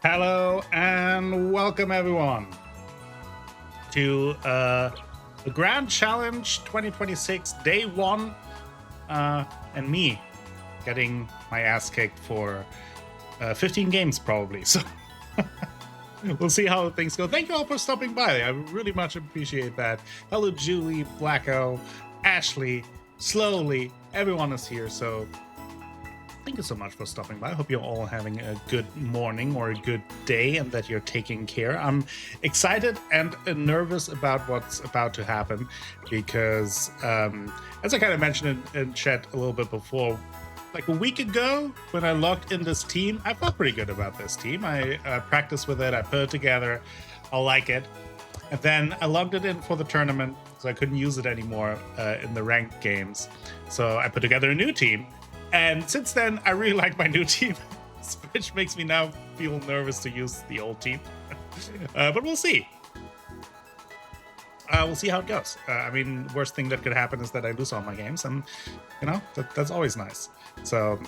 Hello and welcome everyone to the Grand Challenge 2026 Day 1 and me getting my ass kicked for 15 games probably. So we'll see how things go. Thank you all for stopping by. I really much appreciate that. Hello Julie, Blacko, Ashley, Slowly. Everyone is here, so thank you so much for stopping by. I hope you're all having a good morning or a good day and that you're taking care. I'm excited and nervous about what's about to happen because, as I kind of mentioned in chat a little bit before, like a week ago when I logged in this team, I felt pretty good about this team. I practiced with it, I put it together, I like it. And then I logged it in for the tournament, so I couldn't use it anymore in the ranked games. So I put together a new team. And since then, I really like my new team, which makes me now feel nervous to use the old team. But we'll see. We'll see how it goes. I mean, worst thing that could happen is that I lose all my games, and you know that's always nice. So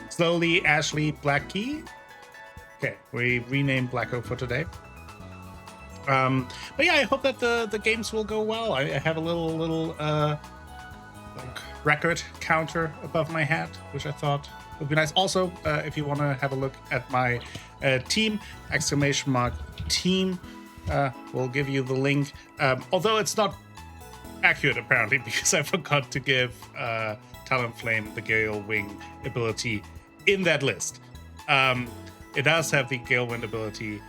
Slowly, Ashley, Black Key. Okay, we renamed Blacko for today. But yeah, I hope that the games will go well. I have a little like record counter above my head, which I thought would be nice. Also, if you want to have a look at my team, !team, we'll give you the link. Although it's not accurate apparently, because I forgot to give Talonflame the Gale Wing ability in that list. It does have the Gale Wind ability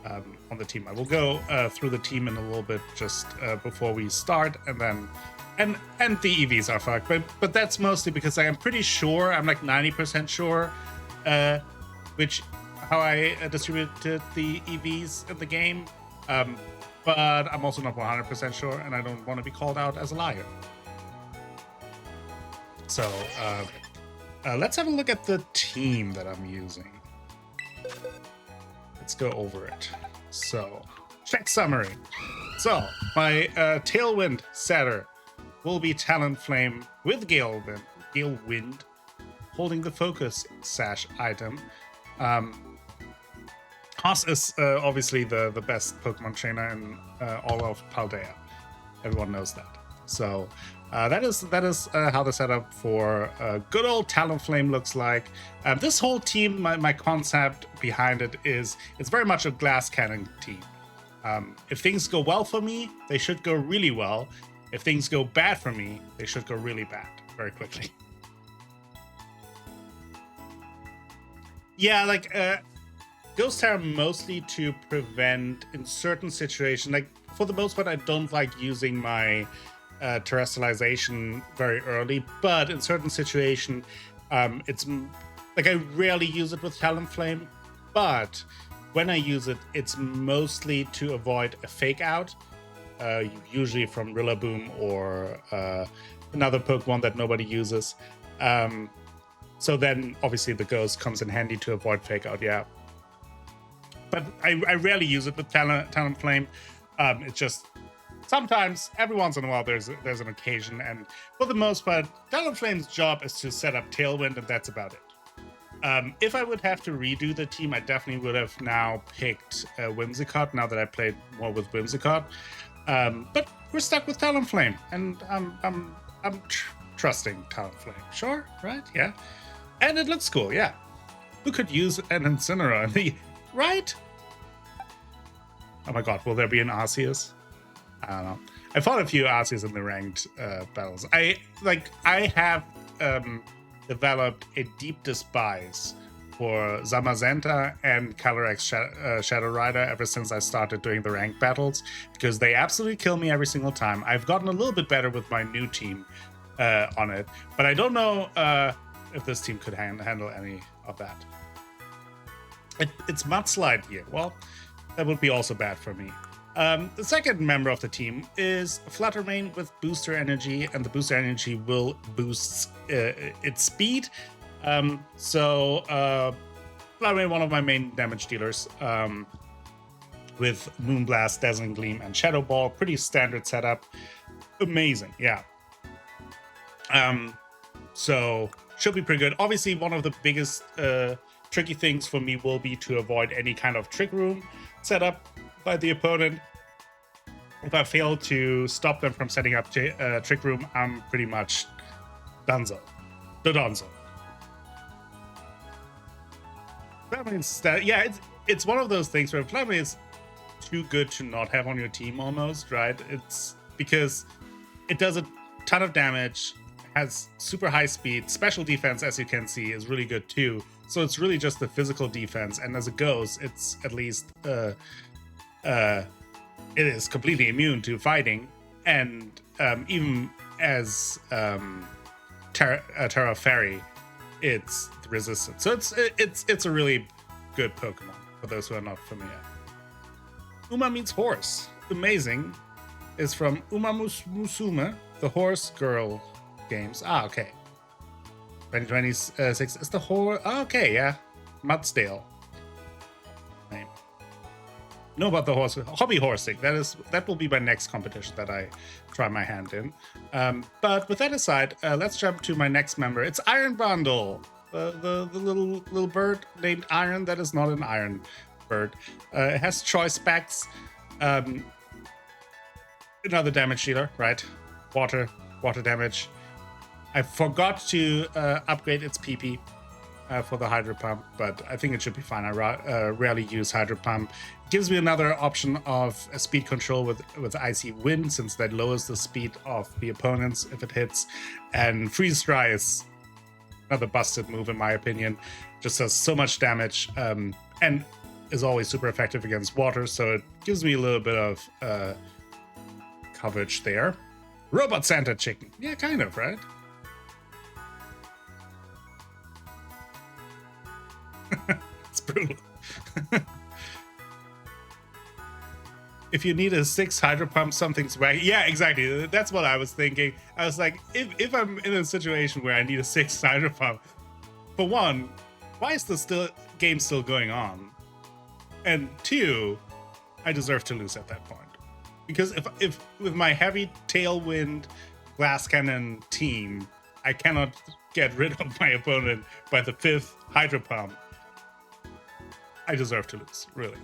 on the team. I will go through the team in a little bit just before we start, and then and the EVs are fucked, but that's mostly because I am pretty sure, I'm like 90% sure how I distributed the EVs in the game, but I'm also not 100% sure, and I don't want to be called out as a liar. So let's have a look at the team that I'm using. Let's go over it. So, check summary. So, my Tailwind setter will be Talonflame with Gale Wind, holding the focus sash item. Haas is obviously the best Pokemon trainer in all of Paldea. Everyone knows that. So that is how the setup for good old Talonflame looks like. This whole team, my concept behind it is it's very much a glass cannon team. If things go well for me, they should go really well. If things go bad for me, they should go really bad very quickly. Yeah, like Ghost Terror mostly to prevent in certain situations. Like for the most part, I don't like using my terrestrialization very early, but in certain situations, it's like I rarely use it with Talonflame, but when I use it, it's mostly to avoid a fake out. Usually from Rillaboom or another Pokemon that nobody uses. So then, obviously, the Ghost comes in handy to avoid Fake Out, yeah. But I rarely use it with Talonflame. It's just sometimes, every once in a while, there's an occasion. And for the most part, Talonflame's job is to set up Tailwind, and that's about it. If I would have to redo the team, I definitely would have now picked Whimsicott, now that I played more with Whimsicott. But we're stuck with Talonflame, and I'm trusting Talonflame. Sure, right? Yeah. And it looks cool, yeah. Who could use an Incineroar? Right? Oh my god, will there be an Arceus? I don't know. I fought a few Arceus in the ranked battles. I have developed a deep despise for Zamazenta and Calyrex Shadow Rider ever since I started doing the ranked battles, because they absolutely kill me every single time. I've gotten a little bit better with my new team on it, but I don't know if this team could handle any of that. It's Mudslide here. Well, that would be also bad for me. The second member of the team is Fluttermane with Booster Energy, and the Booster Energy will boost its speed. Fluttermane, one of my main damage dealers, with Moonblast, Dazzling Gleam, and Shadow Ball. Pretty standard setup. Amazing, yeah. So should be pretty good. Obviously, one of the biggest tricky things for me will be to avoid any kind of trick room set up by the opponent. If I fail to stop them from setting up trick room, I'm pretty much donzo. That means that, yeah, it's one of those things where Flammy is too good to not have on your team almost, right? It's because it does a ton of damage, has super high speed, special defense, as you can see, is really good too. So it's really just the physical defense, and as it goes, it's at least it is completely immune to fighting, and even as Terra Fairy, it's resistant. So it's a really good Pokemon for those who are not familiar. Uma means horse. Amazing is from Uma Musume, the Horse Girl games. Ah, okay. 2026 is the horse. Oh, okay, yeah. Mudsdale. Name. Know about the horse, hobby horsing. That will be my next competition that I try my hand in. But with that aside, let's jump to my next member. It's Iron Bundle, the little bird named Iron. That is not an iron bird. It has choice specs. Another damage dealer, right? Water damage. I forgot to upgrade its PP for the Hydro Pump, but I think it should be fine. I rarely use Hydro Pump. Gives me another option of a speed control with Icy Wind, since that lowers the speed of the opponents if it hits. And Freeze Dry is another busted move in my opinion. Just does so much damage and is always super effective against water, so it gives me a little bit of coverage there. Robot Santa Chicken. Yeah, kind of, right? It's brutal. If you need a 6 Hydro Pump, something's wacky. Yeah, exactly. That's what I was thinking. I was like, if I'm in a situation where I need a 6 Hydro Pump, for one, why is the game still going on? And 2, I deserve to lose at that point. Because if with my heavy Tailwind Glass Cannon team, I cannot get rid of my opponent by the 5th Hydro Pump, I deserve to lose, really.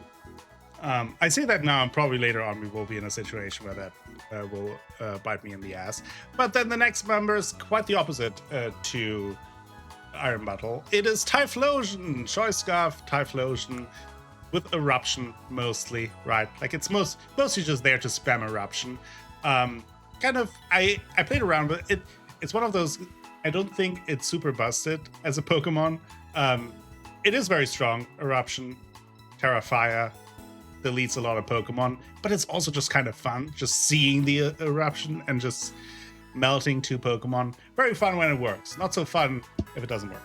I say that now, and probably later on we will be in a situation where that will bite me in the ass. But then the next member is quite the opposite to Iron Battle. It is Typhlosion, Choice Scarf Typhlosion with Eruption mostly, right? Like it's mostly just there to spam Eruption. Kind of, I played around with it. It's one of those, I don't think it's super busted as a Pokemon. It is very strong, Eruption, Terra Fire, deletes a lot of Pokemon, but it's also just kind of fun, just seeing the Eruption and just melting 2 Pokemon. Very fun when it works, not so fun if it doesn't work.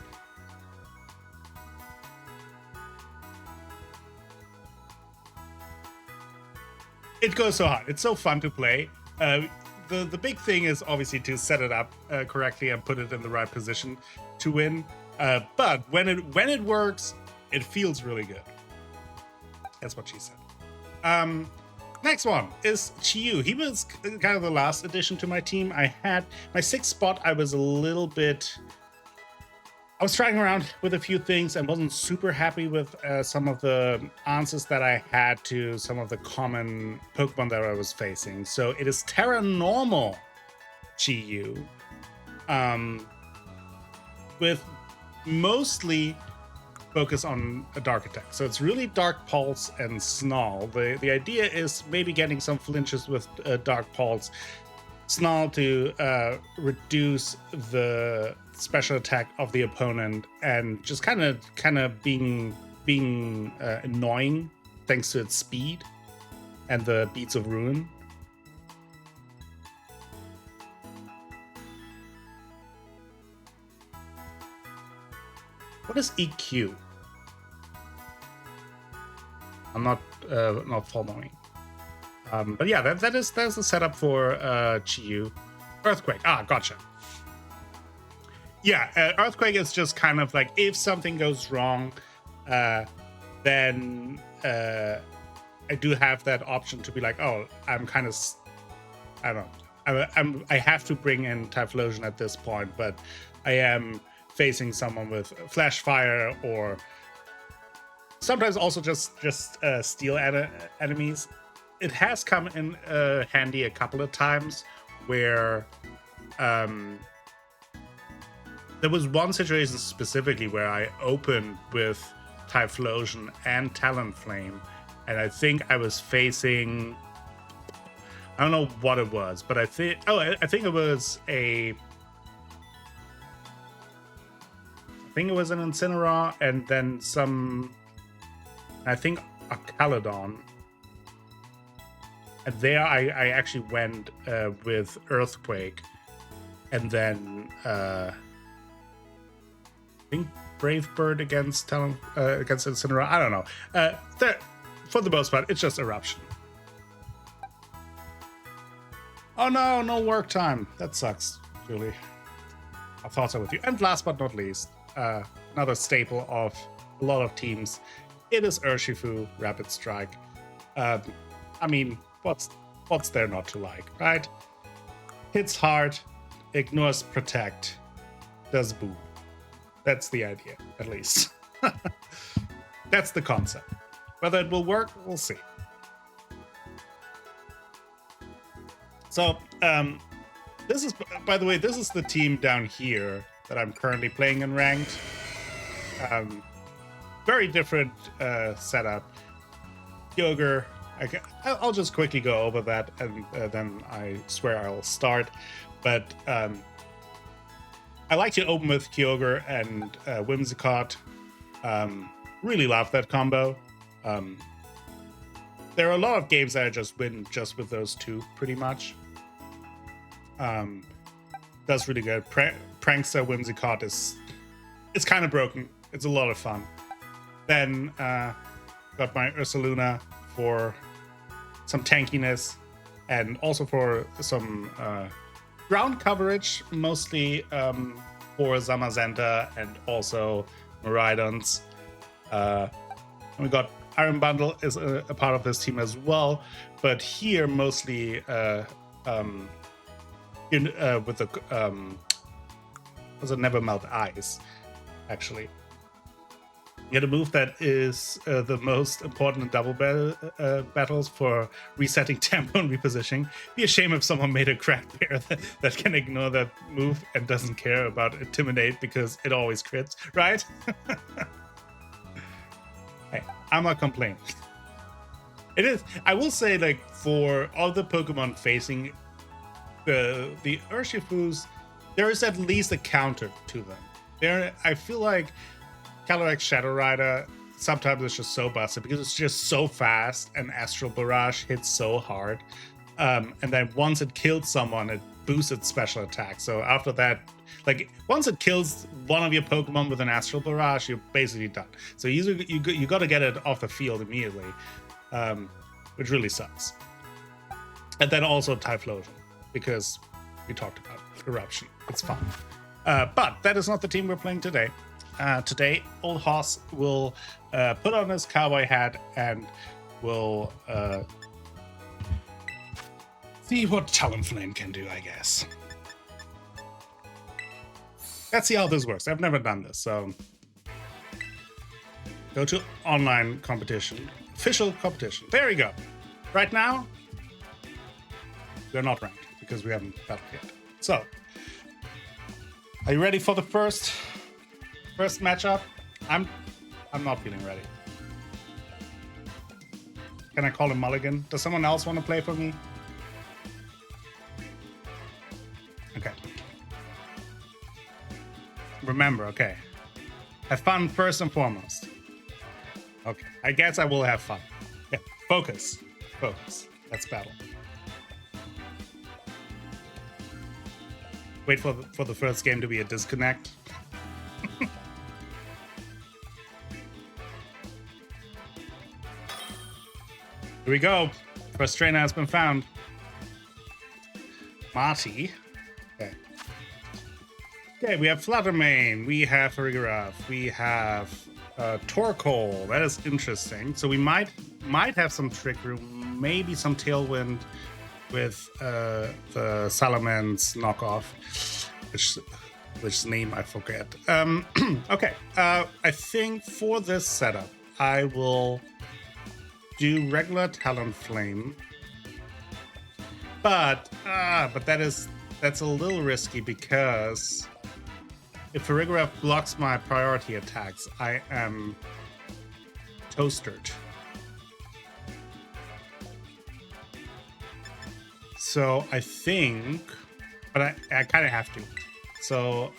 It goes so hard. It's so fun to play. The big thing is obviously to set it up correctly and put it in the right position to win. But when it works, it feels really good. That's what she said. Next one is Chiyu. He was kind of the last addition to my team. I had my 6th spot. I was trying around with a few things and wasn't super happy with some of the answers that I had to some of the common Pokemon that I was facing. So it is Terra Normal Chiyu, with mostly focus on a dark attack. So it's really Dark Pulse and Snarl. The idea is maybe getting some flinches with Dark Pulse, Snarl to reduce the special attack of the opponent, and just kind of being annoying thanks to its speed and the Beats of Ruin. What is EQ? I'm not following. But yeah, that's the setup for Chiyu. Earthquake. Ah, gotcha. Yeah, Earthquake is just kind of like if something goes wrong, then I do have that option to be like, oh, I'm kind of, I don't know, I have to bring in Typhlosion at this point, but I am facing someone with Flash Fire or sometimes also just steal enemies. It has come in handy a couple of times where there was one situation specifically where I opened with Typhlosion and Talonflame, and I think I was facing, I don't know what it was, but I think it was an Incineroar and then some, I think a Caledon. And there I actually went with Earthquake, and then I think Brave Bird against Incineroar. I don't know. For the most part, it's just Eruption. Oh no, no work time. That sucks, Julie. I thought so with you. And last but not least, another staple of a lot of teams, it is Urshifu Rapid Strike. I mean, what's there not to like, right? Hits hard, ignores protect, does boo. That's the idea, at least. That's the concept. Whether it will work, we'll see. So, this is, by the way, this is the team down here that I'm currently playing in ranked. Very different setup. Kyogre, I'll just quickly go over that, and then I swear I'll start. But I like to open with Kyogre and Whimsicott. Really love that combo. There are a lot of games that I just win just with those two, pretty much. That's really good. Prankster Whimsicott it's kind of broken. It's a lot of fun. Then got my Ursaluna for some tankiness and also for some ground coverage, mostly for Zamazenta and also Miraidons. And we got Iron Bundle is a part of this team as well, but here mostly with the was it Never Melt Ice, actually. Get a move that is the most important in double battles for resetting tempo and repositioning. Be a shame if someone made a crack pair that can ignore that move and doesn't care about Intimidate because it always crits, right? Hey, I'm not complaining. It is. I will say, like, for all the Pokemon facing the Urshifus, there is at least a counter to them. I feel like Calyrex Shadow Rider sometimes it's just so busted because it's just so fast and Astral Barrage hits so hard. And then once it kills someone, it boosts its special attack. So after that, like once it kills one of your Pokemon with an Astral Barrage, you're basically done. So you got to get it off the field immediately, which really sucks. And then also Typhlosion, because we talked about Eruption. It's fun. But that is not the team we're playing today. Today, Old Hoss will put on his cowboy hat and will see what Talonflame can do, I guess. Let's see how this works. I've never done this, so go to online competition, official competition. There we go. Right now, we're not ranked because we haven't battled yet. So, are you ready for the first matchup? I'm not feeling ready. Can I call him Mulligan? Does someone else want to play for me? Okay. Remember, okay. Have fun first and foremost. Okay. I guess I will have fun. Yeah. Focus. Focus. Let's battle. Wait for the first game to be a disconnect. Here we go. First trainer has been found. Marty. Okay. Okay, we have Fluttermane. We have Farigiraf. We have Torkoal. That is interesting. So we might have some Trick Room, maybe some Tailwind with the Salamence knockoff, which name I forget. Okay. I think for this setup, I will do regular Talonflame. But that's a little risky because if Farigiraf blocks my priority attacks, I am toastered. So I think, but I kind of have to. So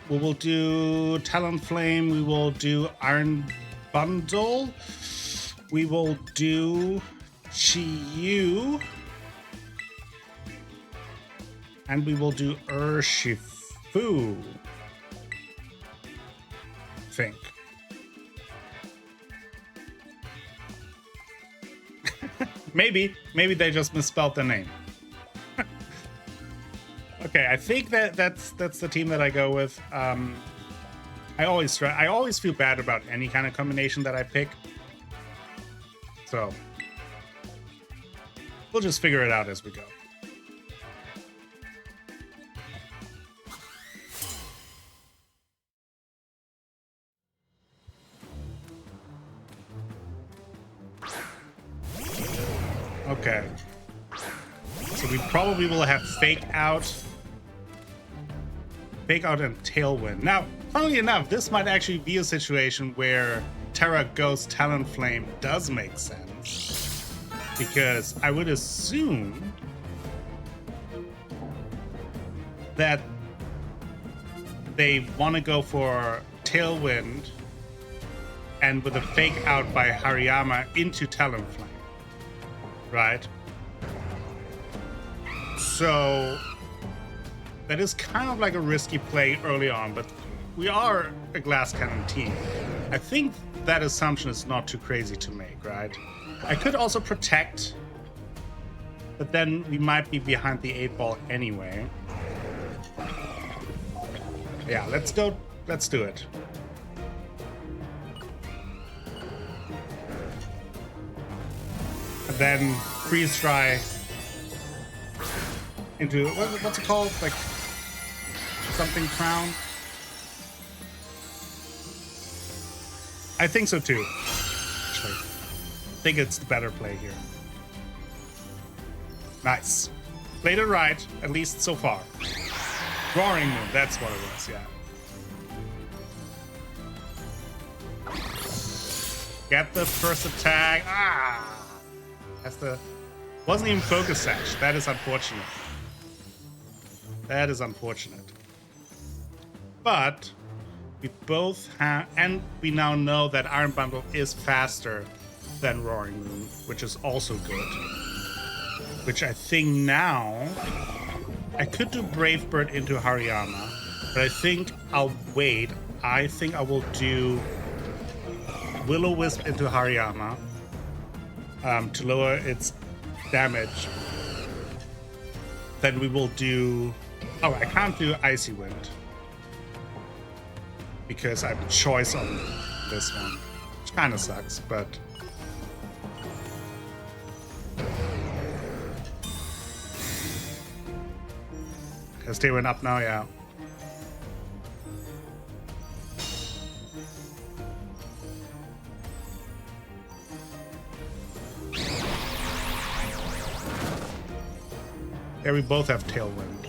we will do Talonflame, we will do Iron Bundle, we will do Chi-Yu, and we will do Urshifu. Think. Maybe they just misspelled the name. Okay, I think that's the team that I go with. I always feel bad about any kind of combination that I pick. So we'll just figure it out as we go. Okay. So we probably will have Fake Out and Tailwind. Now, funnily enough, this might actually be a situation where Terra Ghost Talonflame does make sense. Because I would assume that they want to go for Tailwind and with a Fake Out by Hariyama into Talonflame. Right? So that is kind of like a risky play early on, but we are a glass cannon team. I think that assumption is not too crazy to make, right? I could also protect, but then we might be behind the 8-ball anyway. Yeah, let's do it. And then freeze dry into what's it called? Like something crown? I think so too. Actually, I think it's the better play here. Nice. Played it right, at least so far. Roaring Moon, that's what it was, yeah. Get the first attack. Wasn't even focus sash. That is unfortunate. That is unfortunate. But we both have, and we now know that Iron Bundle is faster than Roaring Moon, which is also good. Which I think now I could do Brave Bird into Hariyama, but I think I'll wait. I think I will do Will-O-Wisp into Hariyama to lower its damage. Then we will do... Oh, I can't do Icy Wind because I have a choice on this one, which kind of sucks, but... Has they went up now? Yeah. Yeah, we both have Tailwind.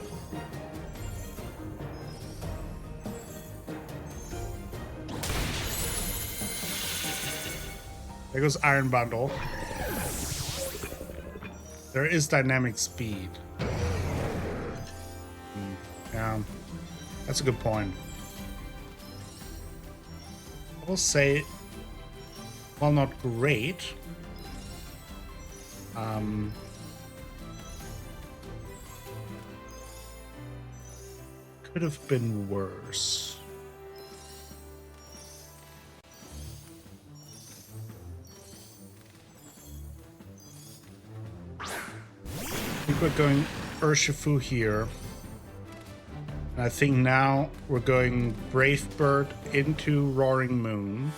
There goes Iron Bundle. There is dynamic speed. Yeah, that's a good point. I will say, well, not great. Could have been worse. I think we're going Urshifu here. And I think now we're going Brave Bird into Roaring Moon.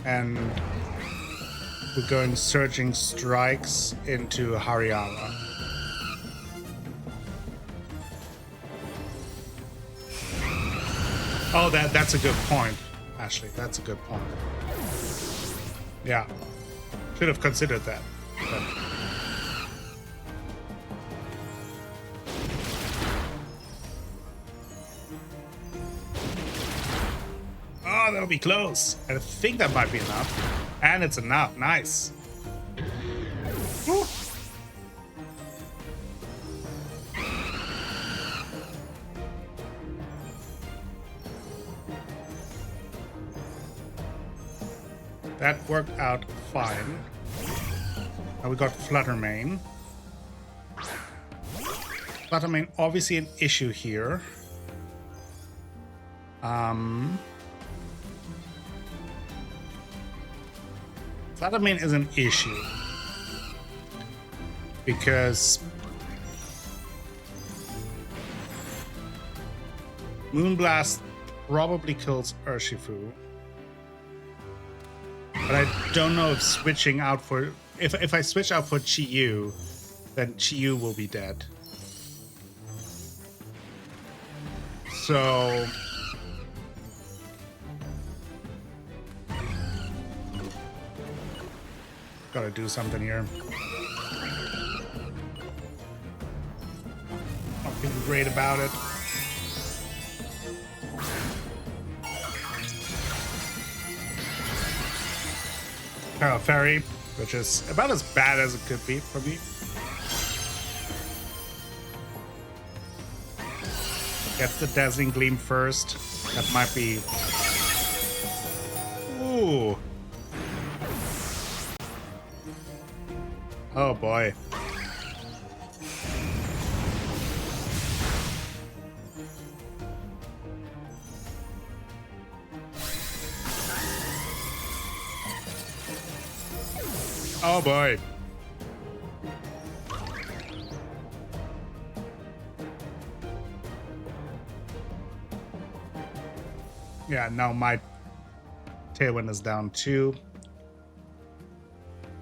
And we're going Surging Strikes into Hariyama. Oh, that's a good point, Ashley. That's a good point. Yeah. Should have considered that. But... Oh, that'll be close. I think that might be enough. And it's enough. Nice. Woo. That worked out fine. Now we got Fluttermane. Fluttermane, obviously an issue here. Fluttermane is an issue. Because Moonblast probably kills Urshifu. But I don't know if switching out for... If I switch out for Chi-Yu, then Chi-Yu will be dead. So... Gotta do something here. Not feeling great about it. Fairy, which is about as bad as it could be for me. Get the Dazzling Gleam first. That might be... Ooh. Oh boy. Oh boy. Yeah, now my Tailwind is down too.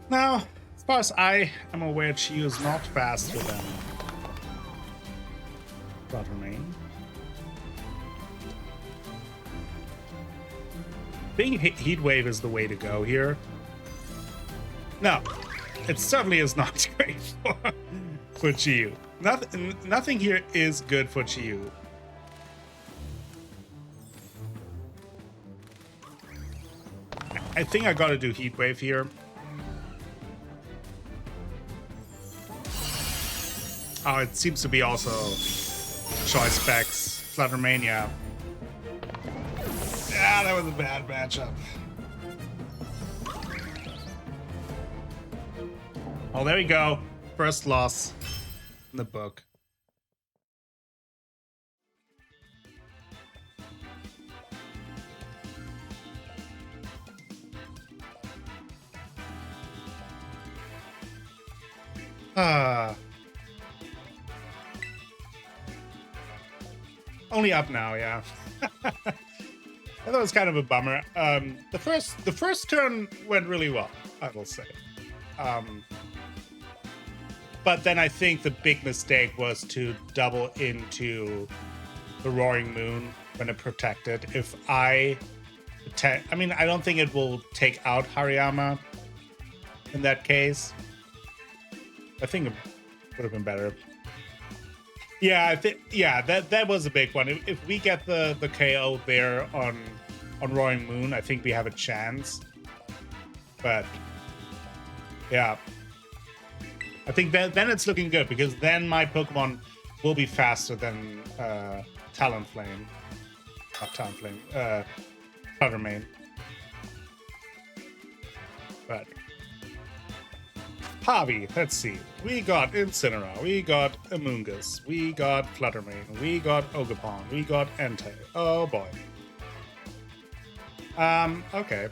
Now, as far as I am aware, Chi-Yu is not faster than Fluttermane. Being Heat Wave is the way to go here. No, it certainly is not great for Chi-Yu. Nothing here is good for Chi-Yu. I think I gotta do Heat Wave here. Oh, it seems to be also Choice Specs, Fluttermane, yeah. Yeah, that was a bad matchup. Oh, there we go. First loss in the book. Only up now, yeah. That was kind of a bummer. The first turn went really well, I will say. But then I think the big mistake was to double into the Roaring Moon when it protected. If I mean, I don't think it will take out Hariyama in that case. I think it would have been better. Yeah, I think that was a big one. If we get the KO there on Roaring Moon, I think we have a chance. But yeah, I think then it's looking good, because then my Pokemon will be faster than Talonflame. Not Talonflame, Fluttermane. But Hobby, let's see. We got Incineroar, we got Amoonguss, we got Fluttermane, we got Ogerpon, we got Entei. Oh boy. Okay.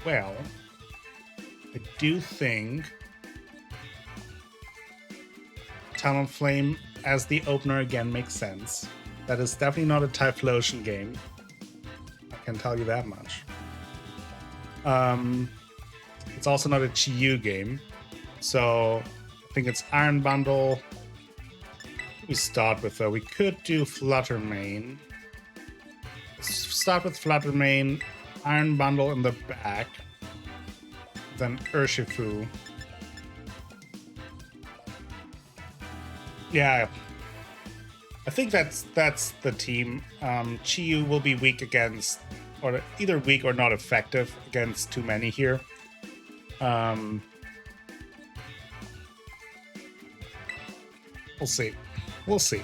Well, I do think Talonflame as the opener again makes sense. That is definitely not a Typhlosion game. I can tell you that much. It's also not a Chi-Yu game. So I think it's Iron Bundle. We start with though. We could do Flutter Mane. Start with Flutter Mane, Iron Bundle in the back, then Urshifu. Yeah, I think that's the team. Chi-Yu will be weak against, or either weak or not effective against too many here. We'll see. We'll see.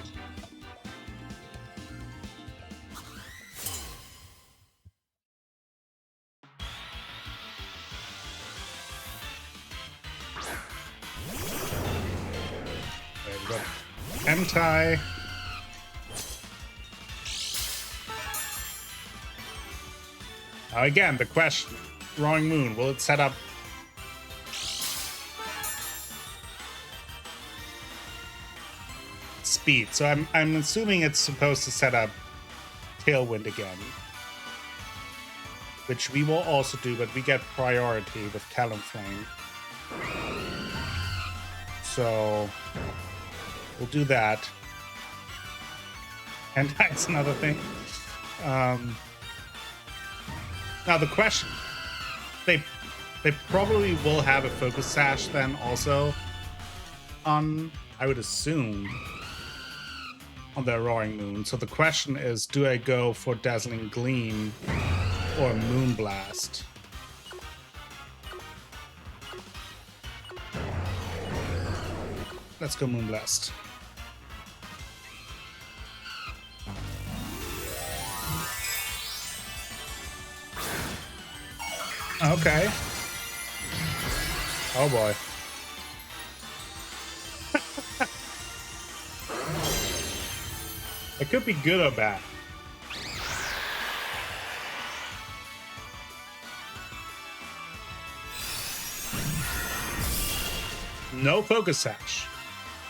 Okay, we got Entei. Now again, the question: Roaring Moon, will it set up? Speed. So I'm assuming it's supposed to set up Tailwind again, which we will also do, but we get priority with Talonflame. So we'll do that. And that's another thing. Now the question, they probably will have a Focus Sash then also on, I would assume, on their Roaring Moon. So the question is, do I go for Dazzling Gleam or Moonblast? Let's go Moonblast. Okay. Oh boy. It could be good or bad. No Focus Sash.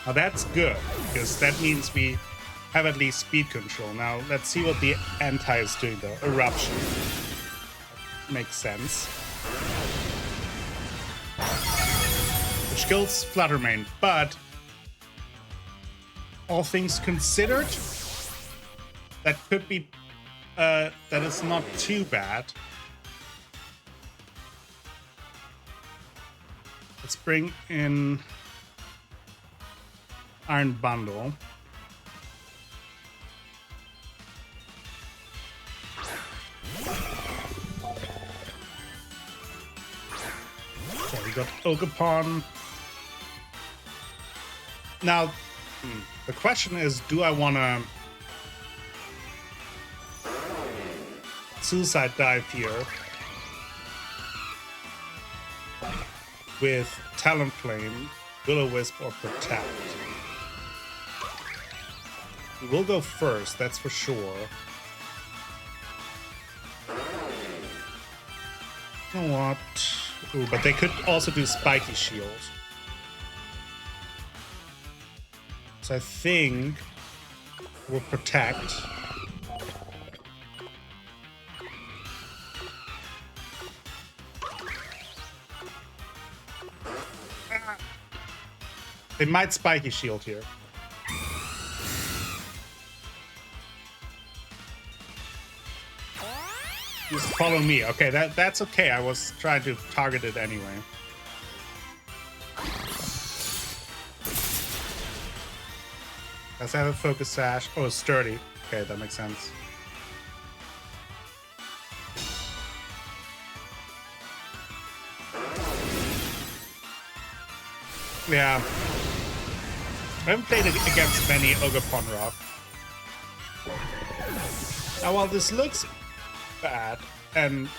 Now that's good, because that means we have at least speed control. Now let's see what the Entei is doing though. Eruption. Makes sense. Which kills Flutter Mane, but all things considered, that could be, that is not too bad. Let's bring in Iron Bundle. Okay, we got Ogerpon. Now, the question is, do I want to Suicide Dive here with Talonflame, Will-O-Wisp, or Protect? We will go first, that's for sure. You know what? Ooh, but they could also do Spiky Shield. So I think we'll Protect. They might Spiky Shield here. Just follow me. Okay, that's okay. I was trying to target it anyway. Does it have a Focus Sash? Oh, Sturdy. Okay, that makes sense. Yeah. I haven't played against many Ogerpon Rock. Now, while this looks bad, and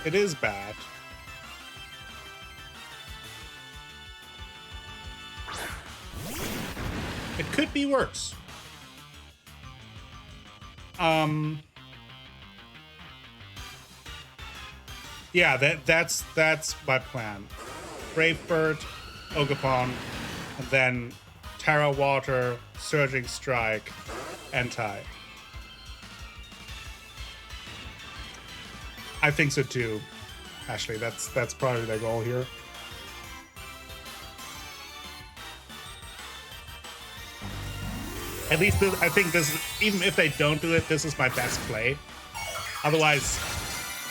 it is bad, it could be worse. Yeah, that's my plan. Brave Bird, Ogerpon, and then Terra Water, Surging Strike, Entei. I think so too, Ashley. That's probably the goal here. At least this, I think this, even if they don't do it, this is my best play. Otherwise,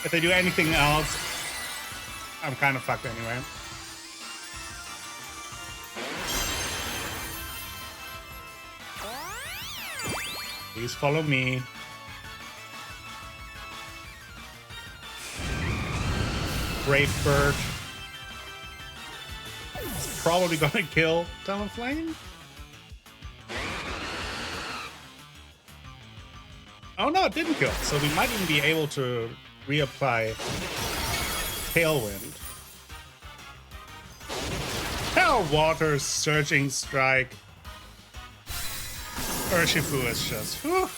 if they do anything else, I'm kind of fucked anyway. Please follow me. Brave Bird. It's probably gonna kill Talonflame. Oh no, it didn't kill. So we might even be able to reapply Tailwind. Hell, Water, Surging Strike. Urshifu is just... Whew.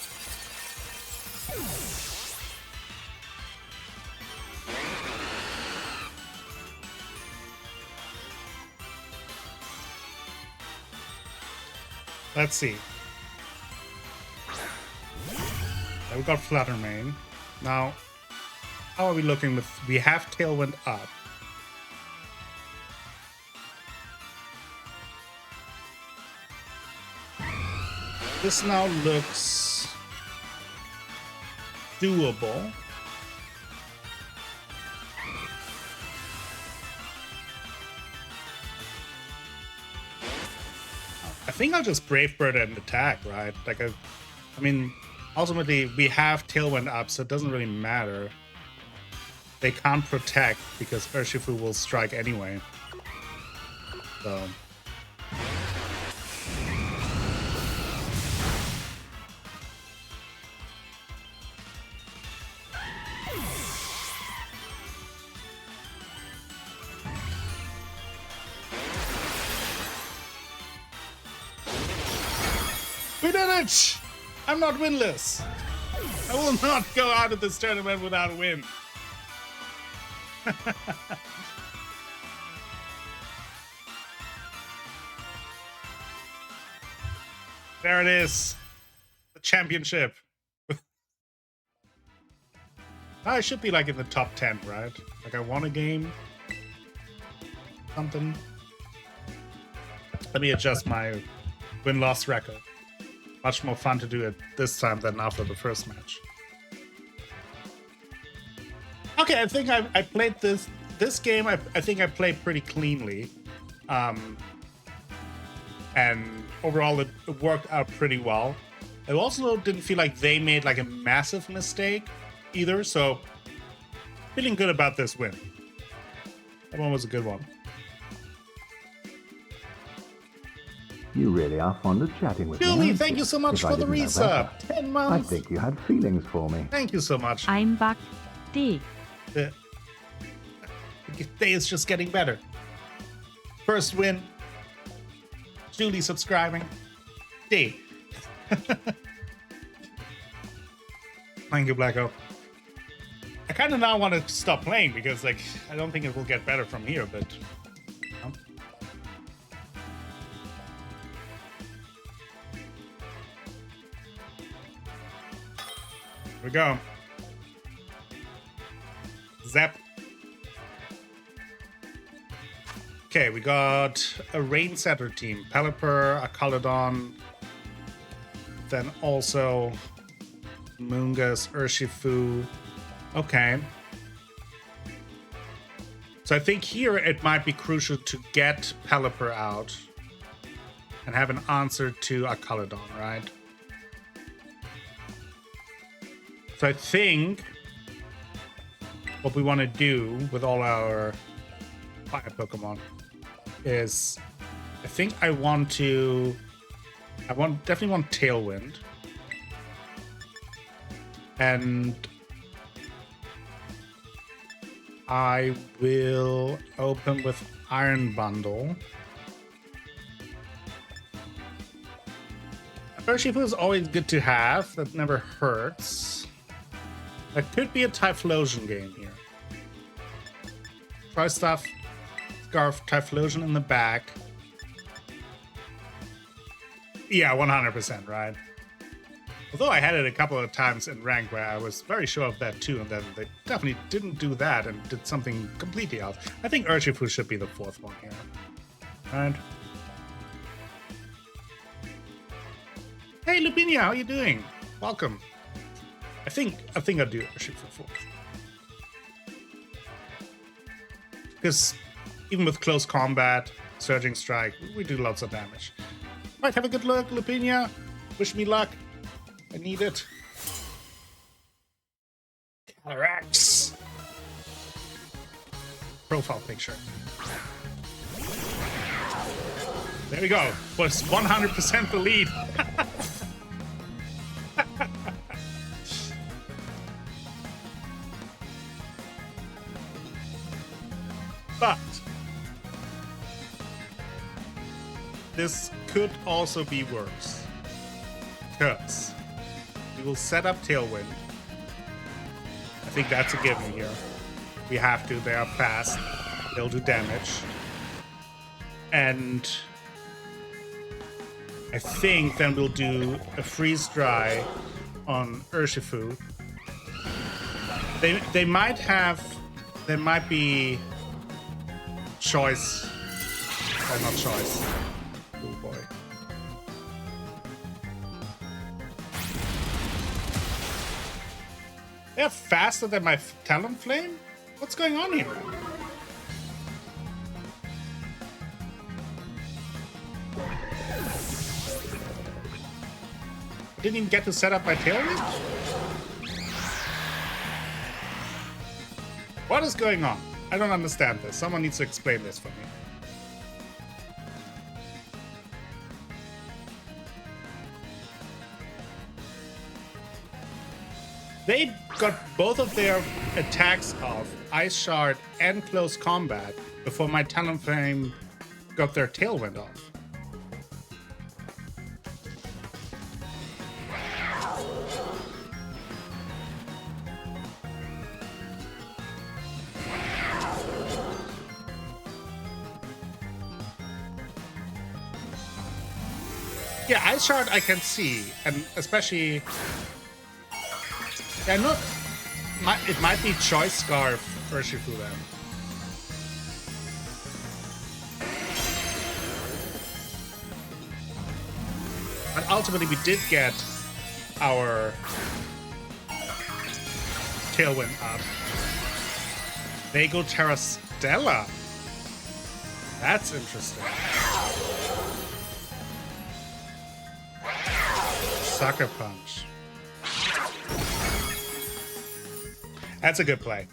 Let's see. We got Fluttermane. Now, how are we looking with... We have Tailwind up. This now looks doable. I think I'll just Brave Bird and attack, right? Like, I mean, ultimately, we have Tailwind up, so it doesn't really matter. They can't protect because Urshifu will strike anyway. So... We did it! I'm not winless. I will not go out of this tournament without a win. There it is. The championship. I should be like in the top 10, right? Like I won a game. Something. Let me adjust my win-loss record. Much more fun to do it this time than after the first match. Okay, I think I played this game. I think I played pretty cleanly, and overall it worked out pretty well. I also didn't feel like they made like a massive mistake either, so feeling good about this win. That one was a good one. You really are fond of chatting with Julie, me. thank you so much for the resub. 10 months. I think you had feelings for me. Thank you so much. I'm back. D. The day is just getting better. First win. Julie subscribing. D. Thank you, Blacko. I kind of now want to stop playing because, like, I don't think it will get better from here, but... You know. Here we go. Zap. Okay, we got a Rain Setter team. Pelipper, Akalodon, then also Moongus, Urshifu. Okay. So I think here it might be crucial to get Pelipper out and have an answer to Akalodon, right? So I think what we want to do with all our fire Pokemon is, I think I definitely want Tailwind. And I will open with Iron Bundle. Urshifu is always good to have. That never hurts. That could be a Typhlosion game here. Try stuff. Scarf, Typhlosion in the back. Yeah, 100%, right? Although I had it a couple of times in rank where I was very sure of that too, and then they definitely didn't do that and did something completely else. I think Urshifu should be the fourth one here. Right? Hey, Lupinia, how you doing? Welcome. I think I'll do Urshifu for 4th. Because even with close combat, surging strike, we do lots of damage. Right, have a good look, Lupinia. Wish me luck. I need it. Cataracts. Profile picture. There we go. Was 100% the lead. But this could also be worse. Because we will set up Tailwind. I think that's a given here. We have to. They are fast. They'll do damage. And I think then we'll do a freeze dry on Urshifu. They might have. There might be choice. Not choice. Oh boy. They're faster than my Talonflame? What's going on here? Didn't even get to set up my Tailwind? What is going on? I don't understand this. Someone needs to explain this for me. They got both of their attacks off, Ice Shard and Close Combat, before my Talonflame got their Tailwind off. Yeah, Ice Shard I can see, and especially... Yeah, no, it might be Choice Scarf Urshifu then. But ultimately we did get our Tailwind up. They go Terra Stella. That's interesting. Sucker Punch. That's a good play.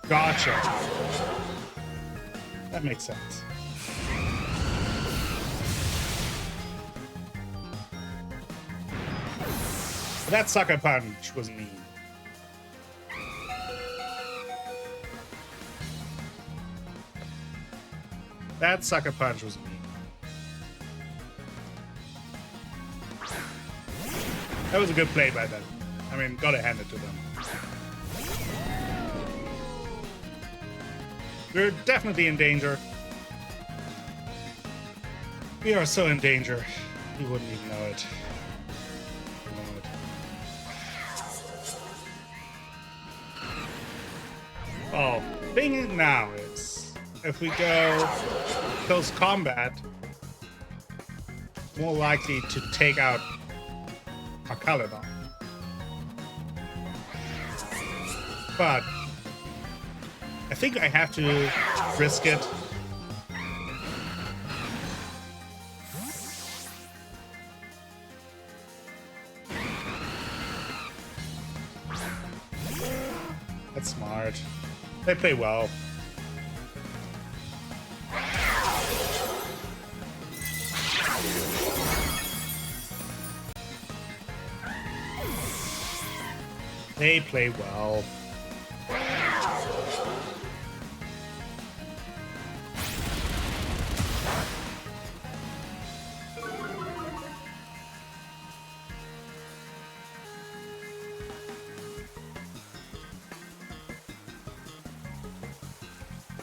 Gotcha. That makes sense. But that Sucker Punch was mean. That Sucker Punch was mean. That was a good play by them. I mean, gotta hand it to them. We're definitely in danger. We are so in danger. You wouldn't even know it. Oh, thing now is, if we go close combat, more likely to take out our Caledon. But I think I have to risk it. That's smart. They play well. They play well.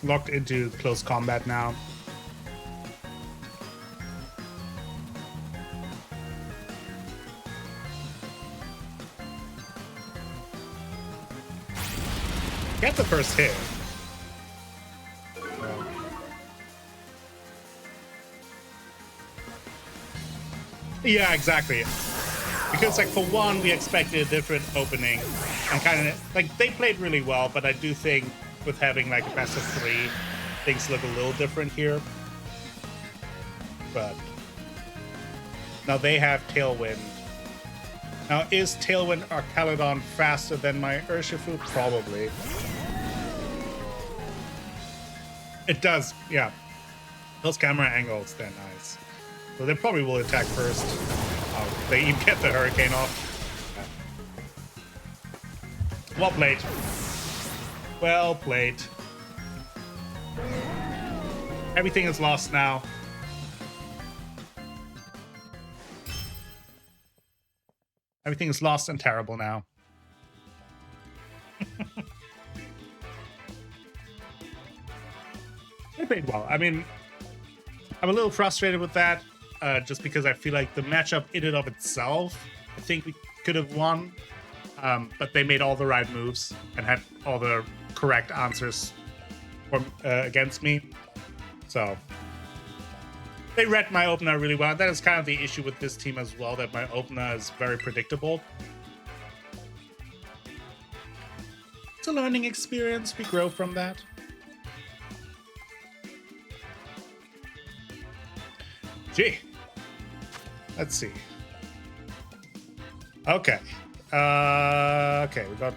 Locked into close combat now. Get the first hit. Yeah, exactly. Because, like, for one, we expected a different opening. And kind of, like, they played really well, but I do think with having, like, a best of 3, things look a little different here. But now they have Tailwind. Now, is Tailwind or Caledon faster than my Urshifu? Probably. It does, yeah. Those camera angles, they're nice. So they probably will attack first. Oh, they even get the Hurricane off. Yeah. Well played. Well played. Everything is lost now. Everything is lost and terrible now. They played well. I mean, I'm a little frustrated with that, just because I feel like the matchup in and of itself, I think we could have won, but they made all the right moves and had all the correct answers against me. So they read my opener really well. That is kind of the issue with this team as well, that my opener is very predictable. It's a learning experience. We grow from that. Gee. Let's see. Okay. Okay, we got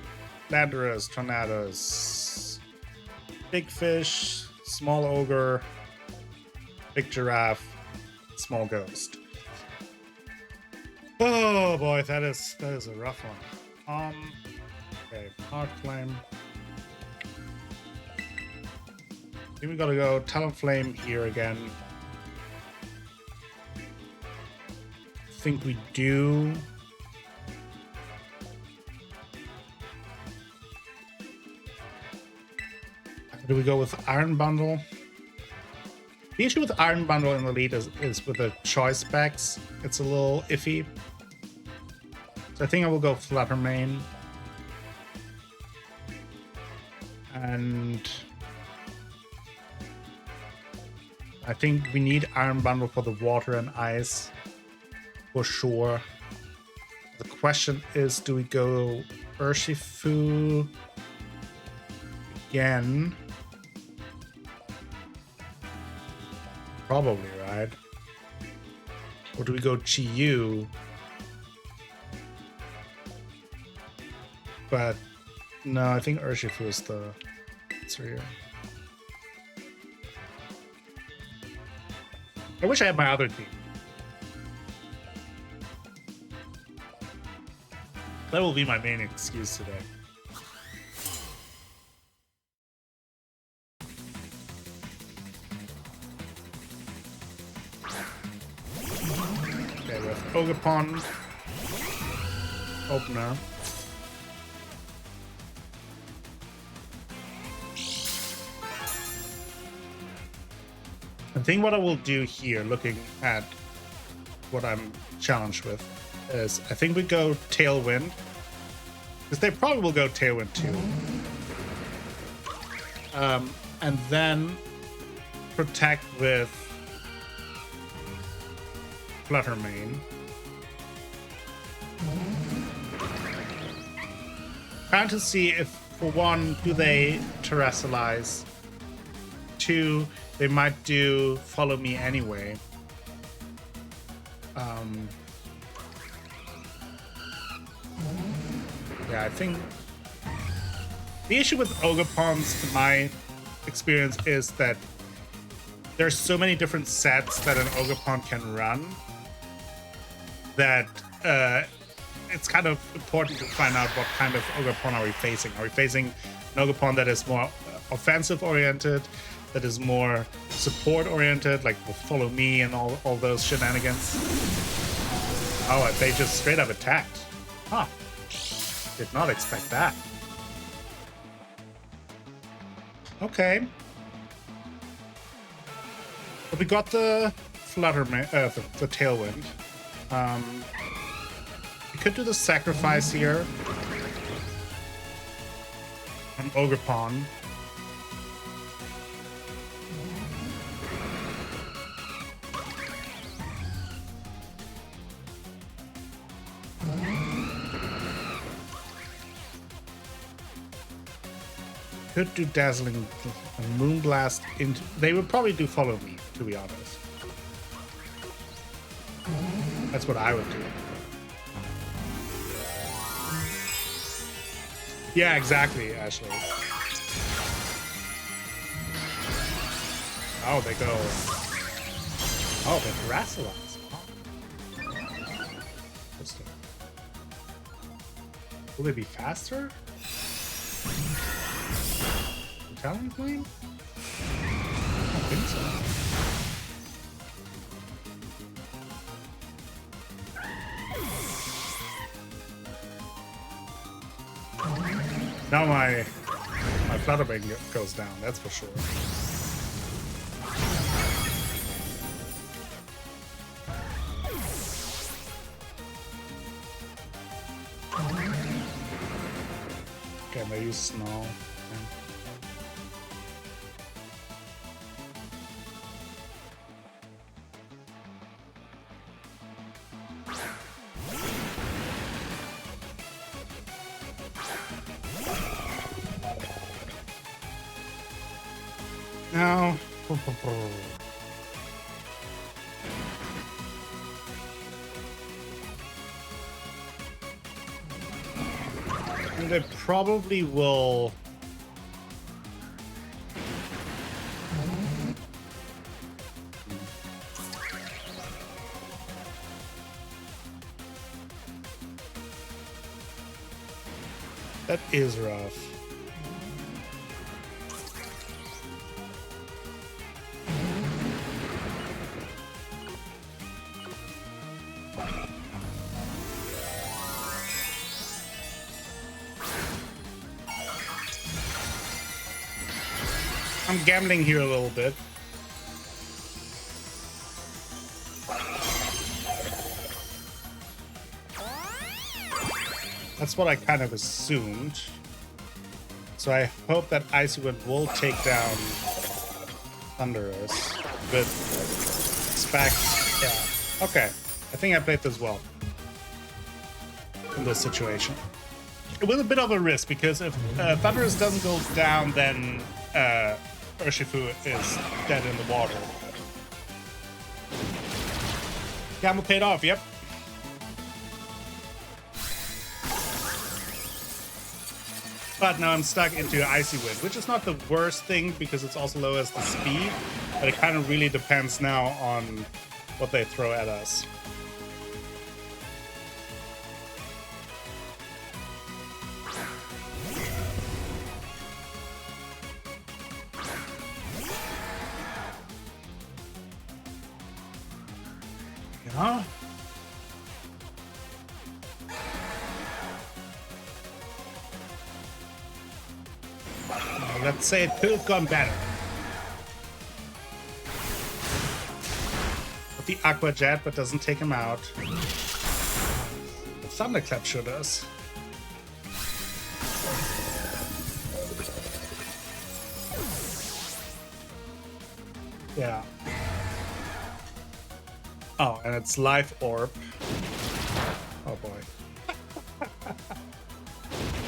Landorus, Tornadoes, Big Fish, Small Ogre, Big Giraffe, Small Ghost. Oh boy, that is a rough one. Okay, Hard Flame. I think we gotta go Talonflame here again. I think we do. Do we go with Iron Bundle? The issue with Iron Bundle in the lead is with the choice specs. It's a little iffy. So I think I will go Flutter Mane. And I think we need Iron Bundle for the water and ice. For sure. The question is, do we go Urshifu again? Probably, right? Or do we go Chi-Yu? But no, I think Urshifu is the answer here. I wish I had my other team. That will be my main excuse today. Okay, we have Ogerpon, Opener. I think what I will do here, looking at what I'm challenged with, is I think we go Tailwind, because they probably will go Tailwind too, and then protect with Flutter Mane. Trying to see if, for one, do they Terrestrialize? 2, they might do Follow Me Anyway. Yeah, I think the issue with Ogerpons, in my experience, is that there's so many different sets that an Ogerpon can run that it's kind of important to find out what kind of Ogerpon are we facing. Are we facing an Ogerpon that is more offensive oriented, that is more support oriented, like will Follow Me and all those shenanigans? Oh, they just straight up attacked. Huh. Did not expect that. Okay. But we got the the Tailwind. We could do the sacrifice here on Ogerpon. could do Dazzling and Moonblast into... They would probably do Follow Me, to be honest. That's what I would do. Yeah, exactly, Ashley. Oh, they go... Oh, they Grassalize. Interesting. Will they be faster? Talon Flame? I don't think so. Now my Flutterbane goes down, that's for sure. Okay, I'm gonna use Snow. Now, and they probably will. That is rough. I'm gambling here a little bit. That's what I kind of assumed. So I hope that Icy Wind will take down Thunderous. But expect, yeah. Okay, I think I played this well in this situation. It was a bit of a risk because if Thunderous doesn't go down, then Urshifu is dead in the water. Gamble paid off, yep. But now I'm stuck into Icy Wind, which is not the worst thing because it's also low as the speed, but it kind of really depends now on what they throw at us. Yeah. Let's say it could have gone better. With the Aqua Jet, but doesn't take him out. The Thunderclap sure does. Yeah. Oh, and it's Life Orb. Oh boy.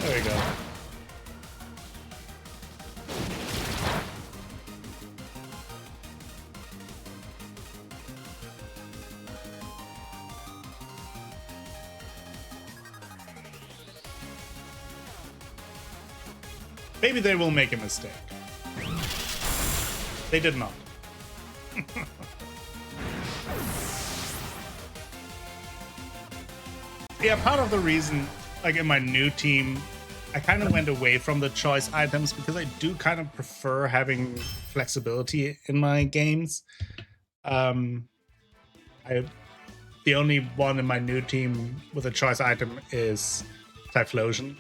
There we go. Maybe they will make a mistake. They did not. Yeah, part of the reason, like in my new team, I kind of went away from the choice items because I do kind of prefer having flexibility in my games. The only one in my new team with a choice item is Typhlosion.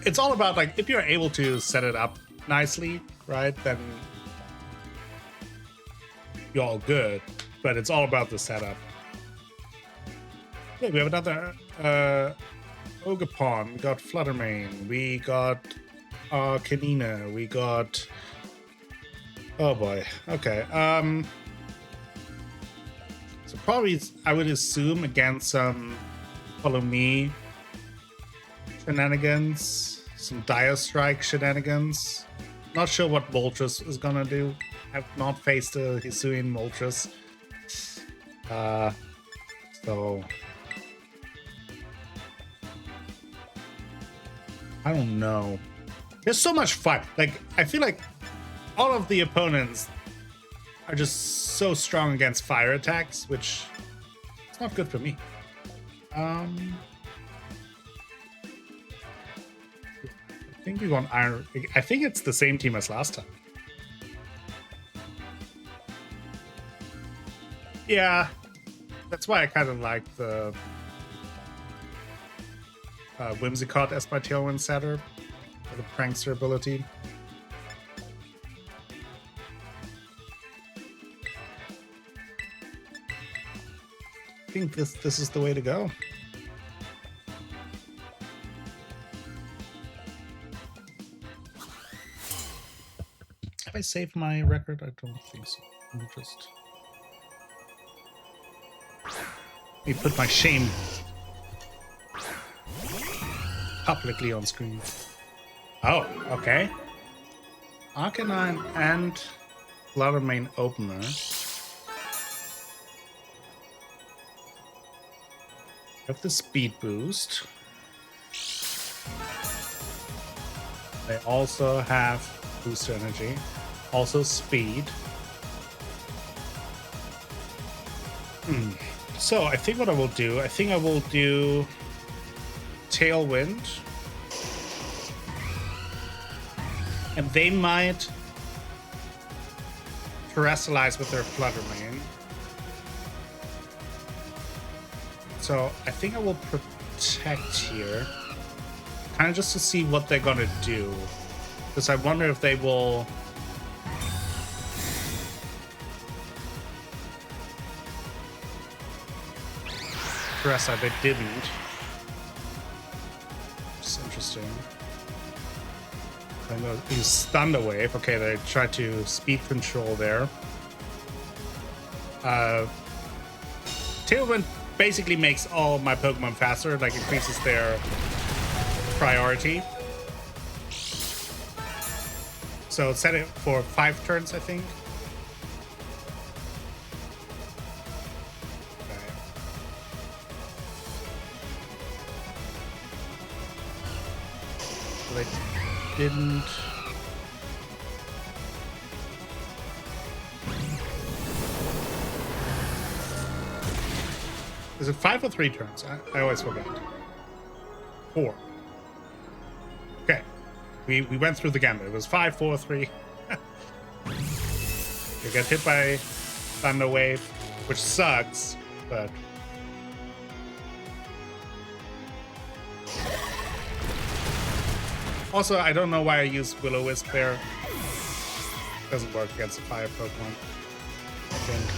It's all about, like, if you're able to set it up nicely, right, then you're all good, but it's all about the setup. Okay, we have another Ogerpon, we got Fluttermane, we got Canina, we got... Oh boy, okay. So So probably, I would assume, against some follow me shenanigans, some Dire Strike shenanigans. Not sure what Moltres is gonna do. I've not faced a Hisuian Moltres. So I don't know. There's so much fun. Like, I feel like all of the opponents are just so strong against fire attacks, which is not good for me. I think we want Iron. I think it's the same team as last time. Yeah, that's why I kind of like the Whimsicott as my Tailwind setter, or the Prankster ability. I think this is the way to go. Have I saved my record? I don't think so. Let me just... Let me put my shame publicly on screen. Oh, okay. Arcanine and Main Opener. Have the speed boost. They also have boost energy. Also speed. So I think what I will do, Tailwind. And they might Terrestrialize with their Flutter Mane. So I think I will protect here. Kind of just to see what they're gonna do. Because I wonder if they will... Terrestrialize, they didn't. It's interesting. I'm gonna use Thunder Wave. Okay, they tried to speed control there. Tailwind basically makes all my Pokemon faster, like increases their priority. So set it for 5 turns, I think. Okay. So they didn't. Is it 5 or 3 turns? I always forget. 4. Okay. We went through the gambit. It was 5, 4, 3. You get hit by Thunder Wave, which sucks, but... Also, I don't know why I use Will-O-Wisp there. Doesn't work against a fire Pokemon, I think.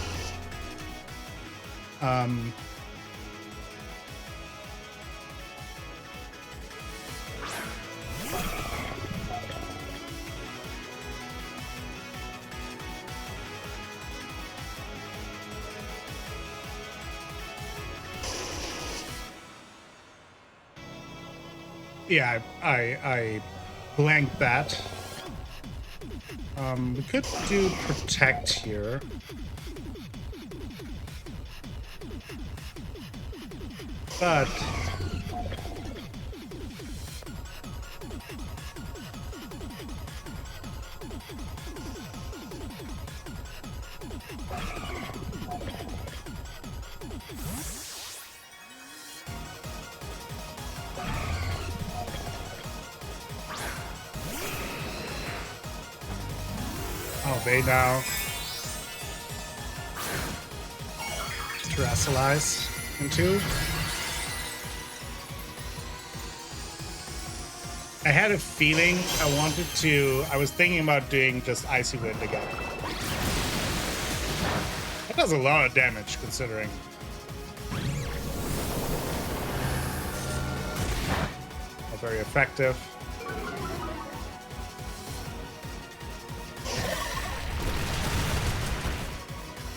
Yeah, I blanked that. We could do Protect here. But... Oh, they now Terrestrialize into. I had a feeling I was thinking about doing just Icy Wind again. That does a lot of damage considering. Not very effective.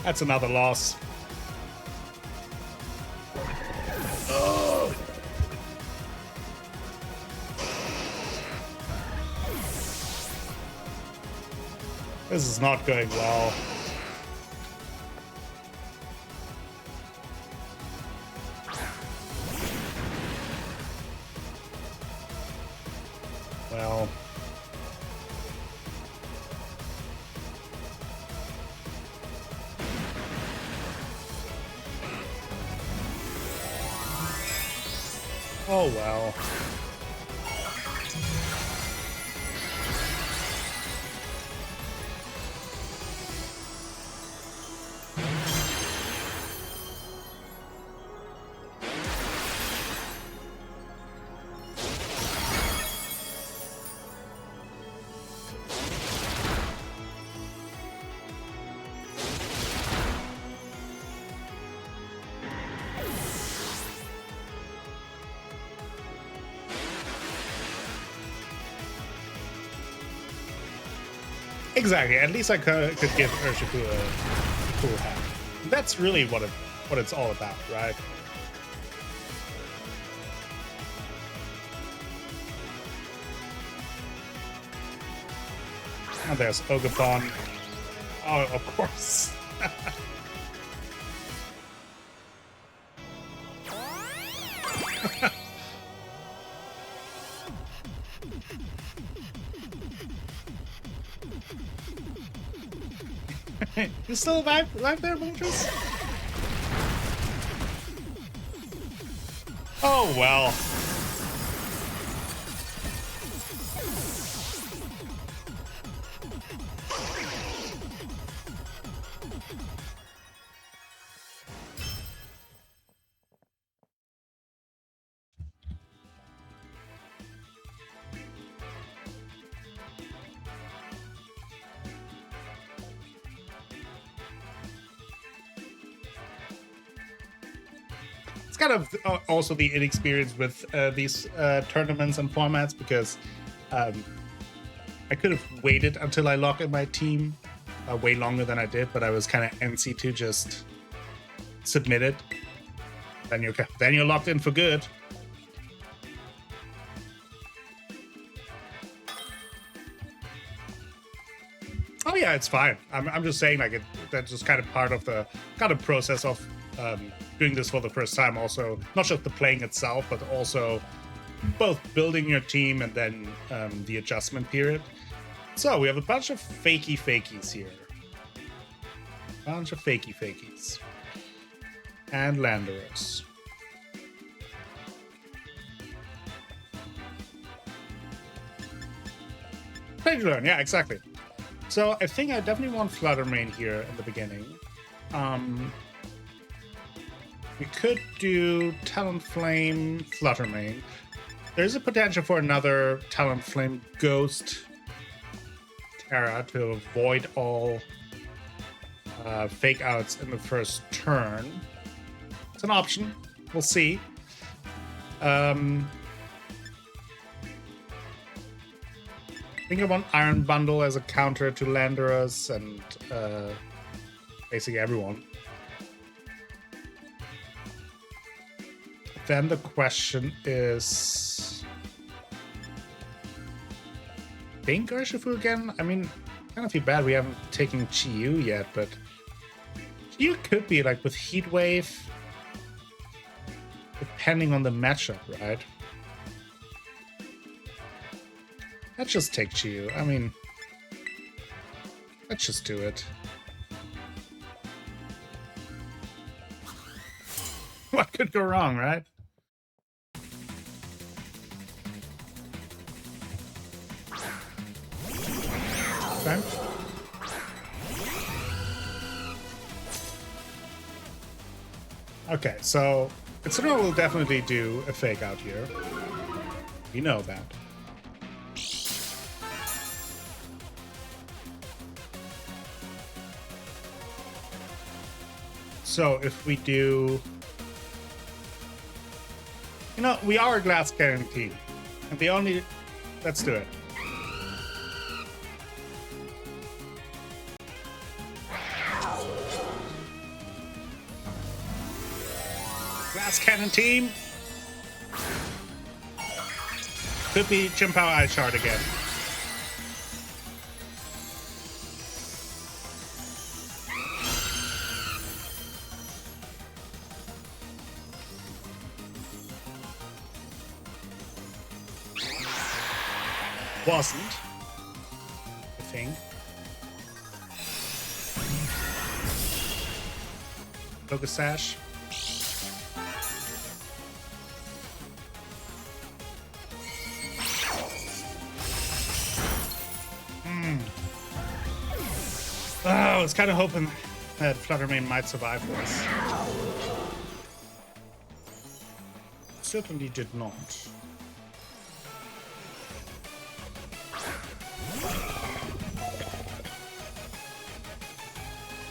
That's another loss. This is not going well. Well. Oh well. Exactly. At least I could give Urshifu a cool hat. That's really what it's all about, right? And there's Ogapon. Oh, of course. You still alive there, Moltres? Oh well. Kind of also the inexperience with these tournaments and formats, because I could have waited until I lock in my team way longer than I did, but I was kind of antsy to just submit it. Then you're locked in for good. Oh yeah, it's fine. I'm just saying, like, that's just kind of part of the process of doing this for the first time. Also, not just the playing itself, but also both building your team and then the adjustment period. So we have a bunch of fakies here. Bunch of fakies. And Landorus. Play to learn, yeah, exactly. So I think I definitely want Fluttermane here in the beginning. We could do Talonflame, Fluttermane. There's a potential for another Talonflame Ghost Terra to avoid all fake outs in the first turn. It's an option. We'll see. I think I want Iron Bundle as a counter to Landorus and basically everyone. Then the question is, think Urshifu again? I mean, kind of feel bad we haven't taken Chi-Yu yet, but Chi-Yu could be like with Heat Wave, depending on the matchup, right? Let's just take Chi-Yu. I mean, let's just do it. What could go wrong, right? Okay. Okay, so Incineroar will definitely do a fake out here. We know that. So if we do... You know, we are a glass cannon team. And the only... Let's do it. Glass cannon team. Could be Chimpow Ice Shard again. wasn't, I think. Focus Sash. Oh, I was kind of hoping that Fluttermane might survive this. Certainly did not.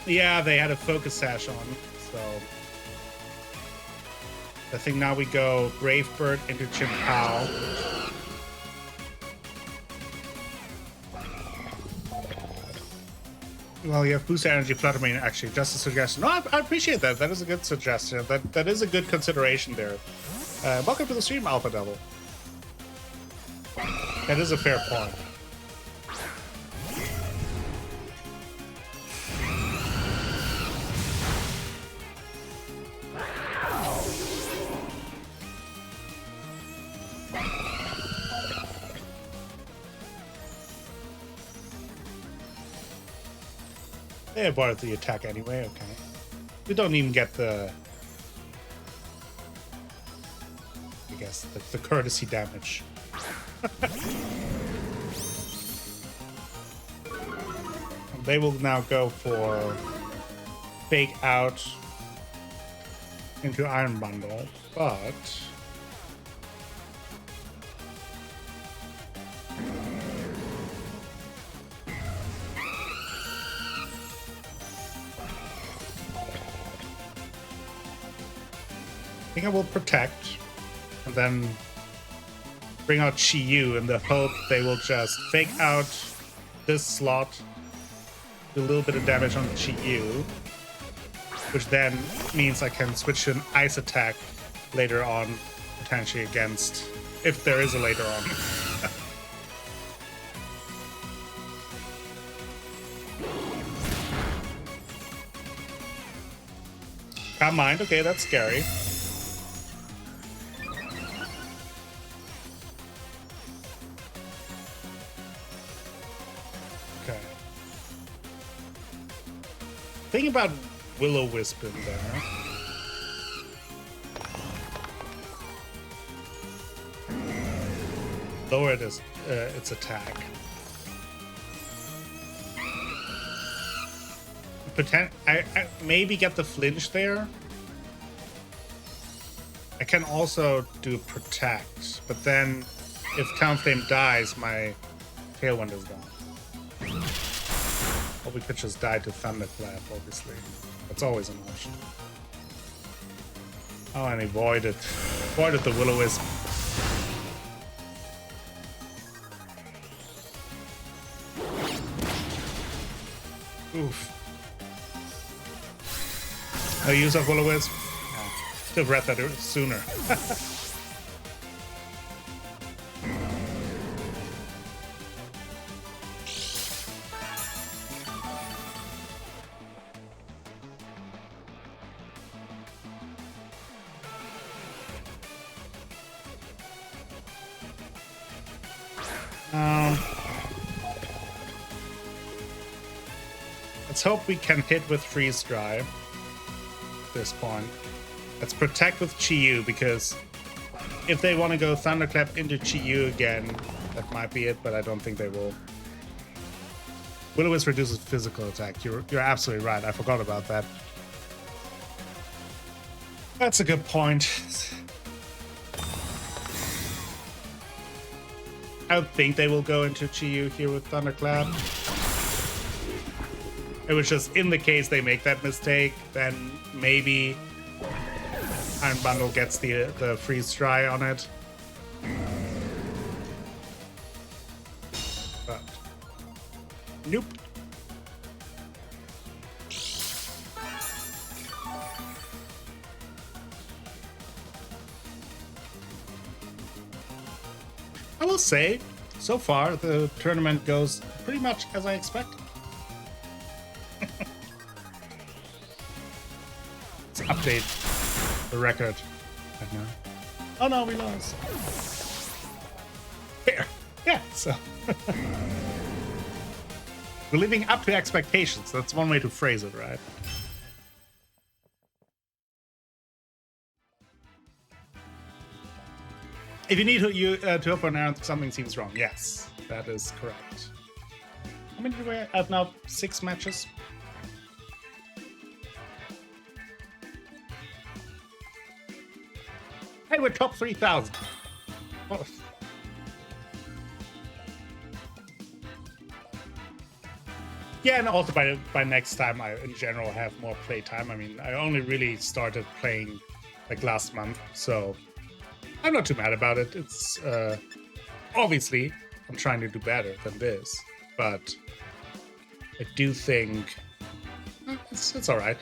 Yeah, they had a Focus Sash on, so I think now we go Brave Bird into Chimpow. Well, you have Boost Energy Fluttermane, actually. Just a suggestion. No, I appreciate that. That is a good suggestion. That is a good consideration there. Welcome to the stream, Alpha Devil. That is a fair point. They avoided the attack anyway, okay. We don't even get the... I guess, the courtesy damage. They will now go for Fake Out into Iron Bundle, but... I think I will protect and then bring out Chi-Yu in the hope they will just fake out this slot, do a little bit of damage on Chi-Yu, which then means I can switch to an ice attack later on, potentially against, if there is a later on. Can't mind, okay, that's scary. Think about Will-O-Wisp in there. Lower its attack. I maybe get the flinch there. I can also do protect, but then if Talonflame dies, my Tailwind is gone. Or we could just die to Thunderclap, obviously. That's always an option. Oh, and he voided the Will-O-Wisp. Oof. No use of Will-O-Wisp? Should have read that sooner. Let's hope we can hit with Freeze Dry at this point. Let's protect with Chi-Yu, because if they want to go Thunderclap into Chi-Yu again, that might be it, but I don't think they will. Will-O-Wisp reduces physical attack. You're absolutely right. I forgot about that. That's a good point. I don't think they will go into Chi-Yu here with Thunderclap. It was just in the case they make that mistake, then maybe Iron Bundle gets the Freeze Dry on it. But nope. I will say, so far the tournament goes pretty much as I expected. Let's update the record right now. Oh no, we lost. Fair. Yeah, so we're living up to expectations. That's one way to phrase it, right? If you need to help an errand, something seems wrong. Yes, that is correct. How many do we have now? 6 matches. Hey, we're top 3,000. Oh. Yeah, and also by next time, I in general have more play time. I mean, I only really started playing like last month, so I'm not too mad about it. It's obviously I'm trying to do better than this, but I do think it's all right.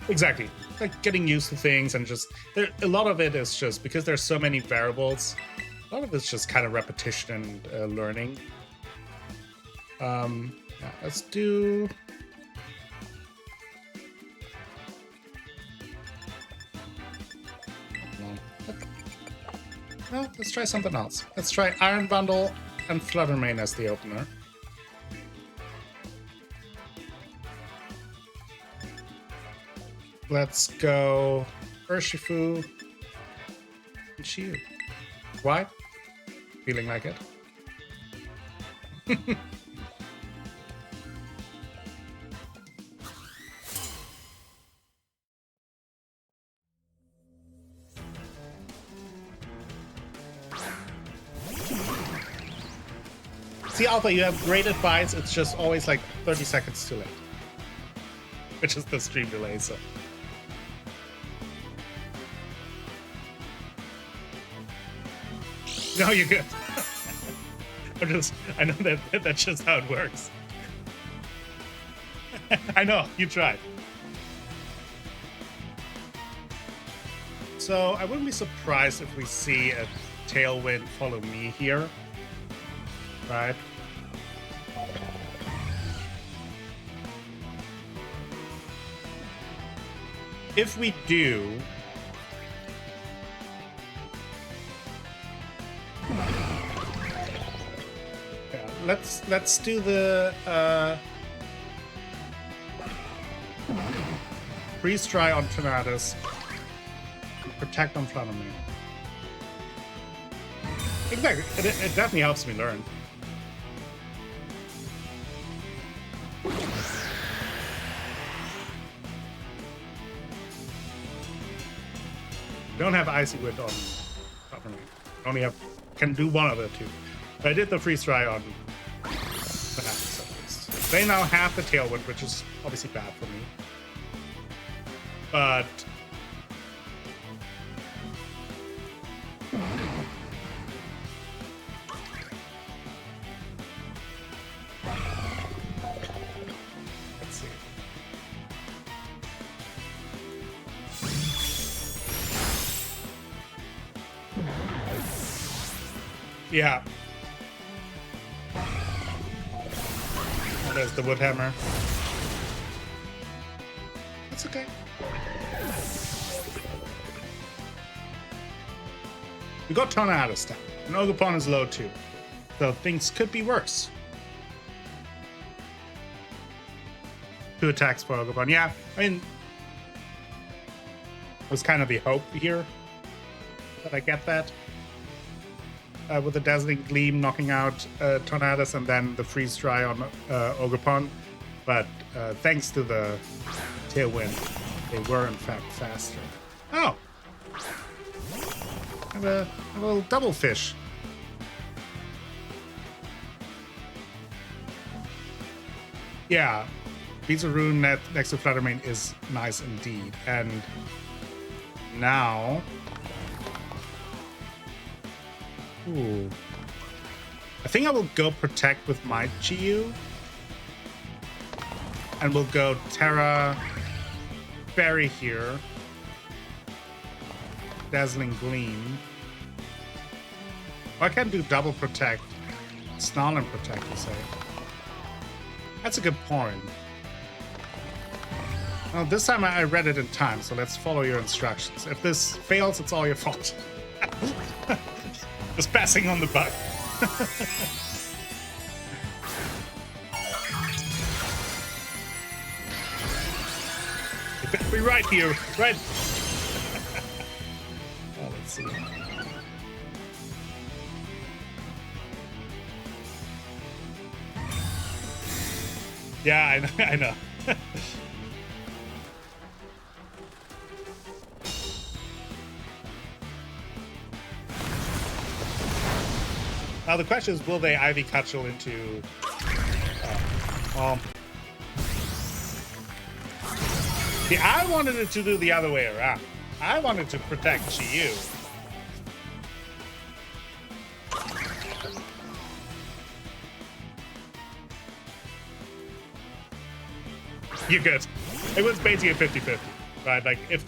Exactly, like getting used to things, and just a lot of it is just because there's so many variables. A lot of it's just kind of repetition and learning. Yeah, let's do. No, let's try something else. Let's try Iron Bundle and Fluttermane as the opener. Let's go Urshifu and Shiyu. Why? Feeling like it? See, Alpha, you have great advice. It's just always like 30 seconds too late. Which is the stream delay, so. No, you're good. I know that's just how it works. I know, you tried. So I wouldn't be surprised if we see a Tailwind follow me here. Right? If we do, yeah, let's do the freeze dry on Tornadus, protect on Fluttermane. Exactly, it definitely helps me learn. Don't have Icy Wind on Fluttermane. Only can do one of the two. But I did the freeze dry on Tornadus at least. They now have the Tailwind, which is obviously bad for me. But let's see. Yeah. And there's the wood hammer. It's okay. We got Tornadus down, and Ogerpon is low too, so things could be worse. 2 attacks for Ogerpon. Yeah, I mean, it was kind of the hope here that I get that. With the Dazzling Gleam knocking out Tornadus and then the freeze dry on Ogerpon. But thanks to the Tailwind, they were in fact faster. Oh! I have a little double fish. Yeah, Pizza Rune next to Fluttermane is nice indeed. And now... Ooh. I think I will go Protect with my Chiyu. And we'll go Terra Fairy here. Dazzling Gleam. Oh, I can do double Protect. Snarl and Protect, you say. That's a good point. Well, this time I read it in time, so let's follow your instructions. If this fails, it's all your fault. Just passing on the buck. You better be right here, right? Oh, let's see. Yeah, I know. Now the question is, will they Ivy Cudgel into... See, I wanted it to do the other way around. I wanted to protect Chiyu. You're good. It was basically a 50-50, right? Like, if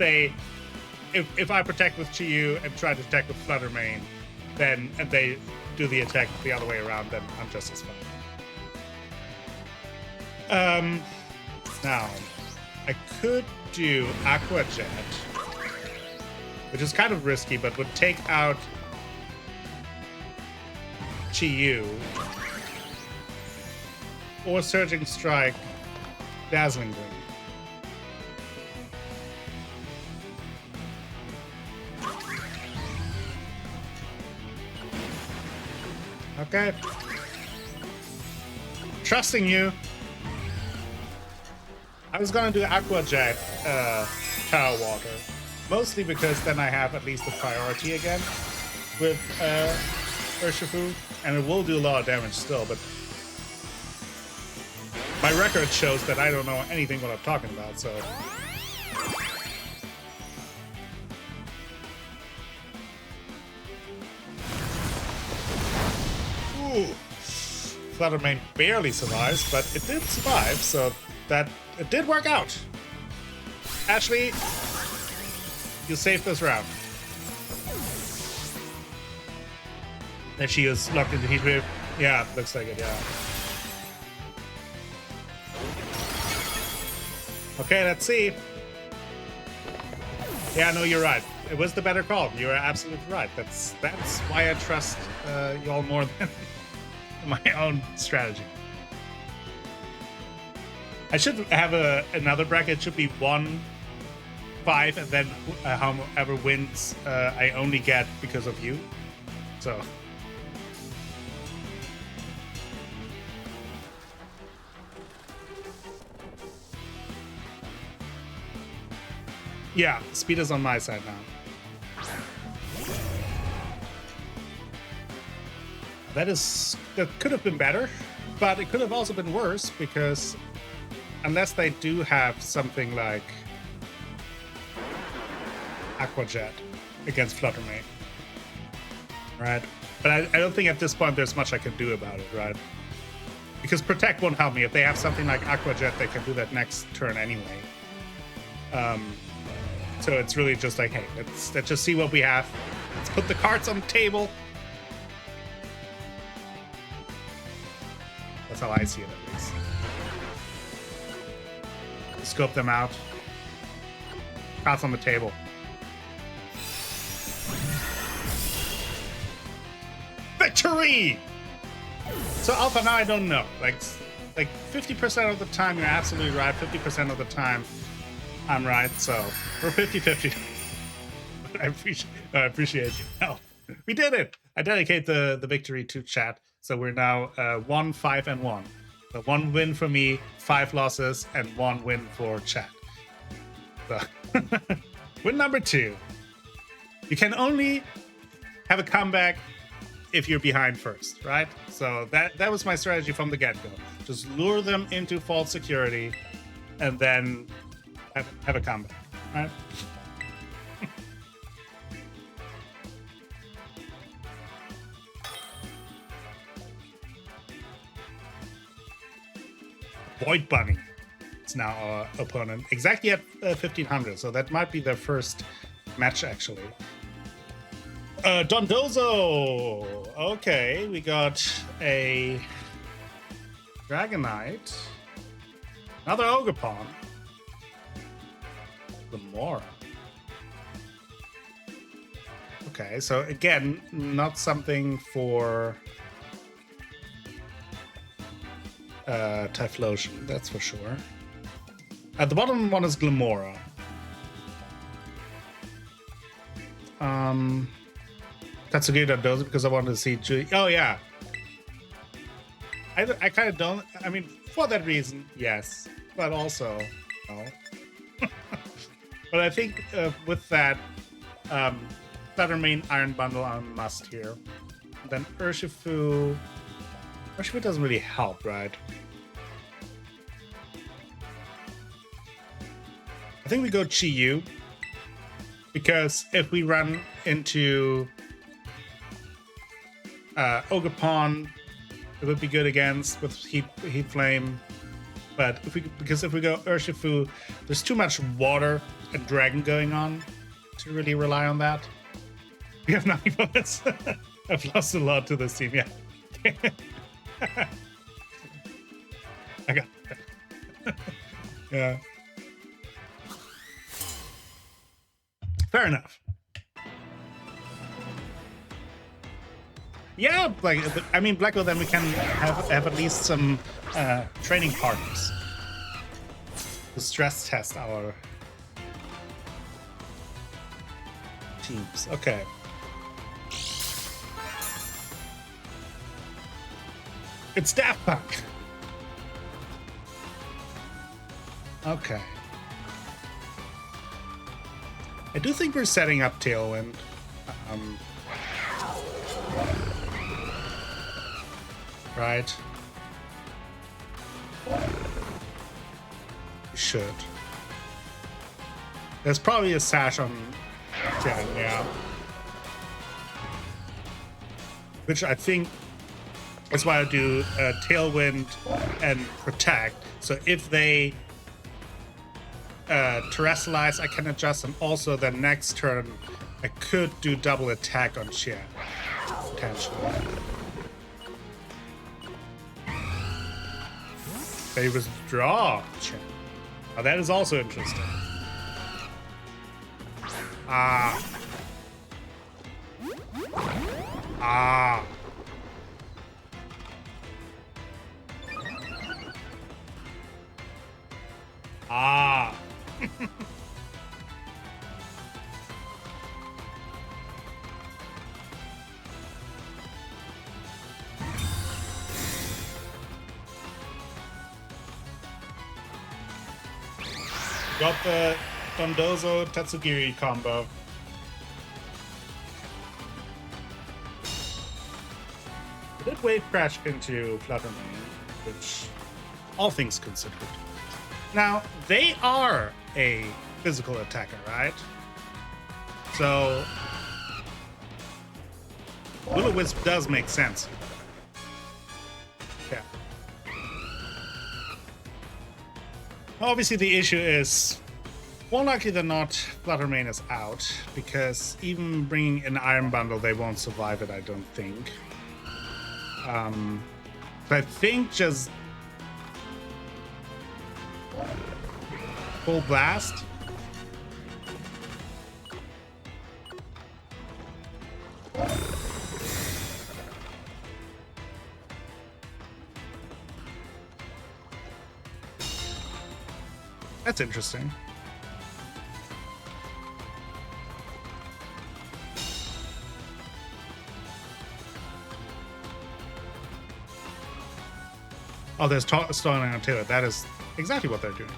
I protect with Chiyu and try to attack with Fluttermane, then and they do the attack the other way around, then I'm just as fine. Now, I could do Aqua Jet, which is kind of risky, but would take out Chiyu, or Surging Strike, Dazzling Gleam. Okay. Trusting you. I was gonna do Aqua Jet Tower Water, mostly because then I have at least a priority again with Urshifu, and it will do a lot of damage still, but my record shows that I don't know anything what I'm talking about, so... Ooh. Fluttermane barely survives, but it did survive, so that it did work out. Ashley, you saved this round. And she is locked into heat wave. Yeah, looks like it, yeah. Okay, let's see. Yeah, no, you're right. It was the better call. You are absolutely right. That's why I trust y'all more than my own strategy. I should have another bracket. It should be 1, 5, and then however wins I only get because of you. So. Yeah, speed is on my side now. That could have been better, but it could have also been worse, because unless they do have something like Aqua Jet against Fluttermane, right? But I don't think at this point there's much I can do about it, right? Because Protect won't help me. If they have something like Aqua Jet, they can do that next turn anyway. So it's really just like, hey, let's just see what we have. Let's put the cards on the table. That's how I see it, at least. Scope them out. Cards on the table. Victory! So Alpha, now I don't know. Like 50% of the time you're absolutely right. 50% of the time I'm right. So we're 50-50. I appreciate your help. We did it. I dedicate the victory to chat. So we're now 1, 5, and 1. So 1 win for me, 5 losses, and 1 win for chat. So win number 2. You can only have a comeback if you're behind first, right? So that was my strategy from the get-go. Just lure them into false security and then have a comeback, right? Void Bunny is now our opponent, exactly at 1500, so that might be their first match, actually. Dondozo! Okay, we got a Dragonite, another Ogerpon, Lamora. Okay, so again, not something for Typhlosion, that's for sure. At the bottom one is Glamora. Tatsugiri does it because I wanted to see Julie. Oh yeah. I kind of don't. I mean, for that reason, yes, but also no. But I think with that, Fluttermane Iron Bundle are a must here. Then Urshifu doesn't really help, right? I think we go Chi-Yu, because if we run into Ogerpon, it would be good against with Heat Flame. But if we go Urshifu, there's too much water and dragon going on to really rely on that. We have 90 points. I've lost a lot to this team, yeah. I got that. Yeah. Fair enough. Yeah, like I mean, Blacko, then we can have at least some training partners to stress test our teams. Okay. It's Daft Punk. Okay. I do think we're setting up Tailwind. Right. We should. There's probably a sash on 10, yeah. Which I think that's why I do Tailwind and Protect. So if they Terrestrialize, I can adjust, and also the next turn I could do double attack on Chen, potentially. They withdraw Chen. Oh, that is also interesting. Ah. Ah. Ah. Got the Dondozo Tatsugiri combo. I did wave crash into Fluttermane, which, all things considered. Now, they are a physical attacker, right? So, Will-O-Wisp does make sense. Yeah. Obviously, the issue is, more likely than not, Fluttermane is out, because even bringing an Iron Bundle, they won't survive it, I don't think. So I think just full blast. That's interesting. Oh, there's Stone on Taylor. That is exactly what they're doing.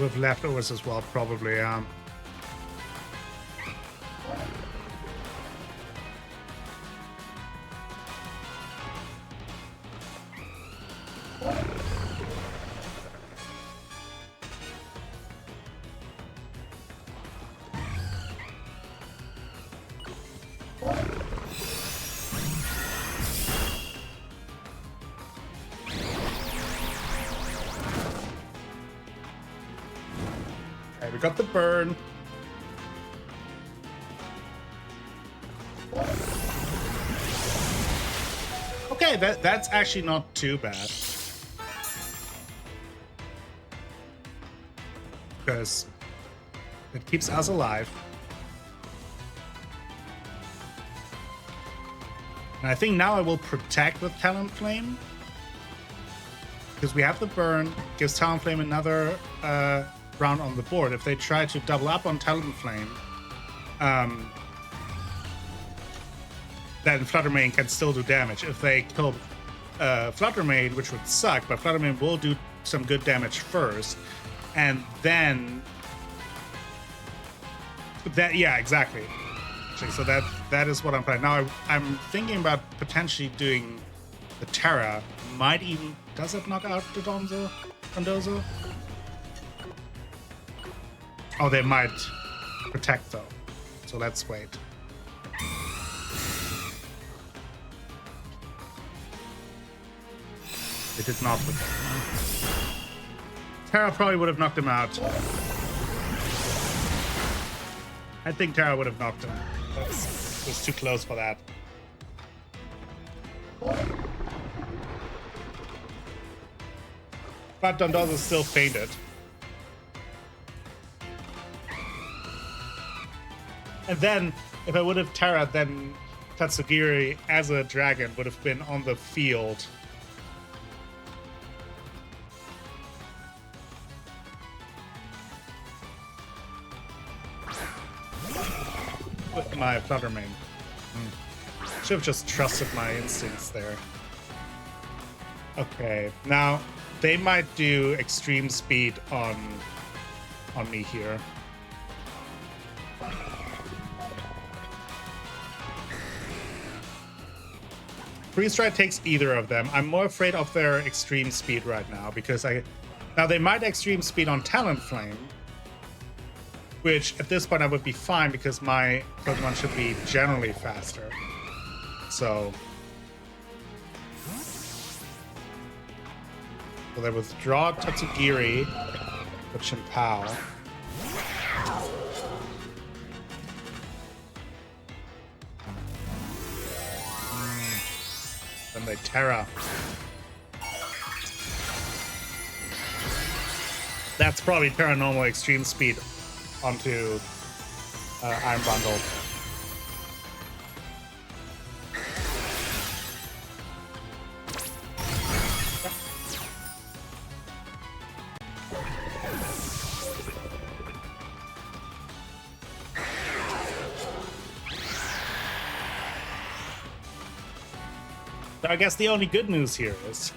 With leftovers as well, probably. We got the burn. Okay, that's actually not too bad. because it keeps us alive. And I think now I will protect with Talonflame, because we have the burn, gives Talonflame another round on the board. If they try to double up on Talonflame, then Fluttermane can still do damage. If they kill Fluttermane, which would suck, but Fluttermane will do some good damage first, and then that, yeah, exactly. So that is what I'm playing now. I'm thinking about potentially doing the Terra. Might even, does it knock out the Dondozo? Oh, they might protect though. So let's wait. They did not protect. Terra probably would have knocked him out. I think Terra would have knocked him. It was too close for that. But Dondozo still fainted. And then, if I would have Terra, then Tatsugiri as a dragon would have been on the field. With my Fluttermane. Should have just trusted my instincts there. Okay, now they might do extreme speed on me here. Freeze Strike takes either of them. I'm more afraid of their extreme speed right now because now they might extreme speed on Talonflame, which at this point I would be fine because my Pokemon should be generally faster. So they withdraw Tatsugiri with Chien-Pao. Then they Terra. That's probably Paranormal Extreme Speed onto Iron Bundle. So I guess the only good news here is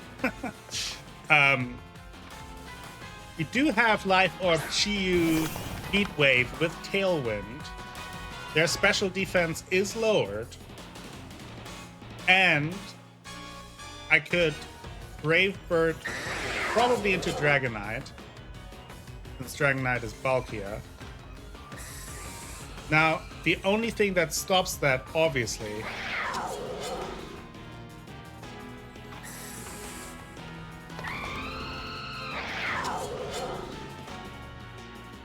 we do have Life Orb Chi-Yu Heat Wave with Tailwind. Their special defense is lowered. And I could Brave Bird probably into Dragonite, since Dragonite is bulkier. Now, the only thing that stops that, obviously,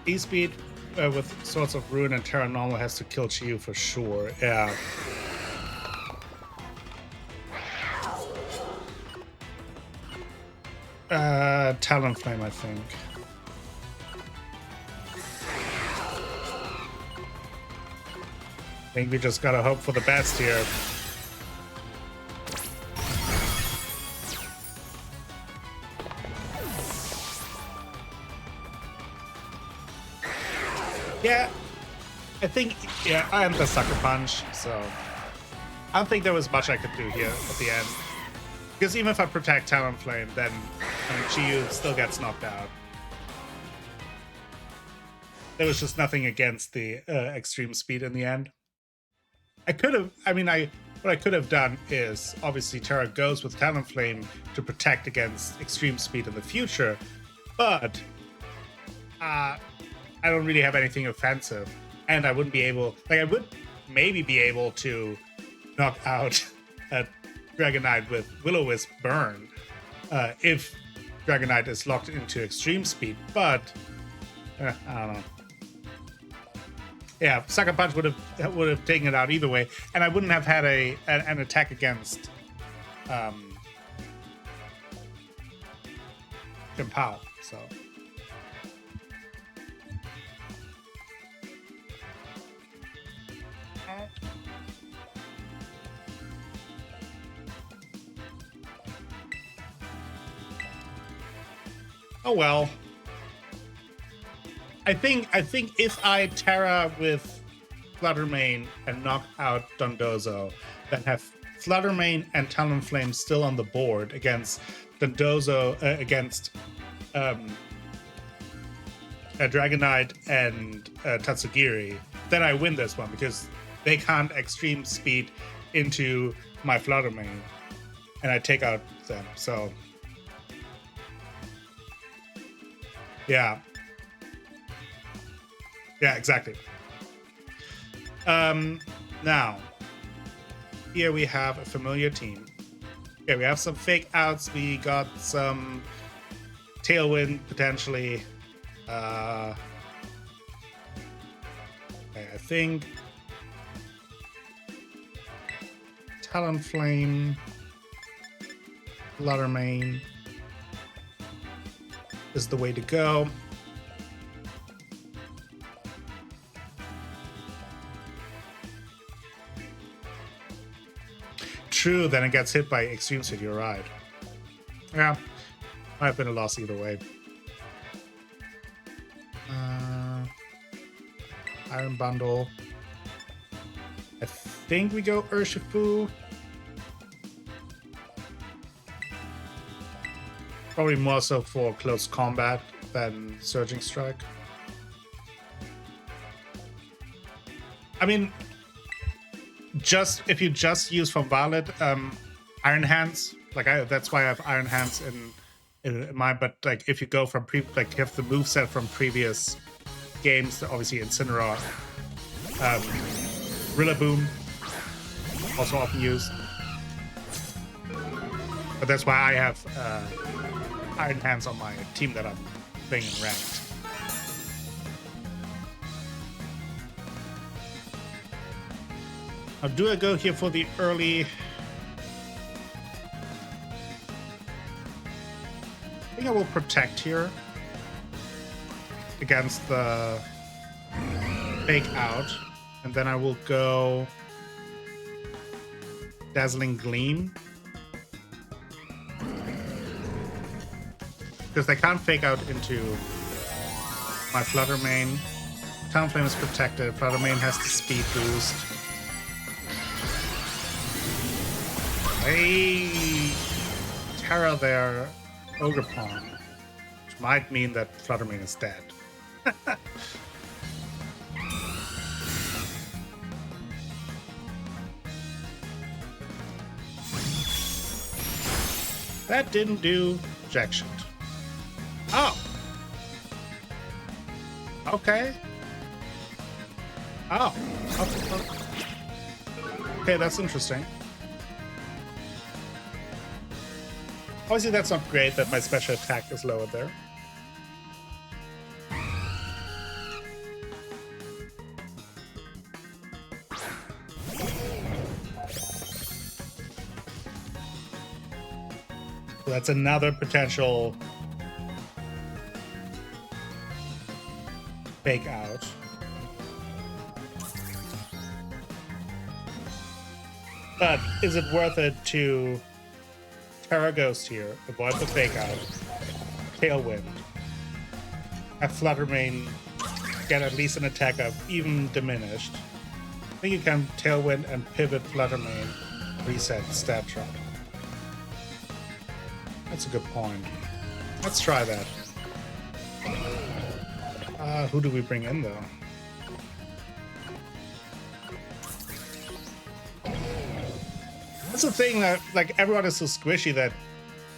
E-Speed with Swords of Ruin and Terra Normal has to kill Chi-Yu for sure. Yeah. Talonflame, I think. I think we just gotta hope for the best here. Yeah, I think, yeah, I am the Sucker Punch, so I don't think there was much I could do here at the end. Because even if I protect Talonflame, then Chi-Yu still gets knocked out. There was just nothing against the extreme speed in the end. I could have, what I could have done is, obviously Terra goes with Talonflame to protect against extreme speed in the future, but I don't really have anything offensive, and I wouldn't be able, I would maybe be able to knock out Dragonite with Will-O-Wisp Burn if Dragonite is locked into extreme speed, but I don't know. Yeah, Sucker Punch would have taken it out either way, and I wouldn't have had an attack against Chien-Pao. So Oh well. I think if I Terra with Fluttermane and knock out Dondozo, then have Fluttermane and Talonflame still on the board against Dondozo, against Dragonite and Tatsugiri, then I win this one because they can't extreme speed into my Fluttermane, and I take out them. So yeah, exactly. Now here we have a familiar team. Okay, we have some fake outs. We got some Tailwind potentially. Okay, I think Talonflame, Fluttermane is the way to go. True, then it gets hit by Extreme Speed, you're right. Yeah, might have been a loss either way. Iron Bundle. I think we go Urshifu. Probably more so for close combat than Surging Strike. I mean, if you just use from Violet, Iron Hands, like that's why I have Iron Hands in mind. But like if you go from like you have the moveset from previous games, obviously Incineroar, Rillaboom, also often used. But that's why I have Iron Hands on my team that I'm playing in ranked. Now, do I go here for the early? I think I will protect here against the fake out, and then I will go Dazzling Gleam, because they can't fake out into my Fluttermane. Talonflame is protected. Fluttermane has the speed boost. Hey, Terra their Ogerpon, which might mean that Fluttermane is dead. That didn't do jack shit. Oh. Okay. Oh. Okay, that's interesting. Obviously, that's not great that my special attack is lowered there. So that's another potential fake out. But is it worth it to Terra Ghost here, avoid the fake out, Tailwind, have Fluttermane get at least an attack of even diminished? I think you can Tailwind and pivot Fluttermane, reset Stab Trap. That's a good point. Let's try that. Who do we bring in though? That's the thing that, like, everyone is so squishy that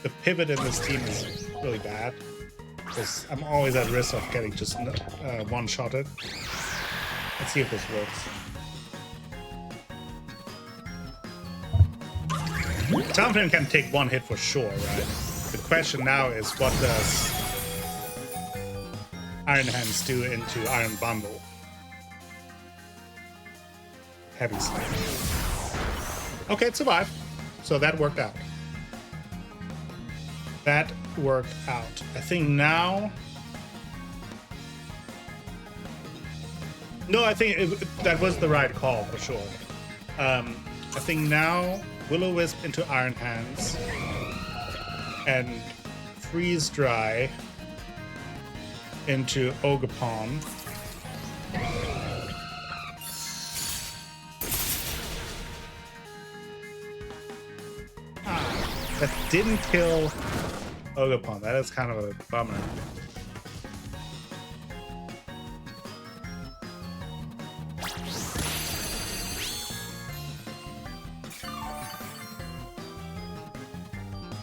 the pivot in this team is really bad. Because I'm always at risk of getting just one-shotted. Let's see if this works. Talonflame can take one hit for sure, right? The question now is, what does Iron Hands do into Iron Bundle? Heavy Slam. Okay, it survived. So that worked out. That worked out. I think now... No, I think that was the right call for sure. I think now Will-O-Wisp into Iron Hands and Freeze Dry into Ogerpon. That didn't kill Ogerpon. That is kind of a bummer.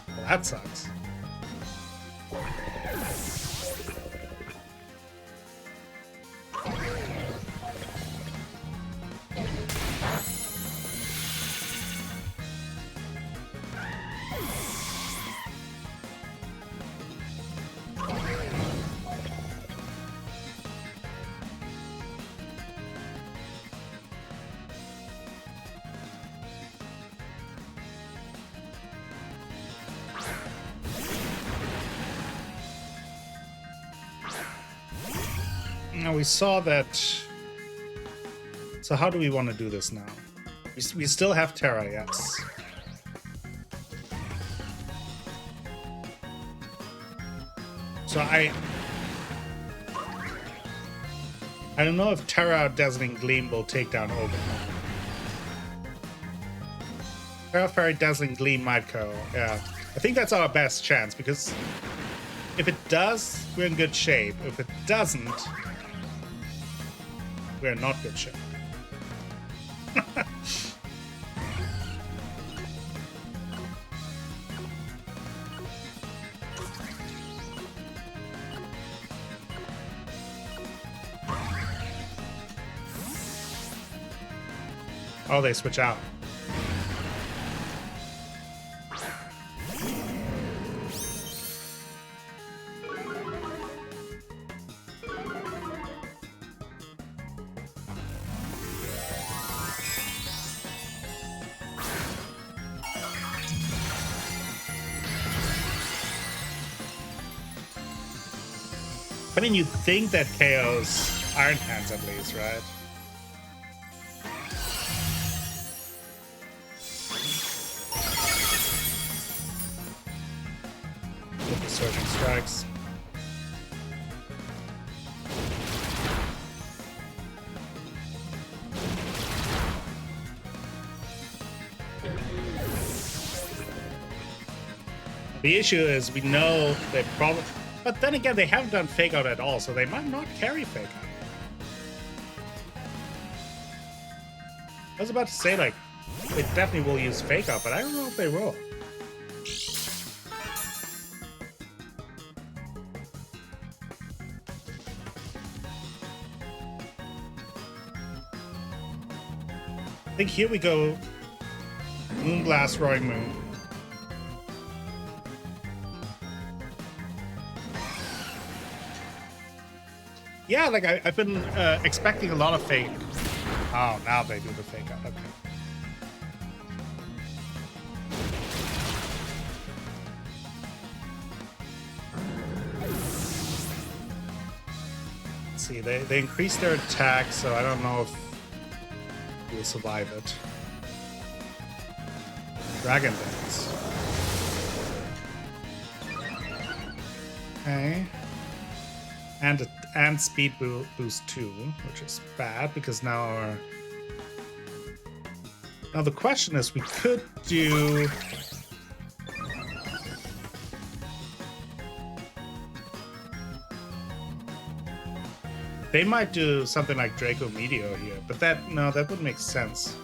Well, that sucks. Now we saw that. So how do we want to do this now? We still have Terra, yes. So I don't know if Terra Dazzling Gleam will take down Ogerpon. Terra Fairy Dazzling Gleam might go. Yeah, I think that's our best chance, because if it does, we're in good shape. If it doesn't, we're not good shape. Oh, they switch out. I mean, you'd think that KO's Iron Hands at least, right? With the Surging Strikes. The issue is we know they probably... But then again, they haven't done Fake Out at all, so they might not carry Fake Out. I was about to say, like, they definitely will use Fake Out, but I don't know if they will. I think here we go. Moonblast, Roaring Moon. Yeah, like I've been expecting a lot of fake. Oh, now they do the Fake Out. Okay. Let's see, they increased their attack, so I don't know if we'll survive it. Dragon Dance. Okay. And speed boost 2, which is bad because now the question is, we could do they might do something like Draco Meteor here, but that wouldn't make sense.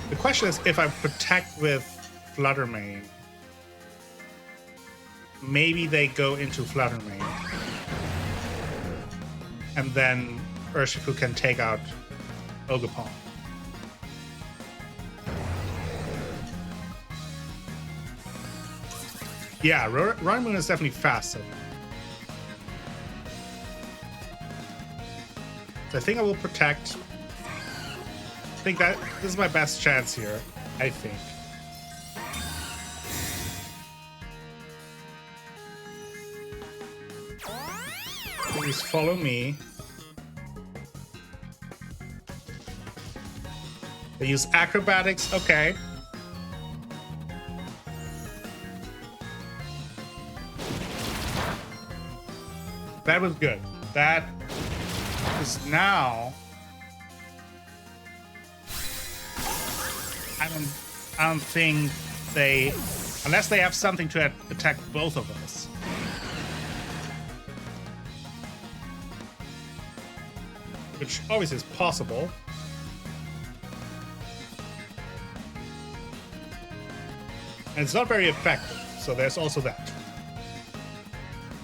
The question is, if I protect with Flutter Mane, maybe they go into Flutter Mane, and then Urshifu can take out Ogerpon. Yeah, Roaring Moon is definitely faster. So I think I will protect. I think that this is my best chance here, I think. Please follow me. They use acrobatics. Okay. That was good. That is now. I don't think they, unless they have something to attack both of us. Which obviously is possible. And it's not very effective, so there's also that.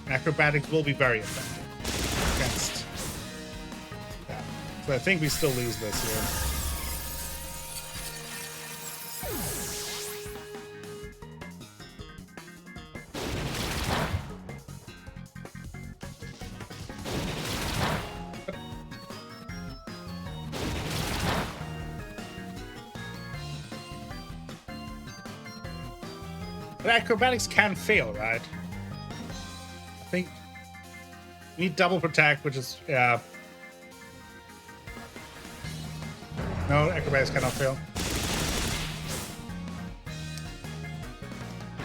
Acrobatics will be very effective against that. So I think we still lose this here. But acrobatics can fail, right? I think we need double protect, which is, yeah. No, acrobatics cannot fail.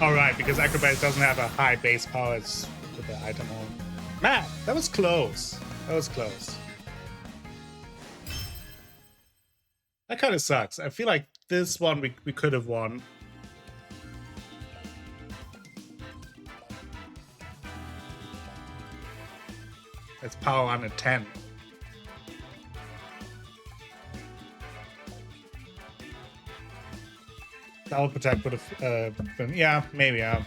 All right, because acrobatics doesn't have a high base power, it's with the item on. Man, that was close. That was close. That kind of sucks. I feel like this one we could have won. It's power on a 10. Double protect would have been, yeah, maybe, yeah.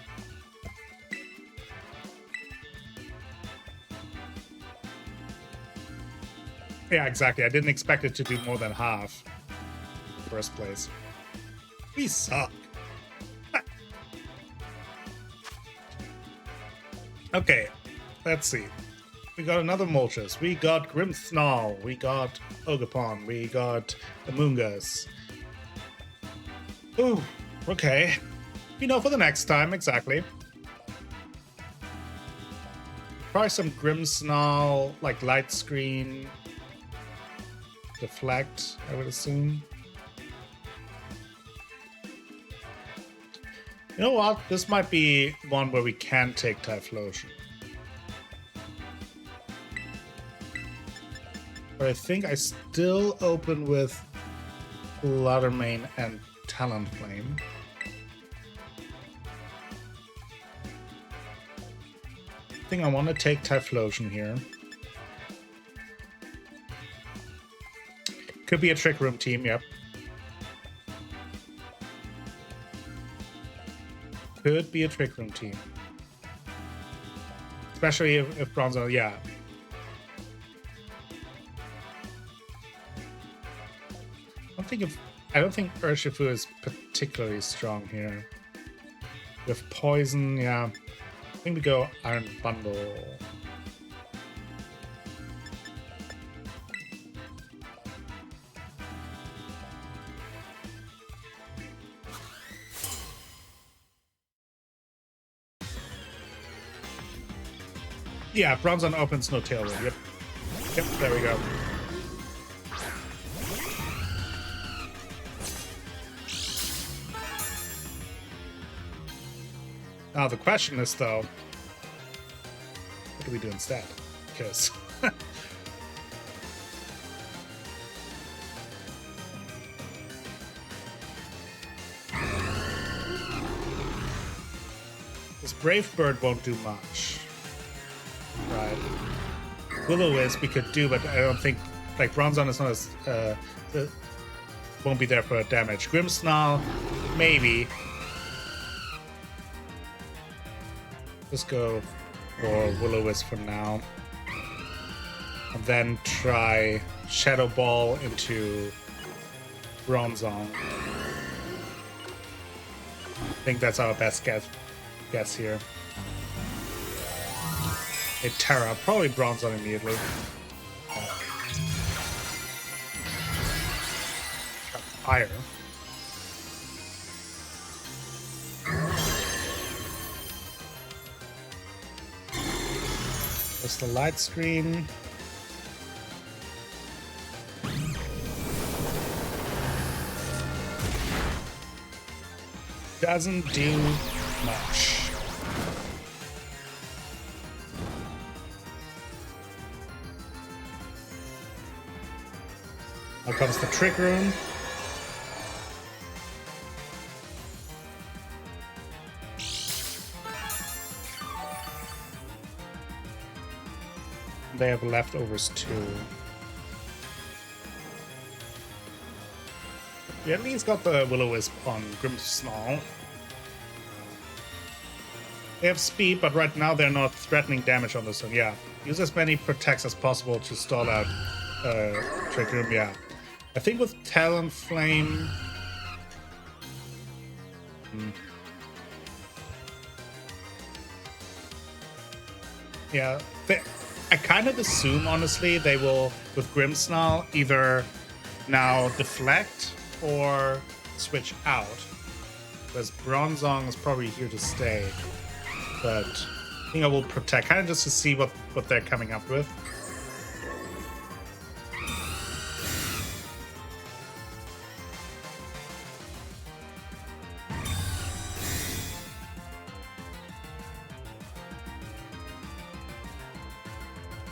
Yeah, exactly. I didn't expect it to do more than half. In the first place. We suck. Okay, let's see. We got another Moltres. We got Grimmsnarl. We got Ogerpon. We got Amoonguss. Ooh, okay. You know, for the next time, exactly. Probably some Grimmsnarl, like Light Screen. Deflect, I would assume. You know what? This might be one where we can take Typhlosion. But I think I still open with Laddermane and Talonflame. I think I want to take Typhlosion here. Could be a Trick Room team, yep. Could be a Trick Room team. Especially if Bronzor, yeah. I don't think Urshifu is particularly strong here. With Poison, yeah. I think we go Iron Bundle. Yeah, Bronzor opens no Tailwind. Yep. Yep, there we go. Now the question is, though, what do we do instead? Because this Brave Bird won't do much, right? Will-O-Wisp we could do, but I don't think, like, Bronzor is not as won't be there for damage. Grimmsnarl, maybe. Just go for Will-O-Wisp for now. And then try Shadow Ball into Bronzor. I think that's our best guess here. A Terra, probably Bronzor immediately. Fire. Just the Light Screen. Doesn't do much. Now comes the Trick Room. They have leftovers too. We at least got the Will-O-Wisp on Grimmsnarl. They have speed, but right now they're not threatening damage on this one. Yeah, use as many protects as possible to stall out Trick Room. Yeah, I think with Talonflame. Yeah, I kind of assume, honestly, they will, with Grimmsnarl, either now deflect or switch out. Because Bronzong is probably here to stay. But I think I will protect, kind of just to see what they're coming up with.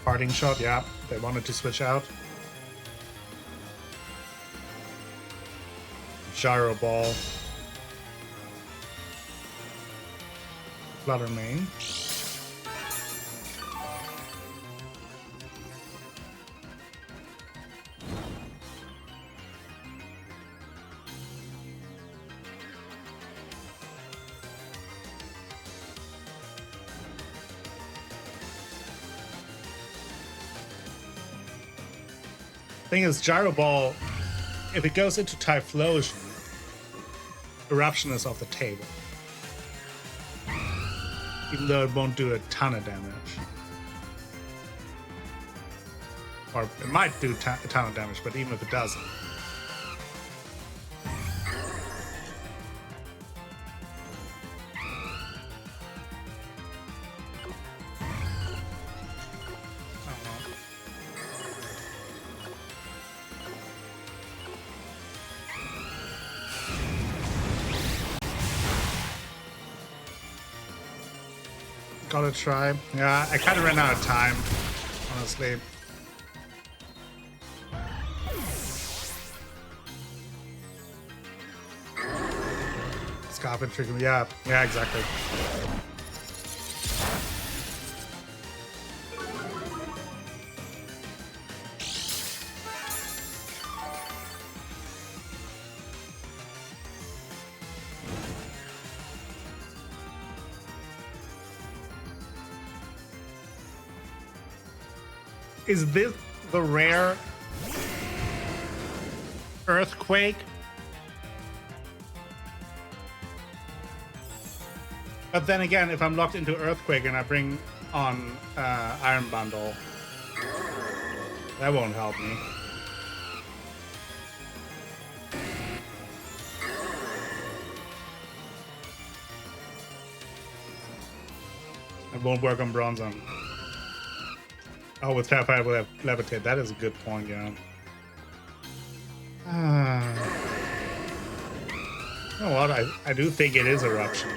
Parting shot, yeah, they wanted to switch out. Gyro Ball. Flutter Mane. Thing is, Gyro Ball, if it goes into Typhlosion, Eruption is off the table. Even though it won't do a ton of damage. Or it might do a ton of damage, but even if it doesn't. Gotta try. Yeah, I kind of ran out of time, honestly. Scarlet trigger. Yeah, exactly. Is this the rare Earthquake? But then again, if I'm locked into Earthquake and I bring on Iron Bundle, that won't help me. It won't work on Bronzong. Oh, with Sapphire, I will have Levitate. That is a good point, yeah. You know what? I do think it is Eruption.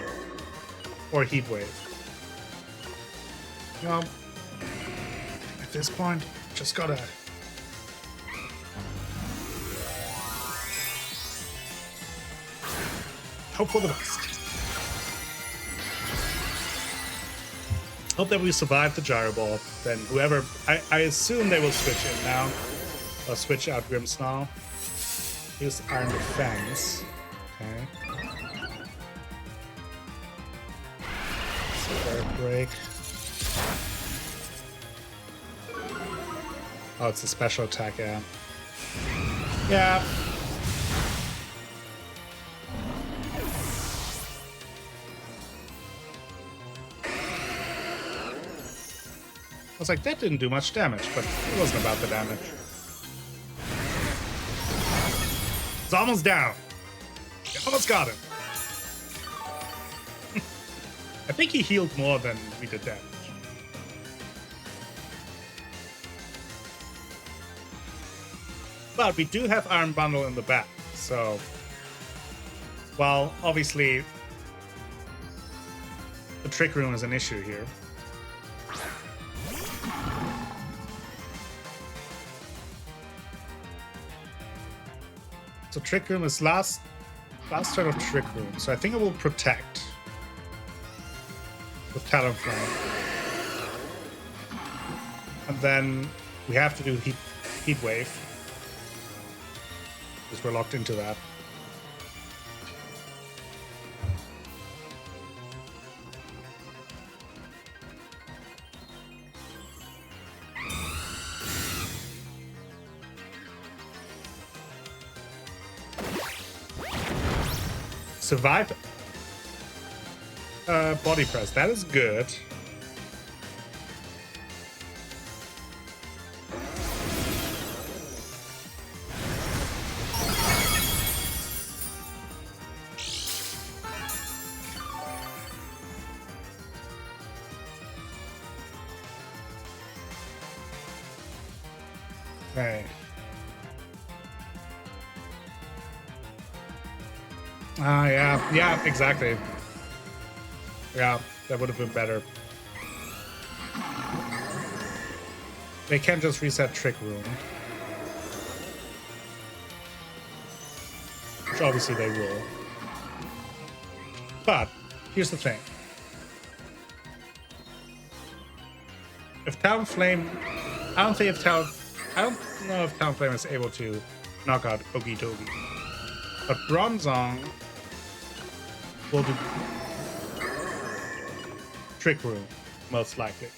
Or Heat Wave. You know, at this point, just gotta... hope for the best. Hope that we survive the Gyro Ball. Then whoever... I assume they will switch in now. Or switch out Grimmsnarl. Here's Iron Defense. Okay. Spirit Break. Oh, it's a special attack, yeah. Yeah. I was like, that didn't do much damage, but it wasn't about the damage. It's almost down. You almost got him. I think he healed more than we did damage. But we do have Iron Bundle in the back, so... Well, obviously... the Trick Room is an issue here. So Trick Room is last turn of Trick Room. So I think it will protect with Talonflame. And then we have to do Heat Wave. Because we're locked into that. Survive body press. That is good. Okay. Yeah, exactly. Yeah, that would have been better. They can't just reset Trick Room. Which obviously they will. But, here's the thing. If Talonflame... I don't know if Talonflame is able to knock out Okie Dokie. But Bronzong will do Trick Room, most likely.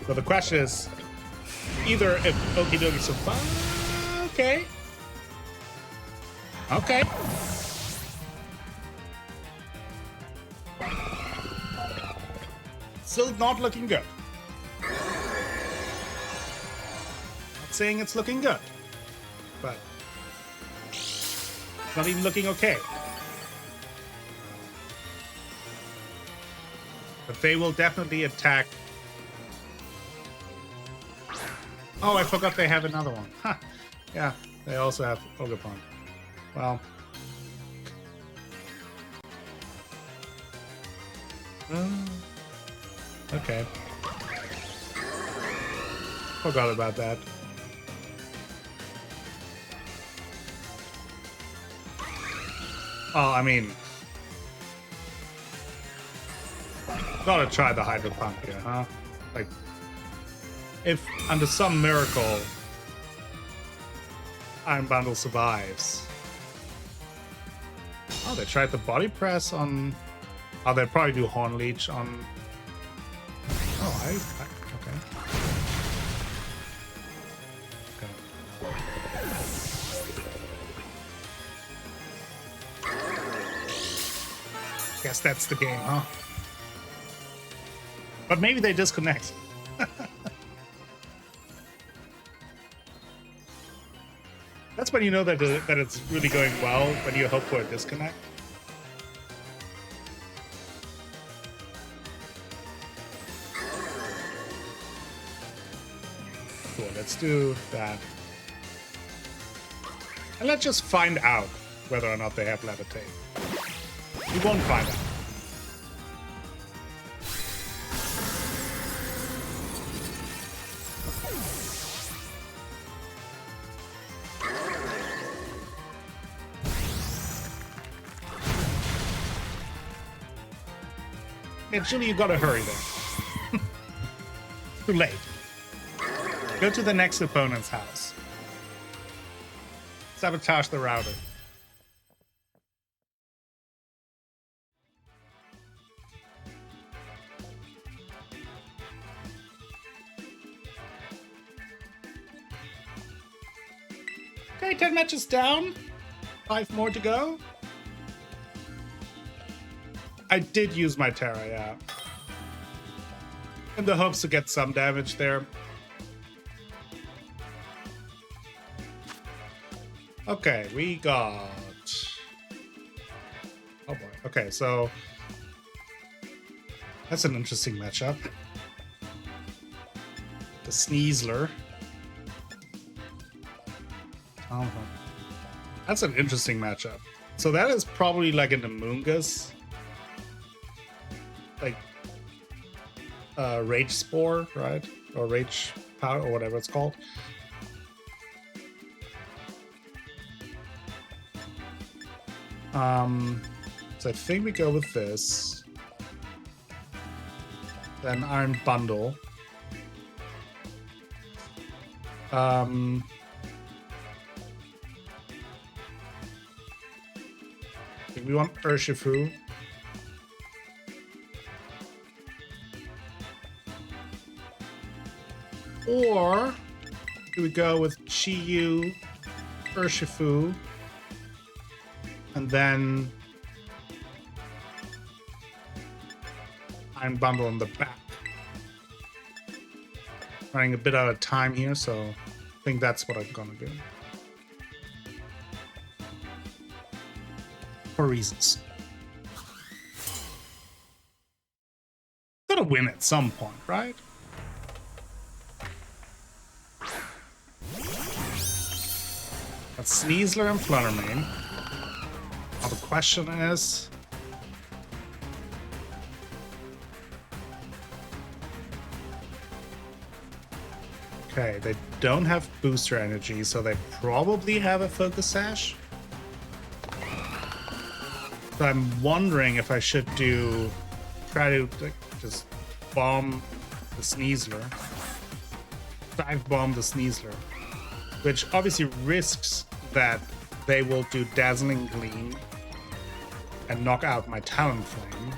So the question is, either if Okie Dokie survives... Okay. Still not looking good. Not saying it's looking good, but it's not even looking okay. But they will definitely attack. Oh, I forgot they have another one. Huh. Yeah, they also have Ogerpon. Well. Okay. Forgot about that. Oh, I mean... Gotta try the Hydro Pump here, huh? Like, if under some miracle Iron Bundle survives. Oh, they tried the Body Press on... Oh, they'd probably do Horn Leech on... Oh, okay. Guess that's the game, huh? But maybe they disconnect. That's when you know that it's really going well, when you hope for a disconnect. Cool, let's do that. And let's just find out whether or not they have Levitate. We won't find out. Actually, you gotta hurry there. Too late. Go to the next opponent's house. Sabotage the router. Okay, 10 matches down. 5 more to go. I did use my Terra, yeah. In the hopes to get some damage there. Okay, we got... Oh boy. Okay, so... That's an interesting matchup. The Sneasler. Oh, that's an interesting matchup. So that is probably like an Amoonguss. Like, Rage Spore, right? Or Rage Power, or whatever it's called. So I think we go with this. Then Iron Bundle. I think we want Urshifu. Or do we go with Chi-Yu, Urshifu, and then Iron Bundle on the back? Running a bit out of time here, so I think that's what I'm gonna do. For reasons. Gotta win at some point, right? That's Sneasler and Fluttermane. Now the question is... Okay, they don't have booster energy, so they probably have a Focus Sash. So I'm wondering if I should try to like, just bomb the Sneasler. Dive bomb the Sneasler. Which obviously risks that they will do Dazzling Gleam and knock out my Talonflame.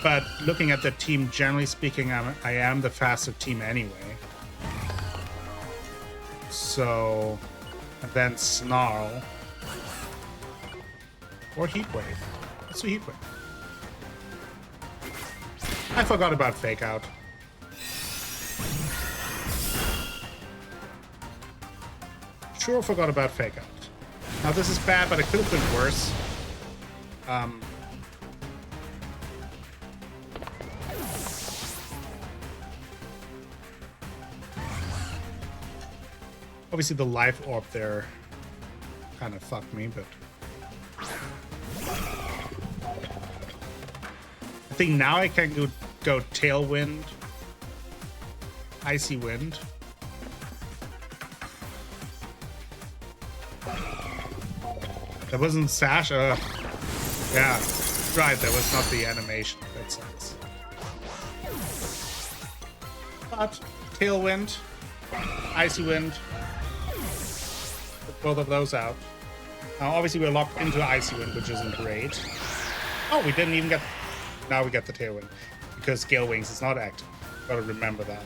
But looking at the team, generally speaking, I am the faster team anyway. So, and then Snarl. Or Heat Wave. Let's do Heat Wave. I forgot about Fake Out. Sure forgot about Fake Out. Now this is bad, but it could have been worse. Obviously the life orb there kind of fucked me, but I think now I can go Tailwind, Icy Wind. That wasn't Sash. Yeah, right. That was not the animation. That sucks. But Tailwind, Icy Wind. Put both of those out. Now, obviously, we're locked into Icy Wind, which isn't great. Oh, we didn't even get. Now we get the Tailwind because Gale Wings is not active. Gotta remember that.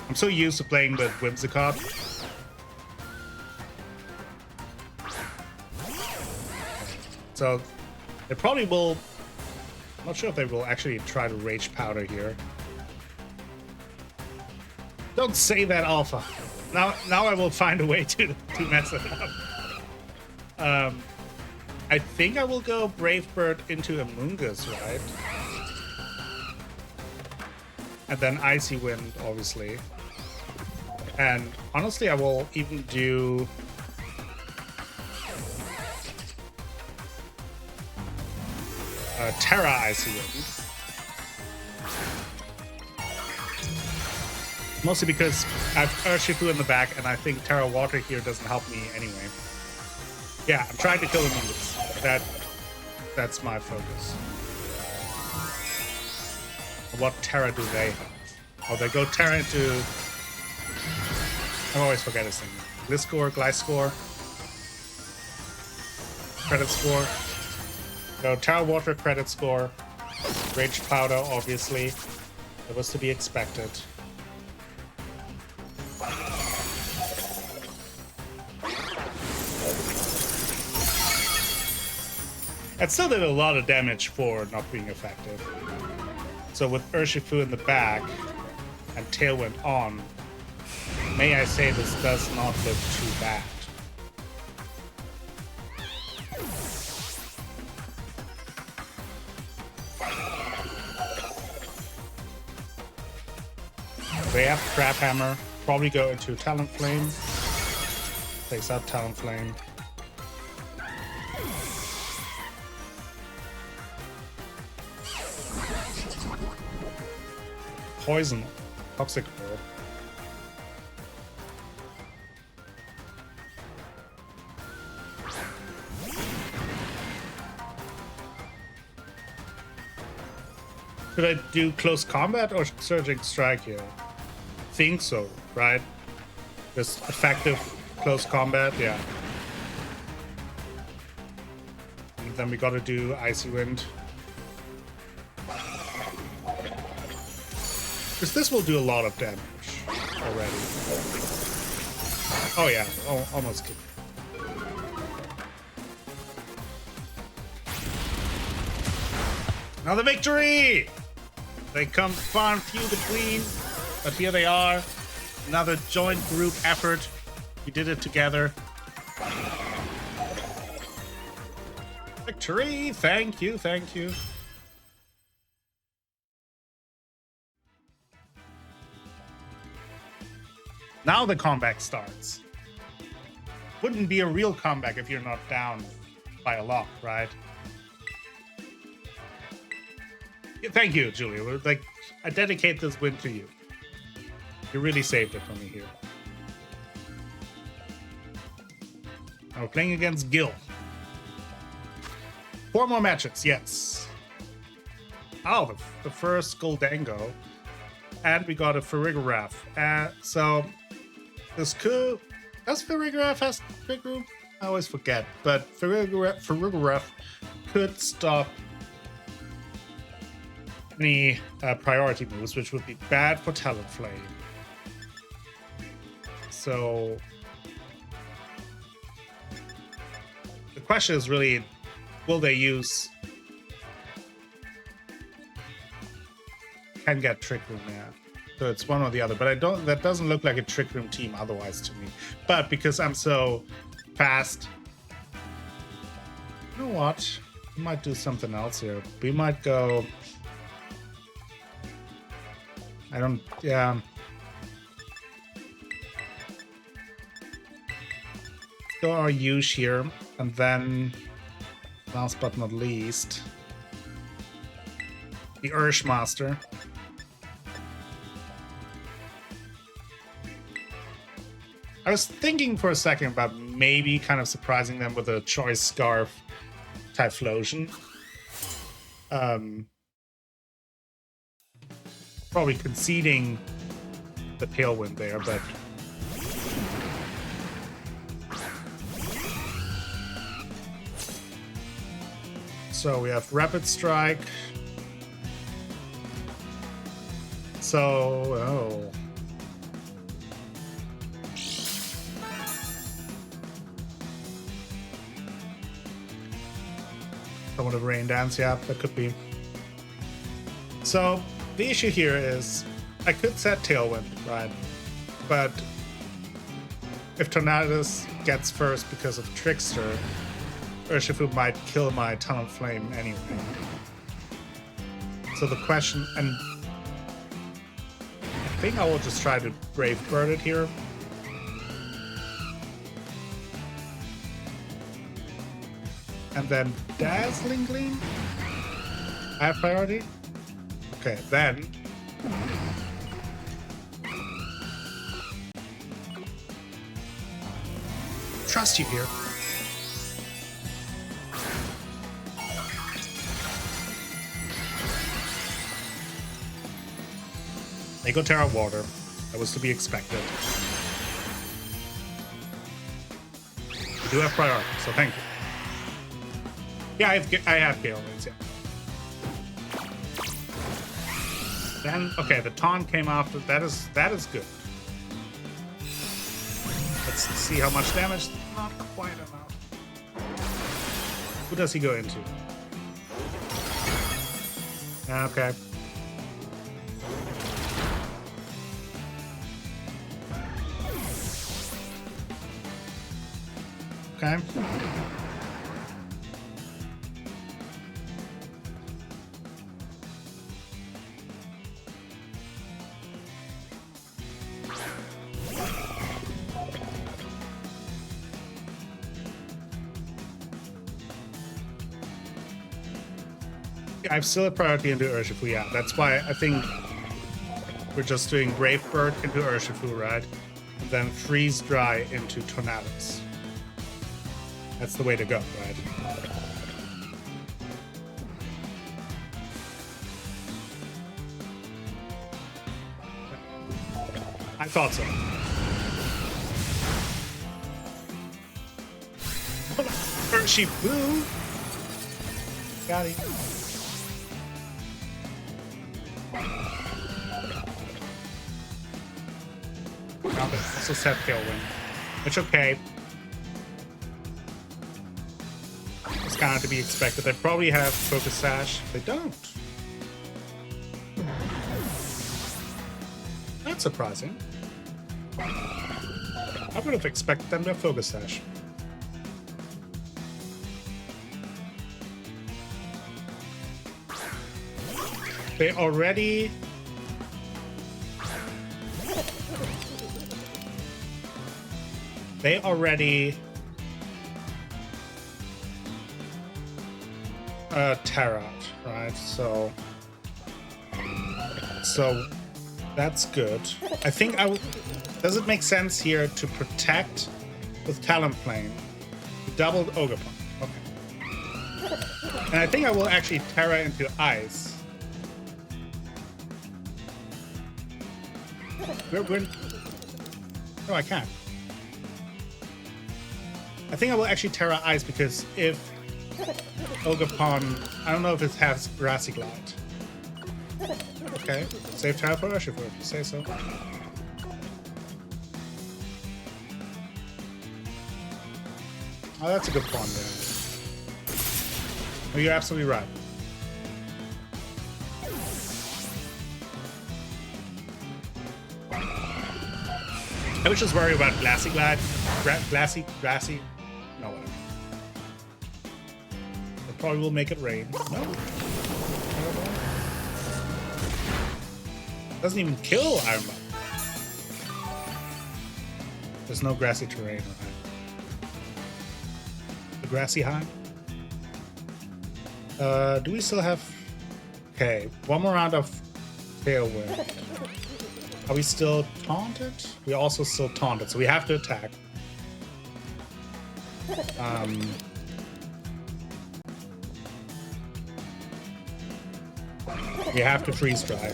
I'm so used to playing with Whimsicott. So they probably will. I'm not sure if they will actually try to Rage Powder here. Don't say that, Alpha. Now I will find a way to mess it up. I think I will go Brave Bird into Amoonguss, right? And then Icy Wind, obviously. And honestly, I will even do... Terra Icy Wind. Mostly because I have Urshifu in the back, and I think Terra Water here doesn't help me anyway. Yeah, I'm trying to kill Amoonguss. That's my focus. What Terra do they have? Oh, they go Terra into... I always forget his name. Gliscor, Credit Score. Go Terra Water, Credit Score. Rage Powder, obviously. It was to be expected. That still did a lot of damage for not being effective. So with Urshifu in the back and Tailwind on, may I say this does not look too bad. They have Crab Hammer, probably go into Talonflame. Takes out Talonflame. poison, toxic orb. Should I do close combat or surging strike here? I think so, right? Just effective close combat, yeah. And then we gotta do Icy Wind. Because this will do a lot of damage already. Oh yeah, almost killed. Another victory! They come far and few between, but here they are. Another joint group effort. We did it together. Victory! Thank you, thank you. Now the comeback starts. Wouldn't be a real comeback if you're not down by a lot, right? Yeah, thank you, Julia. Like, I dedicate this win to you. You really saved it for me here. Now we're playing against Gil. 4 more matches, yes. Oh, the first Goldango. And we got a Farigiraf. So, this could... Does Farigiraf have Trick Room? I always forget. But Farigiraf could stop any priority moves, which would be bad for Talonflame. So... the question is really, will they use... Can get Trick Room, yeah. So it's one or the other, but I don't. That doesn't look like a Trick Room team otherwise to me. But because I'm so fast, you know what? We might do something else here. We might go. I don't. Yeah. Let's go our Yush here, and then last but not least, the Ursh Master. I was thinking for a second about maybe kind of surprising them with a Choice Scarf Typhlosion. Probably conceding the Tailwind there, but... So we have Rapid Strike. So, oh... Someone of Rain Dance, yeah, that could be. So, the issue here is, I could set Tailwind, right? But if Tornadus gets first because of Trickster, Urshifu might kill my Talonflame anyway. So the question, and I think I will just try to Brave Bird it here. And then Dazzling Gleam? I have priority? Okay, then... Trust you here. They go Terra Water. That was to be expected. We do have priority, so thank you. Yeah, I have Gale Winds, yeah. Then, okay, the taunt came after. That is good. Let's see how much damage. Not quite enough. Who does he go into? Okay. Okay. I've still a priority into Urshifu, yeah. That's why I think we're just doing Brave Bird into Urshifu, right? And then Freeze Dry into Tornadus. That's the way to go, right? I thought so. Urshifu! Got him. Also set Tailwind. Which, okay. It's kind of to be expected. They probably have Focus Sash. They don't. That's surprising. I would have expected them to have Focus Sash. They already... Terra, right? So that's good. I think does it make sense here to protect with Talonflame? Doubled Ogerpon. Okay. And I think I will actually Terra into Ice. No, I can't. I think I will actually Terra Ice because if Ogerpon, I don't know if it has Grassy Glide. Okay, save Terra for Urshifu if you say so. Oh, that's a good pawn there. Oh, you're absolutely right. I was just worried about Glassy Glide. Glassy? No, whatever. It probably will make it rain. No. Doesn't even kill Iron Bite. There's no grassy terrain, right? The grassy high? Do we still have... Okay, one more round of Tailwind. Are we still taunted? We're also still taunted, so we have to attack. We have to freeze dry.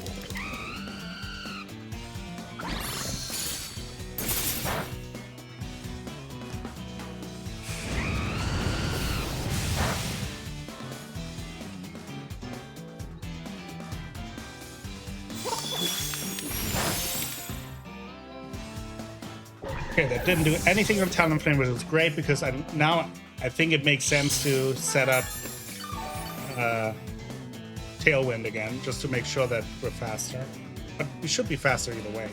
Okay, that didn't do anything on Talonflame, which was great because now I think it makes sense to set up Tailwind again, just to make sure that we're faster. But we should be faster either way.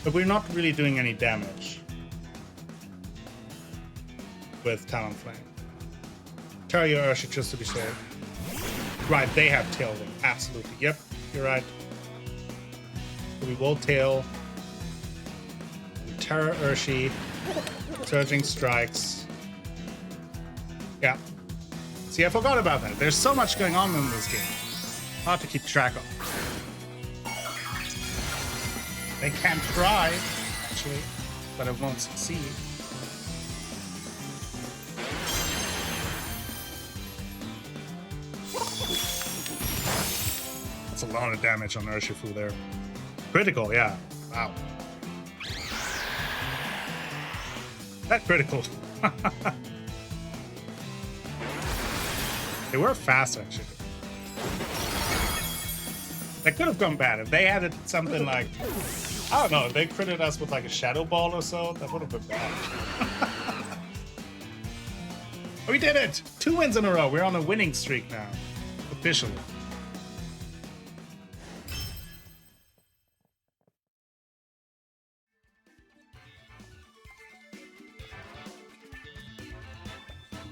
But we're not really doing any damage with Talonflame. Terra your Urshifu just to be safe. Right, they have Tailwind. Absolutely. Yep, you're right. So we will Tail. Terra Urshifu, Surging Strikes. Yeah. See, I forgot about that. There's so much going on in this game. Hard to keep track of. They can try, actually, but it won't succeed. That's a lot of damage on Urshifu there. Critical, yeah. Wow. That critical. They were fast, actually. That could have gone bad. If they had something like, I don't know, if they critted us with like a Shadow Ball or so, that would have been bad. We did it! 2 wins in a row. We're on a winning streak now. Officially.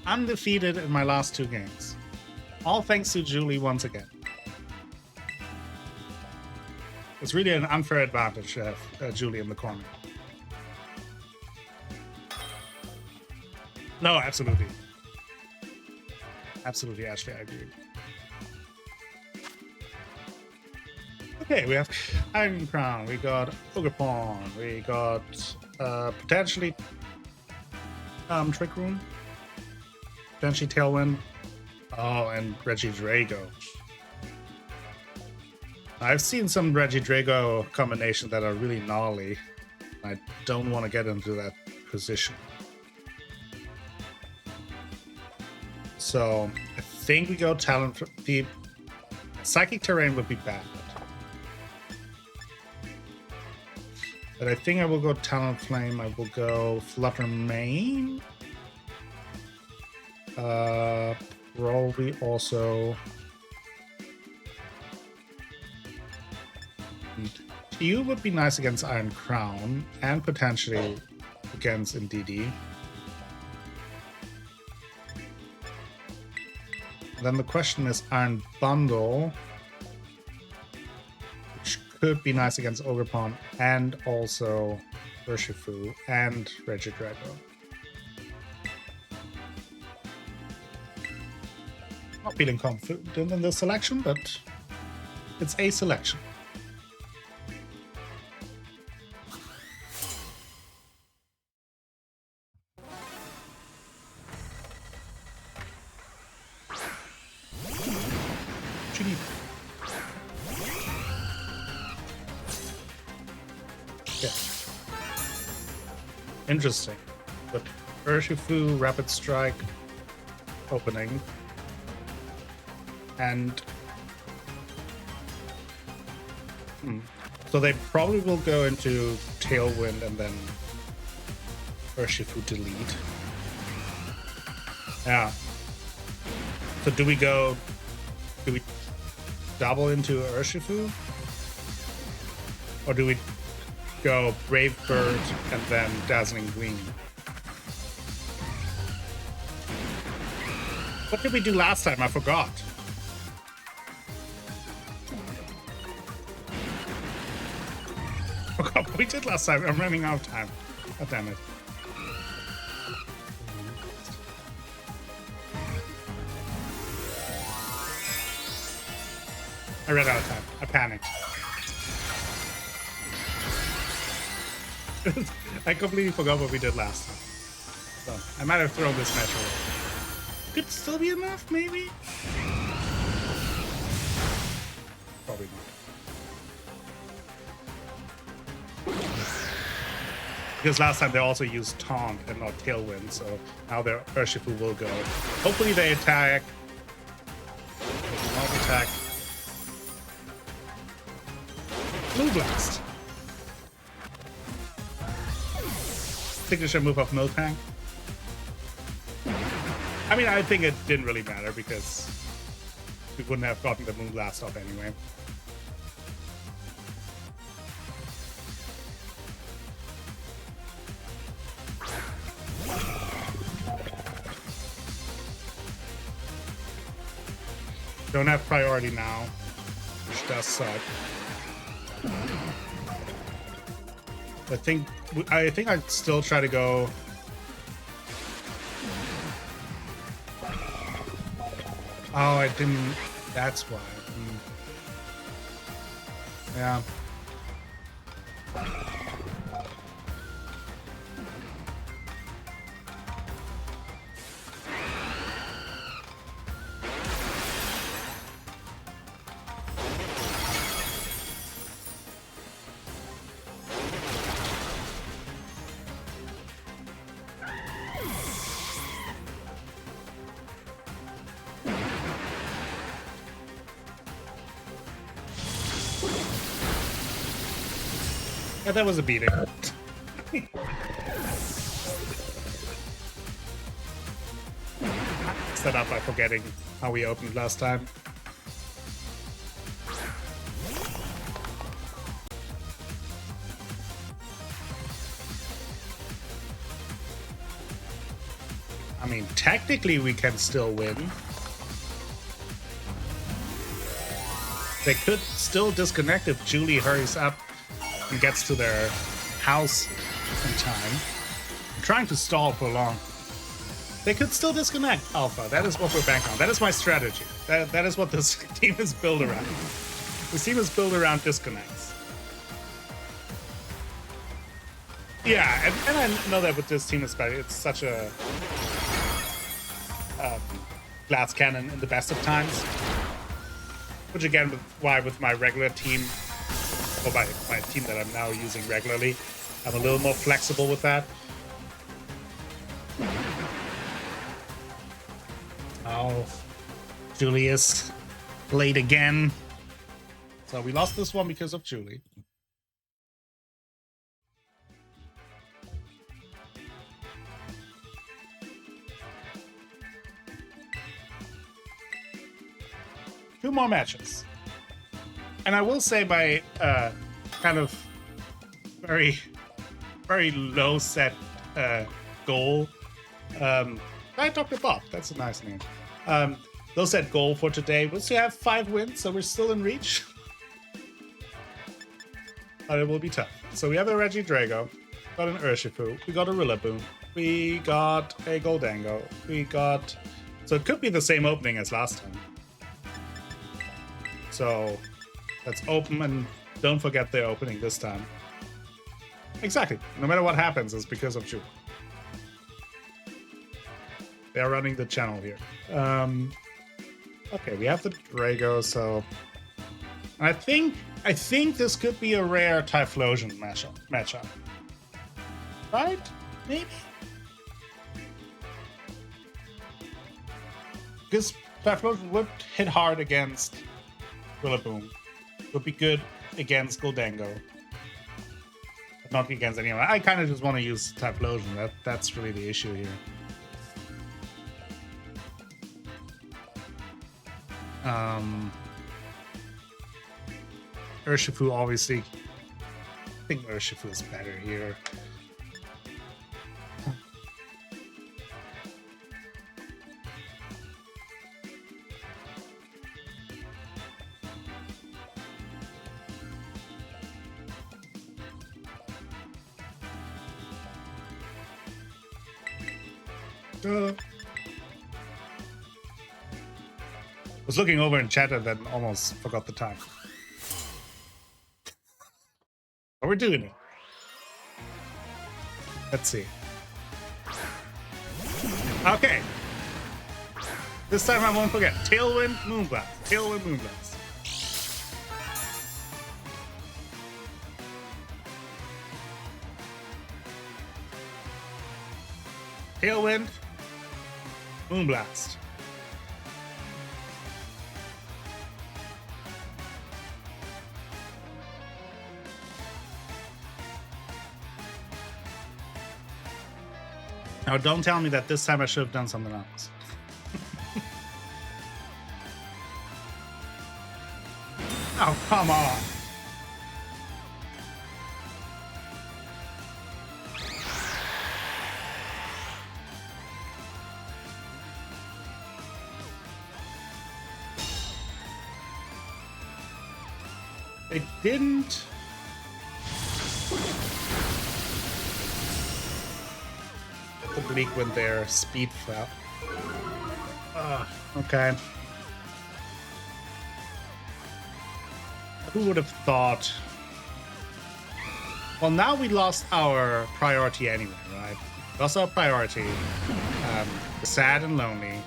Undefeated in my last 2 games. All thanks to Julie once again. It's really an unfair advantage to have Julie in the corner. No, absolutely. Absolutely, Ashley, I agree. Okay, we have Iron Crown, we got Ogre Pawn, we got potentially Trick Room, potentially Tailwind. Oh, and Regidrago. I've seen some Regidrago combinations that are really gnarly. I don't want to get into that position. So I think we go Talent. The Psychic Terrain would be bad. But I think I will go Talon Flame. I will go Flutter Mane. Probably also TU would be nice against Iron Crown and potentially against Indeedee. Then the question is Iron Bundle, which could be nice against Ogre Pawn and also Urshifu and Regidrago. Not feeling confident in this selection, but it's a selection. Yeah. Interesting. But Urshifu, Rapid Strike, opening. And so they probably will go into Tailwind and then Urshifu delete. Yeah. So do we double into Urshifu? Or do we go Brave Bird and then Dazzling Gleam? What did we do last time? I forgot. I forgot what we did last time. I'm running out of time. God damn it. I ran out of time. I panicked. I completely forgot what we did last time. So I might have thrown this match away. Could still be enough, maybe? Probably not. Because last time they also used Taunt and not Tailwind, so now their Urshifu will go. Hopefully they attack. They do not attack. Blue Blast. Signature move of Miltank. I mean, I think it didn't really matter because we wouldn't have gotten the Moon Blast off anyway. Don't have priority now, which does suck. I think I'd still try to go. Oh, I didn't. That's why. Yeah. Yeah, that was a beating. Set up by forgetting how we opened last time. I mean, technically we can still win. They could still disconnect if Julie hurries up and gets to their house in time. I'm trying to stall for long. They could still disconnect Alpha. That is what we're banking on. That is my strategy. That is what this team is built around. This team is built around disconnects. Yeah, and I know that with this team especially, it's such a glass cannon in the best of times. Which again, why with my regular team, or my team that I'm now using regularly, I'm a little more flexible with that. Oh, Julius late again. So we lost this one because of Julie. Two more matches. And I will say my kind of very, very low set goal. I talked to Bob. That's a nice name. Low set goal for today was to have 5 wins, so we're still in reach. But it will be tough. So we have a Regidrago, got an Urshifu, we got a Rillaboom, we got a Goldango, we got... So it could be the same opening as last time. So let's open and don't forget the opening this time. Exactly. No matter what happens, it's because of Ju. They are running the channel here. Okay, we have the Drago, so... I think this could be a rare Typhlosion matchup. Right? Maybe? Because Typhlosion would hit hard against Rillaboom. Would be good against Goldango. But not against anyone. I kind of just want to use Typhlosion. That's really the issue here. Urshifu, obviously. I think Urshifu is better here. I was looking over in chat and then almost forgot the time. But we're doing it. Let's see. Okay. This time I won't forget. Tailwind, Moonblast. Tailwind, Moonblast. Tailwind, Moonblast. Now, don't tell me that this time I should have done something else. Oh, come on. They didn't... The Bleak went there, speed fell. Okay. Who would have thought? Well, now we lost our priority anyway, right? Lost our priority. Sad and lonely.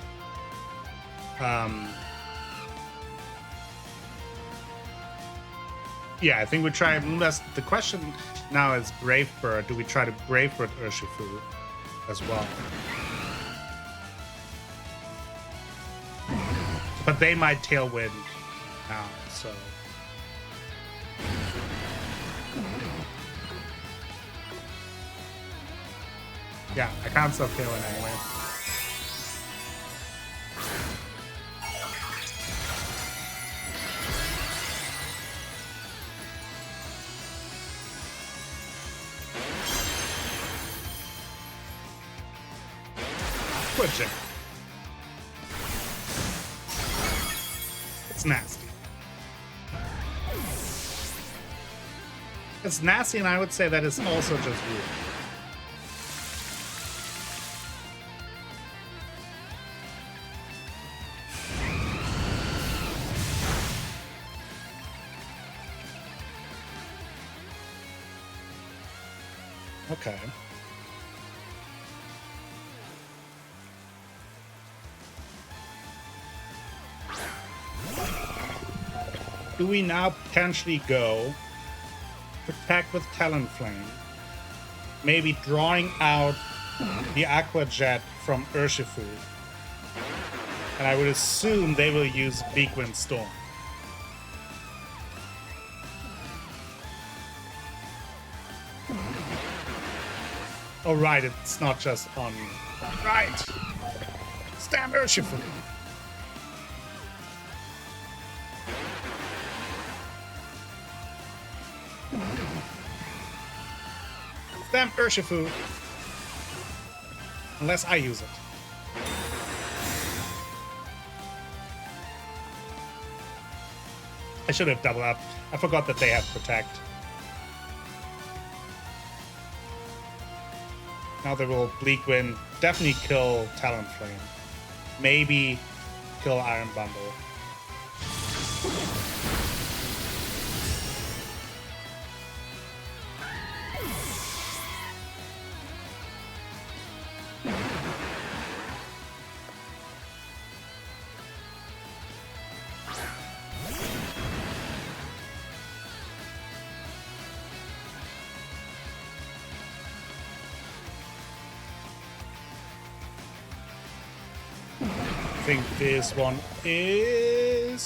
Yeah, I think we try Moonblast. The question now is Brave Bird. Do we try to Brave Bird Urshifu as well? But they might Tailwind now, so... Yeah, I can't stop Tailwind anyway. Switching. It's nasty. It's nasty, and I would say that it's also just rude. Okay. Do we now potentially go protect with Talonflame? Maybe drawing out the Aqua Jet from Urshifu. And I would assume they will use Bleak Wind Storm. Oh, right, it's not just on... Right! Stand Urshifu! Stand Urshifu! Unless I use it. I should have doubled up. I forgot that they have Protect. Now they will Bleak Wind. Definitely kill Talonflame. Maybe kill Iron Bundle. I think this one is...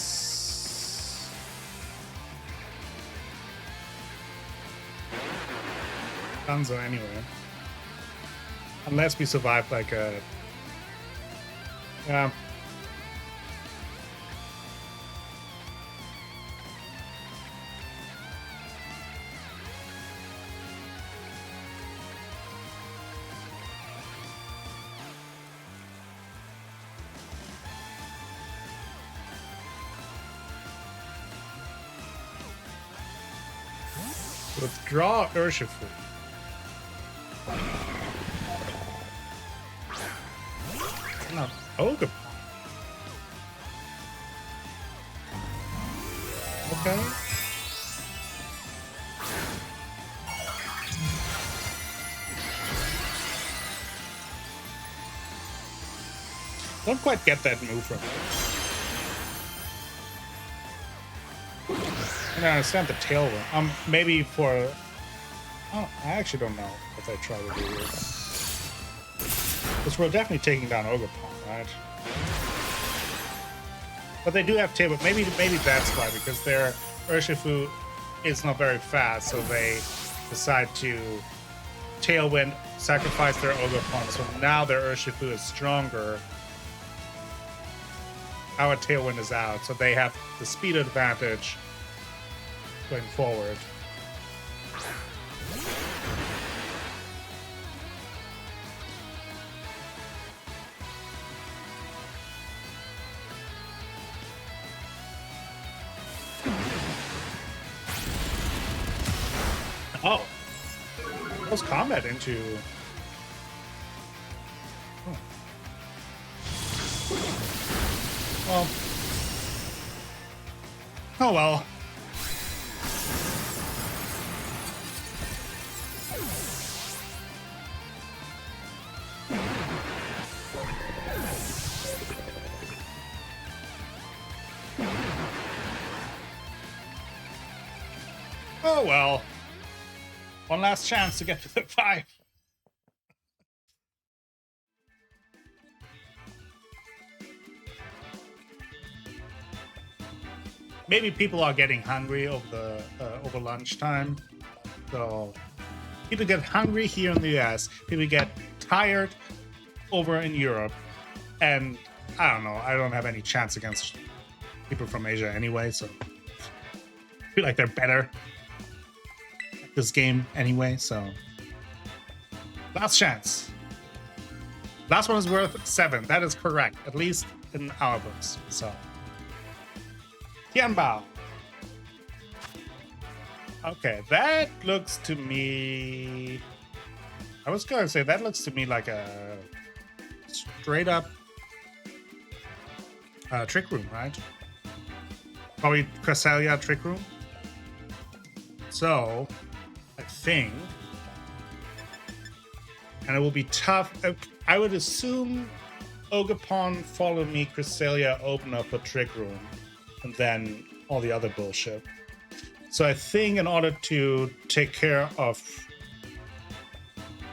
Danzo anyway. Unless we survive like a... Yeah. Withdraw Urshifu. No, Ogre. Okay. Don't quite get that move from it. I don't understand the tailwind. Maybe for... Oh, I actually don't know what they try to do here. Because we're definitely taking down Ogre Pawn, right? But they do have tailwind. Maybe that's why, because their Urshifu is not very fast, so they decide to tailwind, sacrifice their Ogre Pawn. So now their Urshifu is stronger. Our tailwind is out, so they have the speed advantage going forward. Oh, close combat into... Oh. Well. Oh well. Oh well. One last chance to get to the 5. Maybe people are getting hungry over lunchtime. So people get hungry here in the US. People get tired over in Europe. And I don't know. I don't have any chance against people from Asia anyway. So I feel like they're better at this game anyway. So last chance. Last one is worth 7. That is correct. At least in our books. So Tianbao. Okay, that looks to me... I was going to say, that looks to me like a straight up Trick Room, right? Probably Cresselia Trick Room. So, I think And it will be tough. I would assume Ogerpon, Follow Me, Cresselia open up a Trick Room, and then all the other bullshit. So I think in order to take care of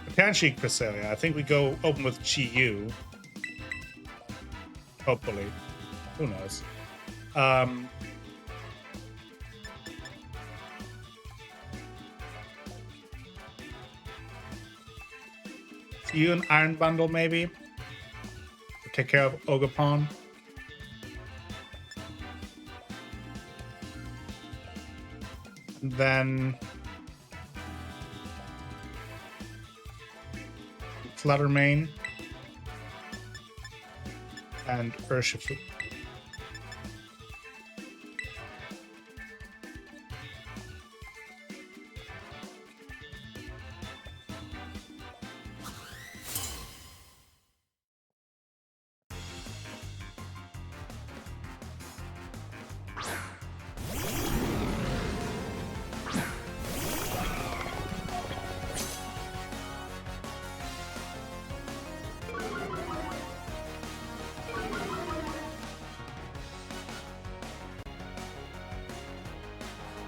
potentially Cresselia, I think we go open with Chi-Yu. Hopefully. Who knows? Chi-Yu and Iron Bundle, maybe? Take care of Ogerpon. And then Fluttermane and Urshifu.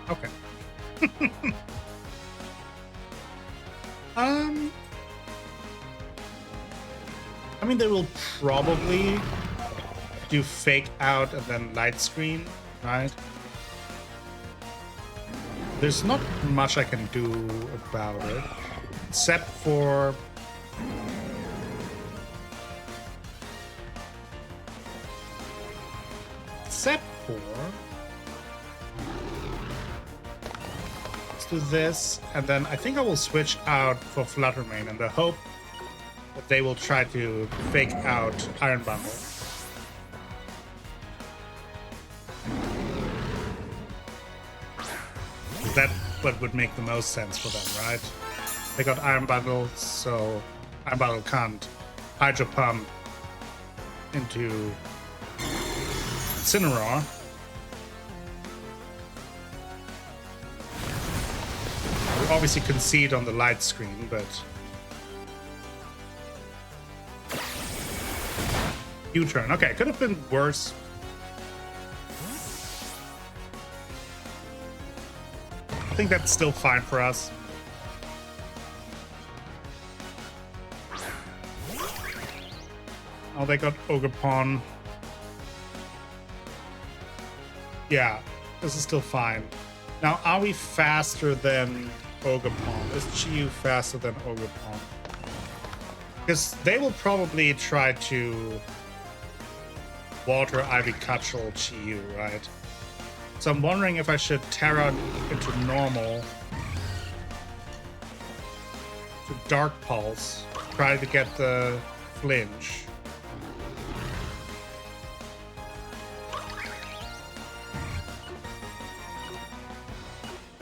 Okay. I mean, they will probably do Fake Out and then Light Screen, right? There's not much I can do about it, except for let's do this, and then I think I will switch out for Fluttermane in the hope that they will try to Fake Out Iron Bundle. That what would make the most sense for them, right? They got Iron Bundle, so Iron Bundle can't Hydro Pump into Incineroar. We obviously concede on the Light Screen, but U-turn. Okay, could have been worse. I think that's still fine for us. Oh, they got Ogerpon. Yeah, this is still fine. Now, are we faster than Ogerpon? Is Chi-Yu faster than Ogerpon? Because they will probably try to Water Ivy Cutchel Chi-Yu, right? So I'm wondering if I should Terra into normal to Dark Pulse, try to get the flinch.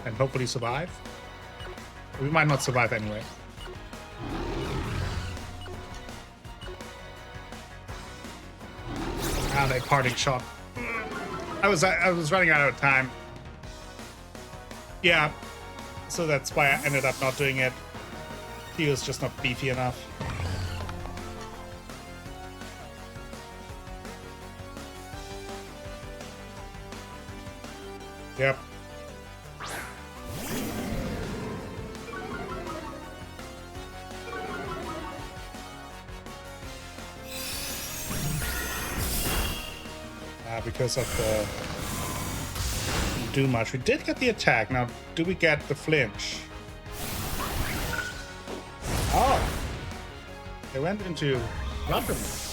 And hopefully survive. We might not survive anyway. Ah, they parting shot. I was running out of time. Yeah, so that's why I ended up not doing it. He was just not beefy enough. Yep. Because of the didn't do much. We did get the attack. Now, do we get the flinch? Oh, they went into Rubberman.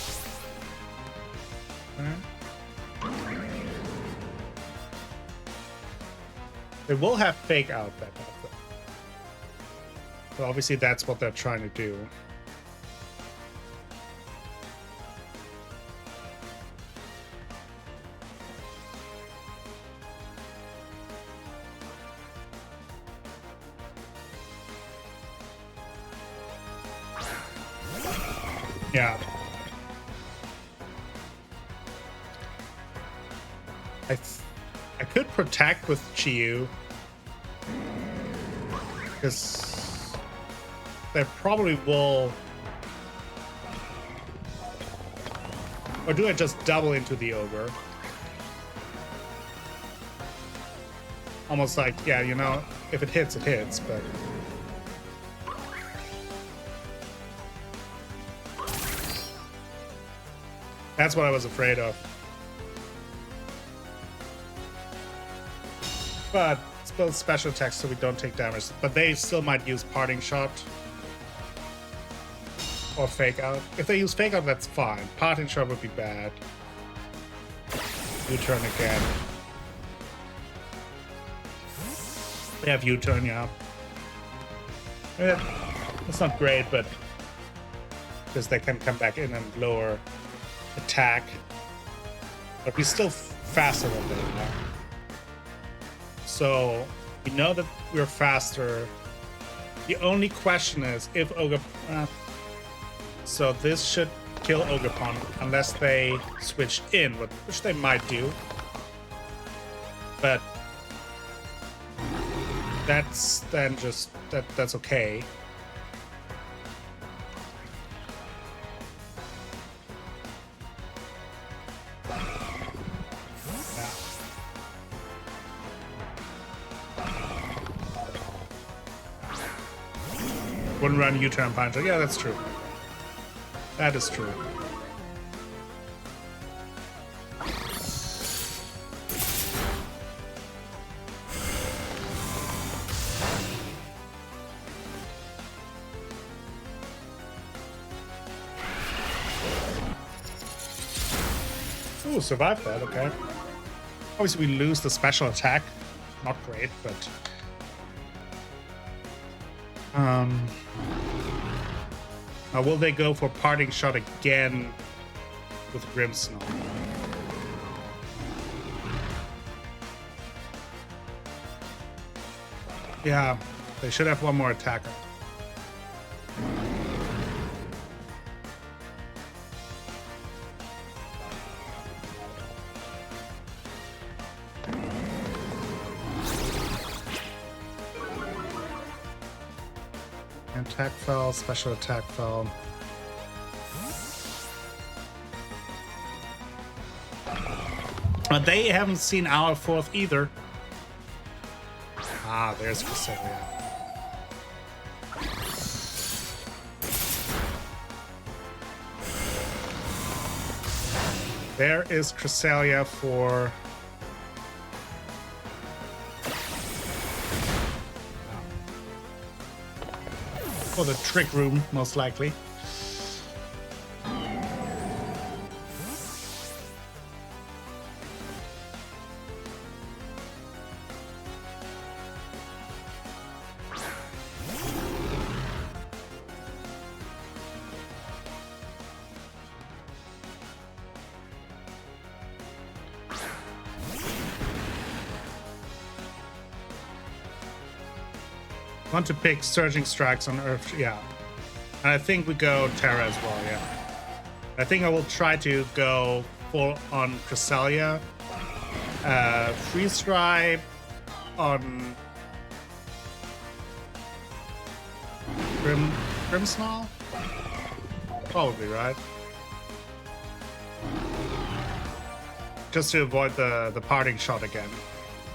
They will have Fake Out that up. So obviously that's what they're trying to do. Yeah. I could protect with Chi-Yu. Because they probably will. Or do I just double into the ogre? Almost like, yeah, you know, if it hits, but... That's what I was afraid of. But it's both special attacks, so we don't take damage. But they still might use parting shot. Or fake out. If they use fake out, that's fine. Parting shot would be bad. U-turn again. They have U-turn, yeah. That's not great, but because they can come back in and lower attack. But we're still faster than they are. So we know that we're faster. The only question is if Ogre... so this should kill Ogerpon unless they switch in, which they might do. But that's then just that's okay. Yeah. Wouldn't run U-turn punch. Yeah, that's true. That is true. Ooh, survived that, okay. Obviously we lose the special attack. Not great, but... will they go for parting shot again with Grimmsnarl? Yeah, they should have one more attacker. Attack fell, special attack fell. But they haven't seen our fourth either. Ah, there's Cresselia. There is Cresselia for... for the trick room, most likely. Want to pick Surging Strikes on Earth, yeah. And I think we go Terra as well, yeah. I think I will try to go full on Cresselia. Freeze Stripe on Grimmsnarl? Probably, right? Just to avoid the parting shot again.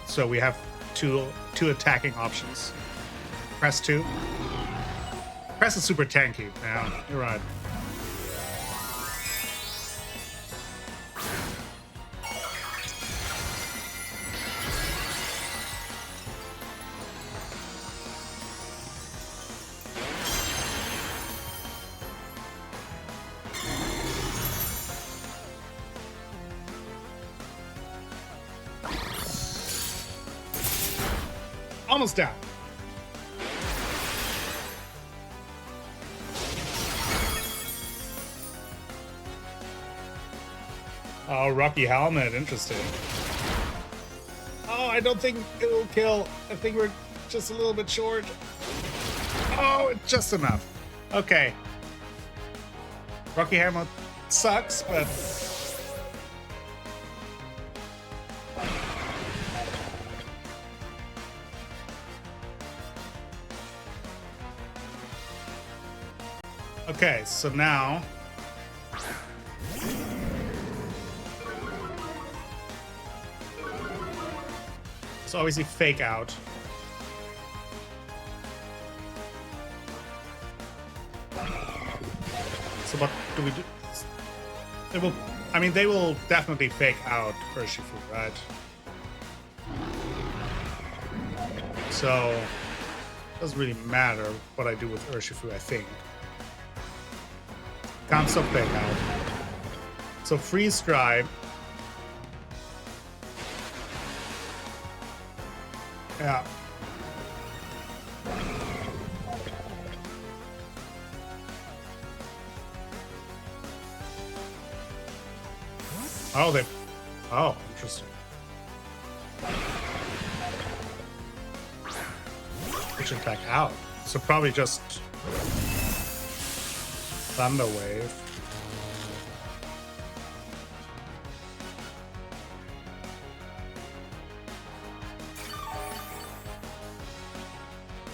So we have two attacking options. Press 2. Press is super tanky. Yeah, you're right. Almost down. Oh, Rocky Helmet, interesting. Oh, I don't think it will kill. I think we're just a little bit short. Oh, just enough. Okay. Rocky Helmet sucks, but... Okay, so now it's obviously fake out. So what do we do? They will, I mean, they will definitely fake out Urshifu, right? So it doesn't really matter what I do with Urshifu, I think. Can't stop fake out. So freeze dry. Yeah. Oh, they. Oh, interesting. Which attack out? So probably just Thunder Wave.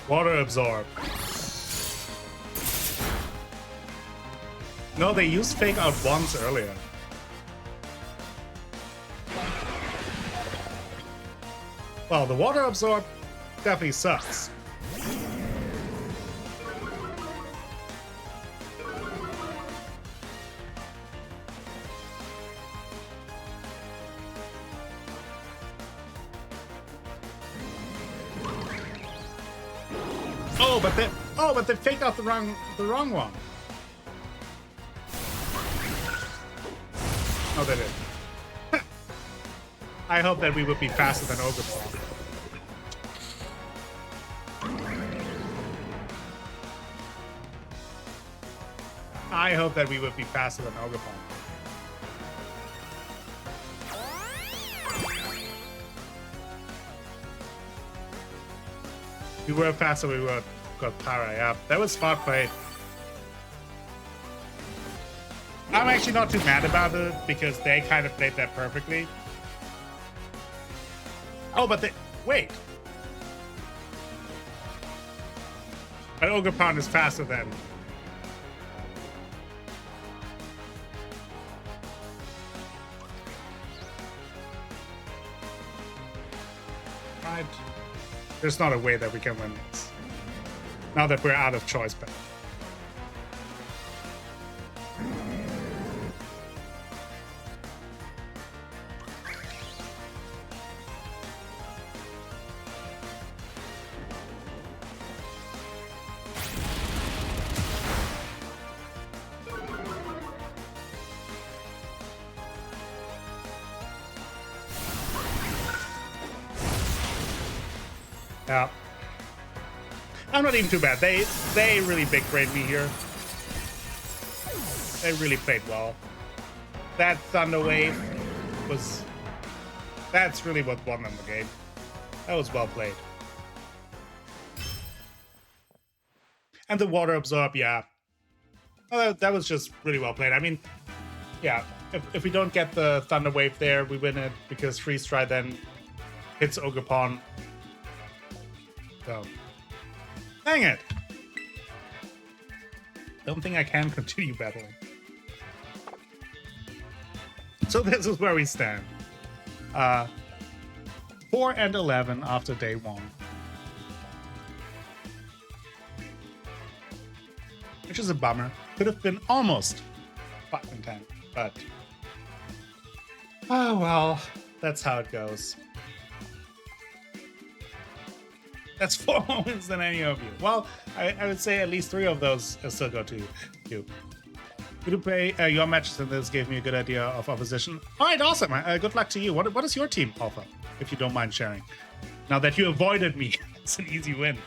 Water Absorb. No, they used Fake Out once earlier. Well, the Water Absorb definitely sucks. But they faked out the wrong one. Oh, they did. I hope that we would be faster than Ogerpon. I hope that we would be faster than Ogerpon. We were faster, we were got Para, yeah. That was smart play. I'm actually not too mad about it because they kind of played that perfectly. Oh, but they... Wait. But Ogerpon is faster than... Right. There's not a way that we can win this. Now that we're out of choice path. Yeah. I'm not even too bad. They really big brained me here. They really played well. That Thunder Wave was... That's really what won them the game. That was well played. And the Water Absorb, yeah. Oh, that was just really well played. I mean, yeah, if we don't get the Thunder Wave there, we win it because Freeze Dry then hits Ogerpon. So... Dang it! Don't think I can continue battling. So this is where we stand. 4 and 11 after day 1. Which is a bummer. Could have been almost 5 and 10, but... Oh well, that's how it goes. That's 4 more wins than any of you. Well, I would say at least 3 of those still go to you. Good to play your matches, and this gave me a good idea of opposition. All right, awesome. Good luck to you. What does your team offer, if you don't mind sharing? Now that you avoided me, it's an easy win.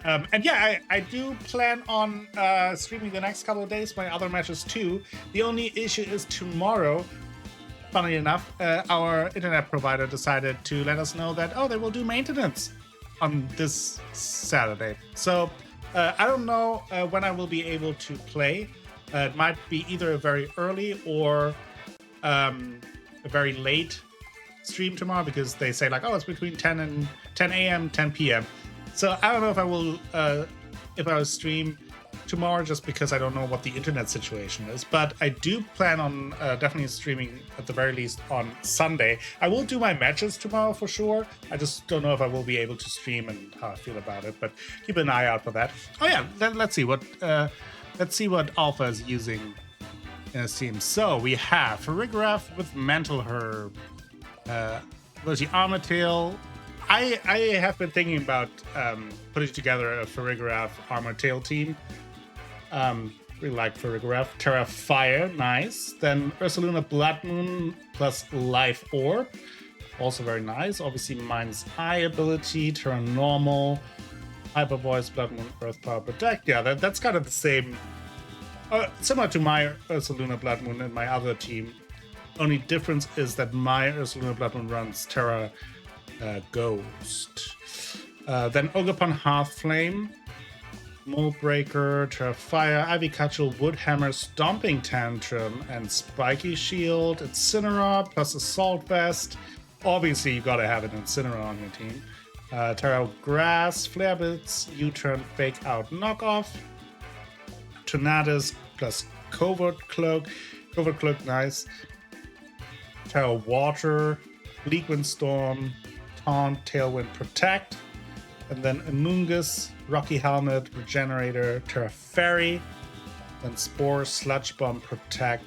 And yeah, I do plan on streaming the next couple of days, my other matches too. The only issue is tomorrow. Funnily enough, our internet provider decided to let us know that, they will do maintenance on this Saturday. So I don't know when I will be able to play. It might be either a very early or a very late stream tomorrow because they say like, it's between 10 a.m., 10 p.m. So I don't know if I will if I stream tomorrow, just because I don't know what the internet situation is. But I do plan on definitely streaming at the very least on Sunday. I will do my matches tomorrow for sure. I just don't know if I will be able to stream and how I feel about it. But keep an eye out for that. Oh yeah, let's see what Alpha is using in his team. So we have Farigiraf with Mental Herb, Lucy Armortail. I have been thinking about putting together a Farigiraf Armortail team. Really like Farigiraf. Terra Fire, nice. Then Ursaluna Blood Moon plus Life Orb, also very nice. Obviously, Mind's Eye ability, Terra Normal, Hyper Voice, Blood Moon, Earth Power Protect. Yeah, that's kind of the same. Similar to my Ursaluna Blood Moon and my other team. Only difference is that my Ursaluna Blood Moon runs Terra Ghost. Then Ogerpon Hearthflame, Moldbreaker, Terra Fire, Ivy Cudgel, Woodhammer, Stomping Tantrum, and Spiky Shield, Incineroar plus Assault Vest. Obviously, you gotta have an Incineroar on your team. Terra Grass, Flare Blitz, U-Turn, Fake Out, Knockoff, Tornadus plus Covert Cloak, nice. Terra Water, Bleak Windstorm, Taunt, Tailwind, Protect, and then Amoonguss, Rocky Helmet, Regenerator, Terra Fairy, then Spore, Sludge Bomb, Protect,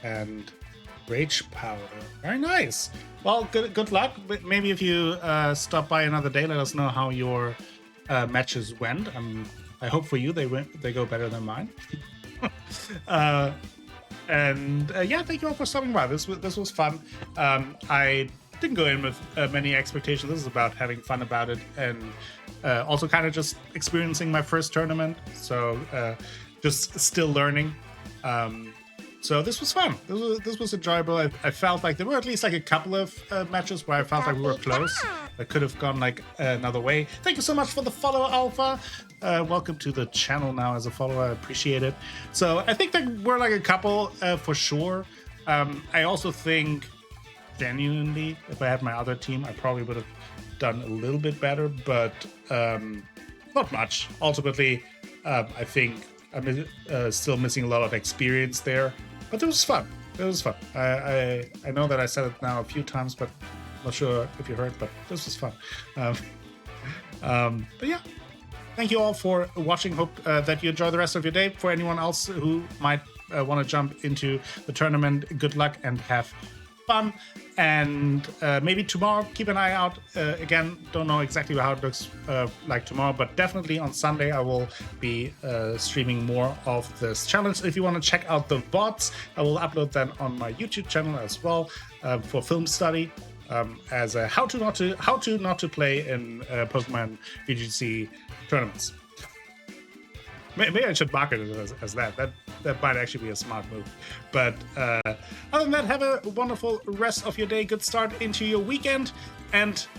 and Rage Powder. Very nice. Well, good luck. Maybe if you stop by another day, let us know how your matches went. I hope for you they go better than mine. Yeah, thank you all for stopping by. This was fun. I didn't go in with many expectations. This is about having fun about it, and also kind of just experiencing my first tournament. So just still learning. So this was fun. This was enjoyable. I felt like there were at least like a couple of matches where I felt like we were close. I could have gone like another way. Thank you so much for the follow, Alpha. Welcome to the channel now as a follower. I appreciate it. So I think there were like a couple for sure. I also think genuinely, if I had my other team, I probably would have done a little bit better, but not much. Ultimately, I think I'm still missing a lot of experience there, but it was fun. It was fun. I know that I said it now a few times, but I'm not sure if you heard, but this was fun. But yeah, thank you all for watching. Hope that you enjoy the rest of your day. For anyone else who might want to jump into the tournament, good luck and have fun. And maybe tomorrow, keep an eye out. Again, don't know exactly how it looks like tomorrow, but definitely on Sunday I will be streaming more of this challenge. If you want to check out the VODs, I will upload them on my YouTube channel as well for film study, as a how to not to play in Pokemon VGC tournaments. Maybe I should market it as that. That might actually be a smart move. But other than that, have a wonderful rest of your day. Good start into your weekend. And